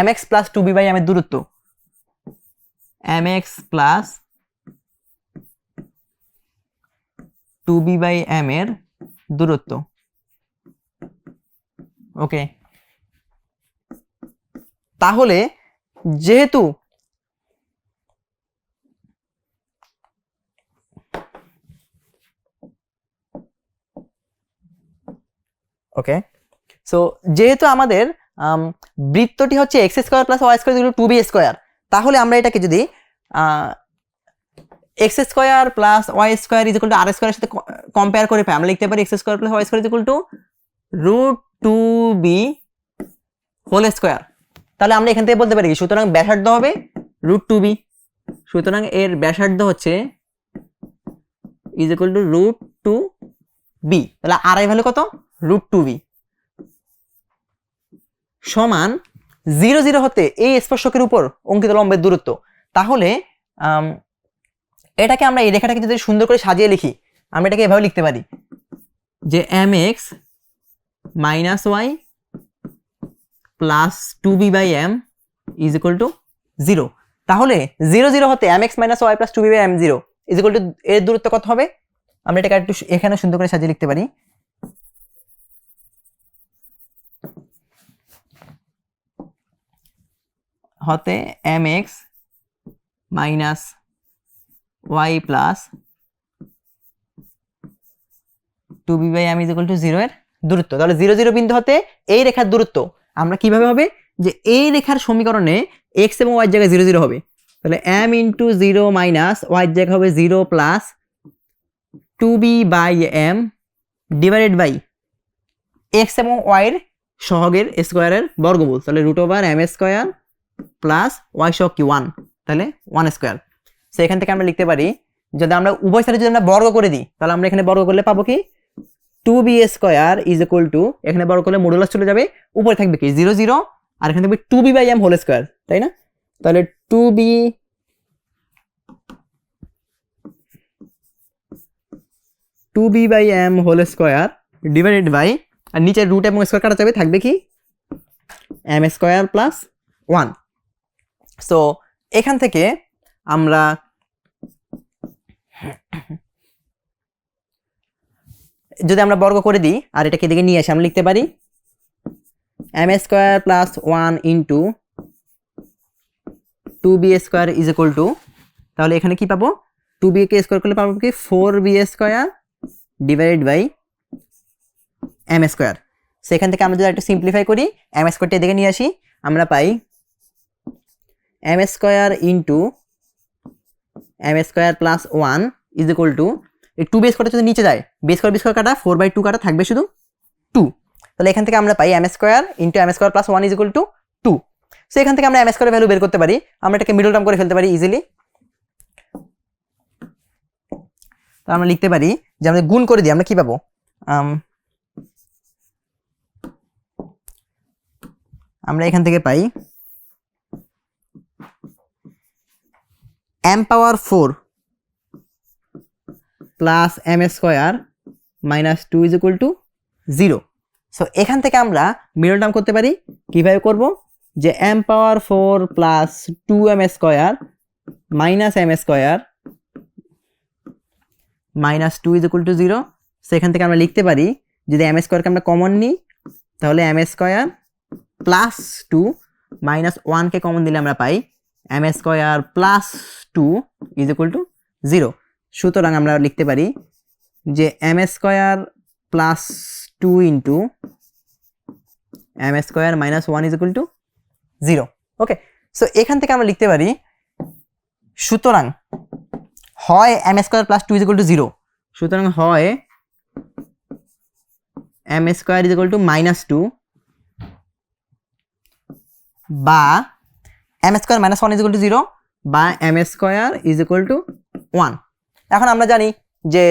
A: mx + 2b/m এর দূরত্ব, mx + 2b/m এর দূরত্ব। ওকে, তাহলে যেহেতু ওকে, সো যেহেতু আমাদের বৃত্তটি হচ্ছে x² + y² = 2b², তাহলে আমরা এটাকে যদি x² + y² = r² এর সাথে কম্পেয়ার করে পাই, আমরা লিখতে পারি x² + y² = √2b²। তাহলে আমরা এখান থেকে বলতে পারি কি, সুতরাং ব্যাসার্ধ হবে √2b, সুতরাং এর ব্যাসার্ধ হচ্ছে √2b। তাহলে r এর ভ্যালু কত? √2b সমান 0,0 হতে এই স্পর্শকের উপর অঙ্কিত লম্বের দূরত্ব। তাহলে এটাকে আমরা এই রেখাটাকে যদি সুন্দর করে সাজিয়ে লিখি, আমরা এটাকে এভাবে লিখতে পারি যে mx - y + 2b/m = 0। তাহলে 0,0 হতে mx - y + 2b/m 0 = এর দূরত্ব কত হবে? আমরা এটাকে একটু এখানে সুন্দর করে সাজিয়ে লিখতে পারি, হতে mx - y + 2b/m = 0 এর দূরত্ব। তাহলে 0,0 বিন্দু হতে এই রেখার দূরত্ব আমরা কিভাবে হবে, যে এই রেখার সমীকরণে x এবং y এর জায়গায় 0,0 হবে, তাহলে m × 0 - y এর জায়গায় হবে 0 + 2b/m / x এবং y এর সহগের স্কয়ারের বর্গমূল, তাহলে √m² + y সহগ কি 1, তাহলে 1²। সো এখান থেকে আমরা লিখতে পারি, যদি আমরা উভয় সাইডে যদি আমরা বর্গ করে দিই, তাহলে আমরা এখানে বর্গ করলে পাবো কি 2b² এখানে বর্গ করলে মডুলাস চলে যাবে, উপরে থাকবে কি 0,0 আর এখানে থাকবে 2b/m², তাই না? তাহলে 2b/m² ডিভাইডেড বাই, আর নিচে রুট এবং স্কয়ার কাটা যাবে, থাকবে কি m² + 1। সো এখান থেকে আমরা যদি আমরা বর্গ করে দিই আর এটাকে এদিকে নিয়ে আসি, আমরা লিখতে পারি m² + 1 × 2b² তাহলে এখানে কি পাবো, 2b কে স্কয়ার করলে পাবো কি 4b² ডিভাইডেড বাই m²। সেখান থেকে আমরা যদি একটু সিম্পলিফাই করি, m² টা এদিকে নিয়ে আসি, আমরা পাই m² × m² + 1 এই 2b² যদি নিচে যায়, b² কাটা 4/2 কাটা, থাকবে শুধু 2। তাহলে এখান থেকে আমরা পাই m² × m² + 1 = 2। সো এখান থেকে আমরা m² এর ভ্যালু বের করতে পারি, আমরা এটাকে মিডল টার্ম করে ফেলতে পারি ইজিলি। তো আমরা লিখতে পারি যে আমরা গুণ করে দিই, আমরা কি পাবো, আমরা এখান থেকে পাই m⁴ প্লাস m² - 2 = 0। সো এখান থেকে আমরা মিডল টার্ম করতে পারি কিভাবে করব, যে m power 4 plus 2m square minus m square minus 2 is equal to 0। সেখান থেকে আমরা লিখতে পারি যদি m স্কয়ারকে আমরা কমন নিই তাহলে m স্কয়ার প্লাস 2 মাইনাস 1 কে কমন দিলে আমরা পাই m square plus 2 is equal to 0। সুতরাং আমরা লিখতে পারি যে m square plus 2 into m square minus 1 is equal to 0। Okay, so এখান থেকে আমরা লিখতে পারি সুতরাং হয় m square plus 2 is equal to 0, সুতরাং হয় m square is equal to minus 2 বা m square minus 1 is equal to 0 বা m square is equal two 1। এখন আমরা জানি যে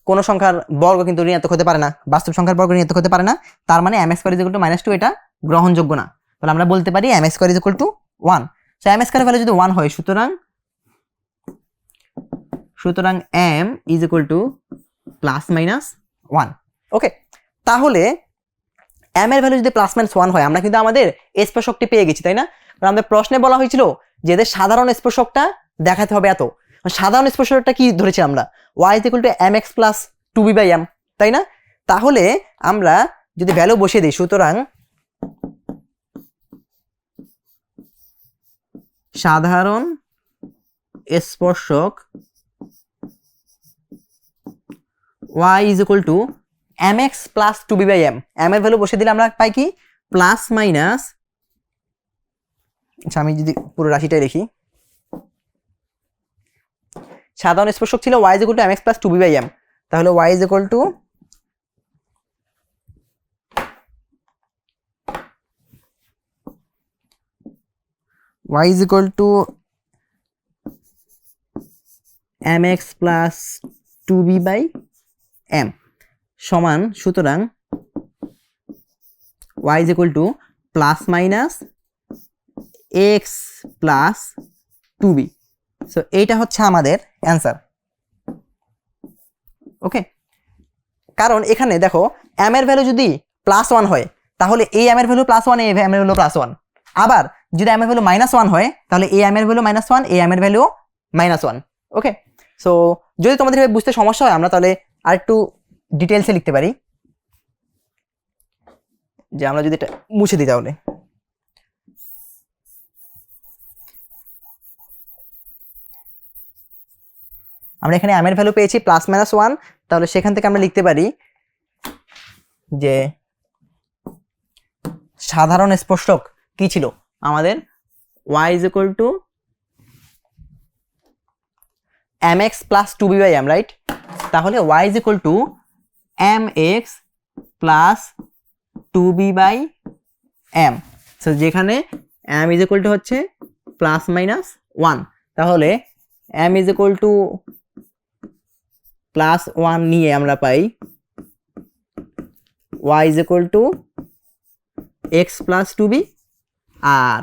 A: কোনো সংখ্যার বর্গ কিন্তু ঋণাত্মক হতে পারে না, বাস্তব সংখ্যার বর্গ ঋণাত্মক হতে পারে না, তার মানে m square is equal to minus 2 এটা গ্রহণযোগ্য না। তাহলে আমরা বলতে পারি m square is equal two 1। So m square value যদি 1 হয় সুতরাং m is equal to plus minus 1। ওকে, তাহলে m এর ভ্যালু যদি প্লাস মাইনাস 1 হয় আমরা কিন্তু আমাদের স্পর্শকটি পেয়ে গেছি, তাই না? কারণ আমাদের প্রশ্নে বলা হয়েছিল যে এদের সাধারণ স্পর্শকটা দেখাতে হবে এত। সাধারণ স্পর্শকটা কি ধরেছি আমরা, y is equal to mx plus 2b by m, তাই না? তাহলে আমরা যদি ভ্যালু বসিয়ে দিই, সুতরাং সাধারণ স্পর্শক y is equal to mx plus 2b by m, m এর ভ্যালু বসিয়ে দিলে আমরা পাই কি প্লাস মাইনাস, আচ্ছা আমি যদি পুরো রাশিটাই লিখি, সাধারণ স্পর্শক ছিল y is equal to mx plus 2b by m, তাহলে y is equal to mx plus 2b by m সমান, সুতরাং y is equal to plus minus x plus 2b। So এইটা হচ্ছে আমাদের অ্যান্সার। ওকে, কারণ এখানে দেখো m এর ভ্যালু যদি প্লাস 1 হয় তাহলে এই m এর ভ্যালু প্লাস 1, এই m এর ভ্যালু প্লাস 1। আবার যদি m এর ভ্যালু মাইনাস 1 হয় তাহলে এই m এর ভ্যালু মাইনাস 1, এই m এর ভ্যালু মাইনাস 1। ওকে, সো যদি তোমাদের বুঝতে সমস্যা হয় আমরা তাহলে আর একটু ডিটেলসে লিখতে পারি, যে আমরা যদি এটা মুছে দিই তাহলে আমরা এখানে m এর ভ্যালু পেয়েছি প্লাস মাইনাস 1, তাহলে সেখান থেকে আমরা লিখতে পারি যে সাধারণ স্পর্শক কি ছিল আমাদের y is equal to mx plus 2b by m, right? তাহলে y is equal to mx plus 2b by m। So যেখানে m ইজ ইকুয়াল টু হচ্ছে প্লাস মাইনাস 1, তাহলে m is equal to plus 1 নিয়ে আমরা পাই y is equal to x plus 2b, আর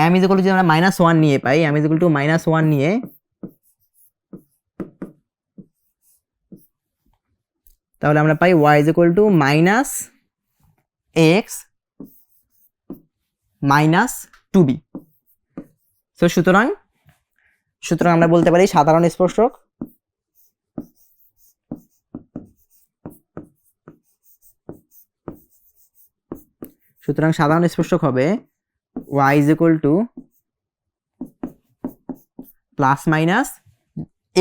A: m is equal to যদি আমরা minus 1 নিয়ে পাই, m is equal to minus 1 নিয়ে তাহলে আমরা পাই y is equal to minus x minus 2b। So সুতরাং আমরা বলতে পারি সাধারণ স্পর্শক হবে y is equal to plus minus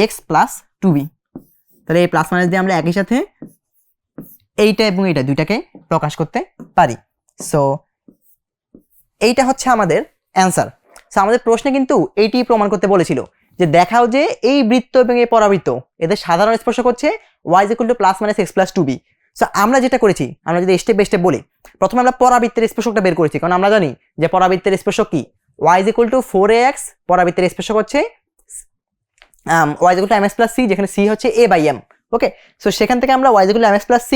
A: x plus 2b। তাহলে এই প্লাস মাইনাস দিয়ে আমরা একই সাথে এইটা এবং এইটা দুইটাকে প্রকাশ করতে পারি। সো এইটা হচ্ছে আমাদের অ্যান্সার। সো আমাদের প্রশ্নে কিন্তু এইটি প্রমাণ করতে বলেছিল যে দেখাও যে এই বৃত্ত এবং এই পরাবৃত্ত এদের সাধারণ স্পর্শক হচ্ছে y is equal to plus minus x plus 2b। So আমরা যেটা করেছি, আমরা যদি স্টেপ বাই স্টেপ বলি, প্রথমে আমরা পরাবৃত্তের স্পর্শকটা বের করেছি, কারণ আমরা জানি যে পরাবৃত্তের স্পর্শক কি y is equal to 4ax, পরাবৃত্তের স্পর্শক হচ্ছে y is equal to mx plus c, যেখানে c হচ্ছে a by m। Okay, so সেখান থেকে আমরা y is equal to mx plus c,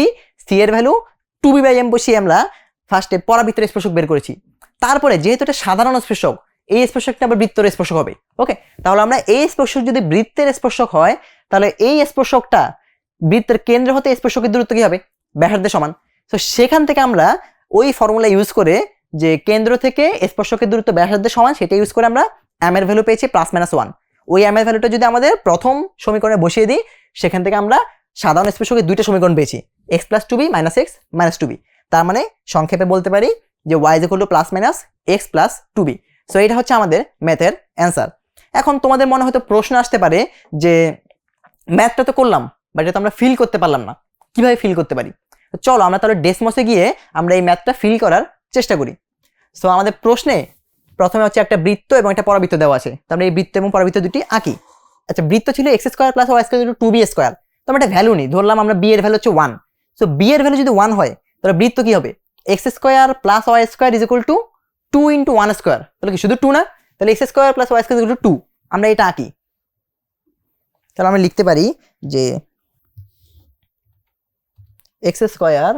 A: c এর ভ্যালু 2b বাই m বসিয়ে আমরা ফার্স্টে পরাবৃত্তের স্পর্শক বের করেছি। তারপরে যেহেতু এটা সাধারণ স্পর্শক, এই স্পর্শকটা আবার বৃত্তের স্পর্শক হবে। ওকে, তাহলে আমরা এই স্পর্শক যদি বৃত্তের স্পর্শক হয় তাহলে এই স্পর্শকটা বৃত্তের কেন্দ্র হতে স্পর্শকের দূরত্ব কি হবে, ব্যাসার্ধের সমান। তো সেখান থেকে আমরা ওই ফর্মুলা ইউজ করে যে কেন্দ্র থেকে স্পর্শকের দূরত্ব ব্যাসার্ধের সমান, সেটা ইউজ করে আমরা m এর ভ্যালু পেয়েছি +-1। ওই m এর ভ্যালুটা যদি আমাদের প্রথম সমীকরণে বসিয়ে দিই, সেখান থেকে আমরা সাধারণ স্পর্শকের দুইটা সমীকরণ পেয়েছি, x + 2b - x - 2b। তার মানে সংক্ষেপে বলতে পারি যে y = +-x + 2b। সো এটা হচ্ছে আমাদের ম্যাথের অ্যান্সার। এখন তোমাদের মনে হয়তো প্রশ্ন আসতে পারে যে ম্যাথটা তো করলাম, বাট এটা তো আমরা ফিল করতে পারলাম না, কিভাবে ফিল করতে পারি? চলো আমরা তাহলে ডেসমসে গিয়ে আমরা এই ম্যাথটা ফিল করার চেষ্টা করি। সো আমাদের প্রশ্নে প্রথমে হচ্ছে একটা বৃত্ত এবং একটা পরাবৃত্ত দেওয়া আছে, তাহলে এই বৃত্ত এবং পরাবৃত্ত দুটি আঁকি। আচ্ছা, বৃত্ত ছিল x² + y² = 2b²। তো আমরা একটা ভ্যালু নিই, ধরলাম আমরা b এর ভ্যালু হচ্ছে 1। সো b এর ভ্যালু যদি 1 হয় তাহলে বৃত্ত কি হবে? x² + y² = 2 × 1²। তাহলে কি শুধু 2 না? তাহলে x² + y² = 2। আমরা এটা আঁকি। তাহলে আমরা লিখতে পারি যে x² + y²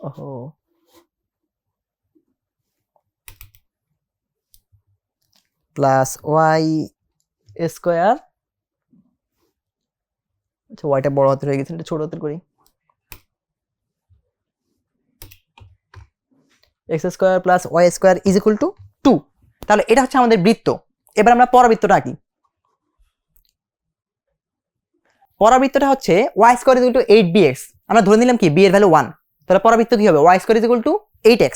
A: ওহো +y²। আচ্ছা, ওয়াইটা বড় হাতের হয়ে গেছে, এটা ছোট হাতের করি। x² + y² = 2। তাহলে এটা হচ্ছে আমাদের বৃত্ত। এবার আমরা পরাবৃত্তটা আঁকি। পরাবৃত্তটা হচ্ছে y² = 8bx। আমরা ধরে নিলাম কি b এর ভ্যালু 1, তাহলে পরাবৃত্ত কি হবে? y² = 8x।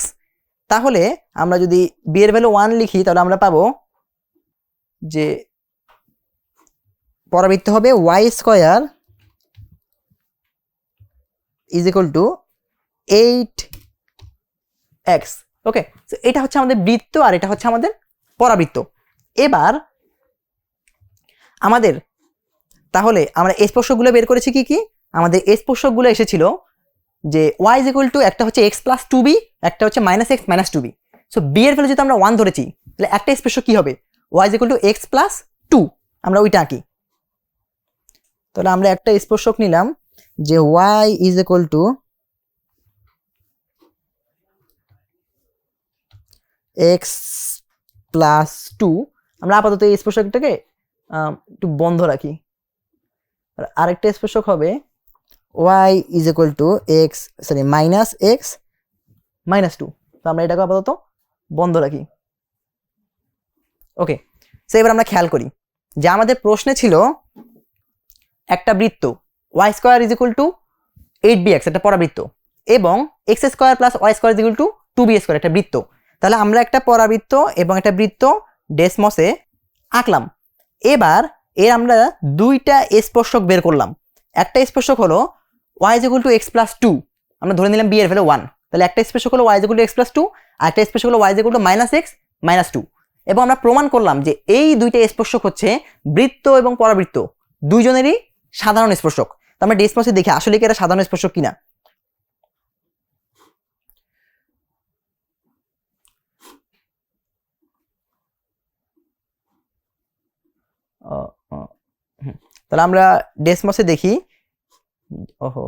A: তাহলে আমরা যদি b এর ভ্যালু 1 লিখি তাহলে আমরা পাবো যে পরাবৃত্ত হবে y² = 8x। ওকে, তো এটা হচ্ছে আমাদের বৃত্ত আর এটা হচ্ছে আমাদের পরাবৃত্ত। এবার আমাদের তাহলে আমরা স্পর্শকগুলো বের করেছি কি কি? আমাদের স্পর্শকগুলো এসেছিল যে y = একটা হচ্ছে x + 2b, একটা হচ্ছে -x - 2b। সো b এর ভ্যালু যদি আমরা 1 ধরেছি তাহলে একটা স্পর্শক কি হবে? y = x + 2। আমরা ওইটা আঁকি। তাহলে আমরা একটা স্পর্শক নিলাম যে y = x + 2। আমরা আপাতত এই স্পর্শকটাকে একটু বন্ধ রাখি। আরেকটা স্পর্শক হবে y = x -x - 2। তো আমরা এটাকে আপাতত বন্ধ রাখি। ওকে, সো এবার আমরা খেয়াল করি যে আমাদের প্রশ্নে ছিল একটা বৃত্ত y² = 8bx, একটা পরাবৃত্ত, এবং x² + y² = 2b² একটা বৃত্ত। তাহলে আমরা একটা পরাবৃত্ত এবং একটা বৃত্ত ডেসমসে আঁকলাম। এবার আমরা দুইটা স্পর্শক বের করলাম। একটা স্পর্শক হলো y = x + 2। আমরা ধরে নিলাম b এর ভ্যালু 1, তাহলে একটা স্পর্শক হলো y = x + 2 আর একটা স্পর্শক হলো y = -x - 2। এবং আমরা প্রমাণ করলাম যে এই দুইটা স্পর্শক হচ্ছে বৃত্ত এবং পরাবৃত্ত দুইজনেরই সাধারণ স্পর্শক। তো আমরা ডেসমসে দেখি আসলে কি এটা সাধারণ স্পর্শক কিনা। তাহলে আমরা ডেসমসে দেখি। ওহো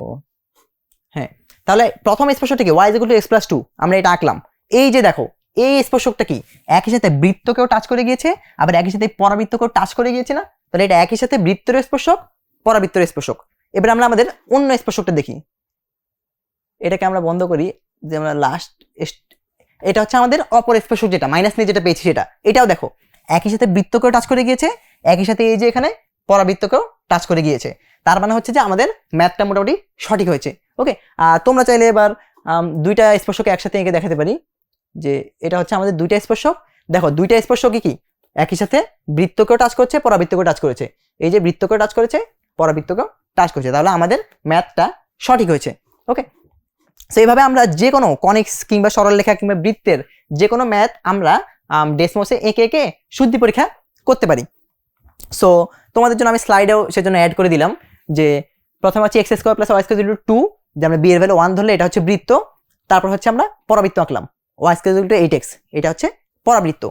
A: হ্যাঁ, তাহলে প্রথম স্পর্শকটা কি? y = x + 2। আমরা এটা আঁকলাম। এই যে দেখো, এই স্পর্শকটা কি একই সাথে বৃত্তকেও টাচ করে গিয়েছে, আবার একই সাথে পরাবৃত্তকেও টাচ করে গিয়েছে না? তাহলে এটা একই সাথে বৃত্তের স্পর্শক, পরাবৃত্তের স্পর্শক। এবার আমরা আমাদের অন্য স্পর্শকটা দেখি। এটাকে আমরা বন্ধ করি, যে আমরা লাস্ট এটা হচ্ছে আমাদের অপর স্পর্শক, যেটা মাইনাস নিয়ে যেটা পেয়েছি সেটা। এটাও দেখো একই সাথে বৃত্তকেও টাচ করে গিয়েছে, একই সাথে এই যে এখানে পরাবৃত্তকেও টাচ করে গিয়েছে। তার মানে হচ্ছে যে আমাদের ম্যাথটা মোটামুটি সঠিক হয়েছে। ওকে, তোমরা চাইলে এবার দুইটা স্পর্শকে একসাথে এঁকে দেখাতে পারি যে এটা হচ্ছে আমাদের দুইটা স্পর্শক। দেখো দুইটা স্পর্শকই কি একই সাথে বৃত্তকেও টাচ করছে, পরাবৃত্তকেও টাচ করেছে। এই যে বৃত্তকেও টাচ করেছে, পরাবৃত্তকেও টাচ করেছে, তাহলে আমাদের ম্যাথটা সঠিক হয়েছে। ওকে, সো এইভাবে আমরা যে কোনো কনিক্স কিংবা সরলরেখা কিংবা বৃত্তের যে কোনো ম্যাথ আমরা ডেসমসে এঁকে এঁকে শুদ্ধি পরীক্ষা করতে পারি। সো তোমাদের জন্য আমি স্লাইডেও সেজন্য অ্যাড করে দিলাম যে প্রথমে হচ্ছে x² + y² = 2, যে আমরা b এর ভ্যালু 1 ধরলে এটা হচ্ছে বৃত্ত। তারপর হচ্ছে আমরা পরাবৃত্ত আঁকলাম y² = 8x, এটা হচ্ছে পরাবৃত্ত।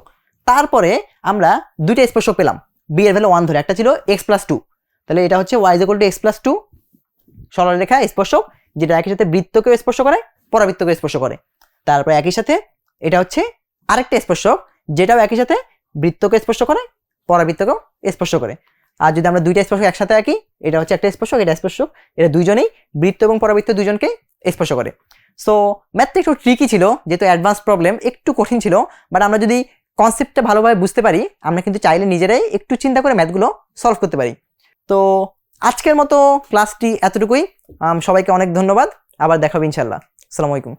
A: তারপরে আমরা দুইটা স্পর্শক পেলাম b এর ভ্যালু 1 ধরে, একটা ছিল x + 2, তাহলে এটা হচ্ছে y = x + 2 সরলরেখা স্পর্শক, যেটা একই সাথে বৃত্তকেও স্পর্শ করে, পরাবৃত্তকেও স্পর্শ করে। তারপরে একই সাথে এটা হচ্ছে আরেকটা স্পর্শক যেটাও একই সাথে বৃত্তকে স্পর্শ করে, পরাবৃত্তকেও স্পর্শ করে। আর যদি আমরা দুইটা স্পর্শক একসাথে আঁকি, এটা হচ্ছে একটা স্পর্শক, এটা স্পর্শক, এটা দুইজনেই বৃত্ত এবং পরাবৃত্ত দুজনকে স্পর্শ করে। সো ম্যাথটা একটু ট্রিকি ছিল, যেহেতু অ্যাডভান্স প্রবলেম একটু কঠিন ছিল, বাট আমরা যদি কনসেপ্টটা ভালোভাবে বুঝতে পারি, আমরা কিন্তু চাইলে নিজেরাই একটু চিন্তা করে ম্যাথগুলো সলভ করতে পারি। তো আজকের মতো ক্লাসটি এতটুকুই। সবাইকে অনেক ধন্যবাদ, আবার দেখা হবে ইনশাল্লাহ। আসসালামু আলাইকুম।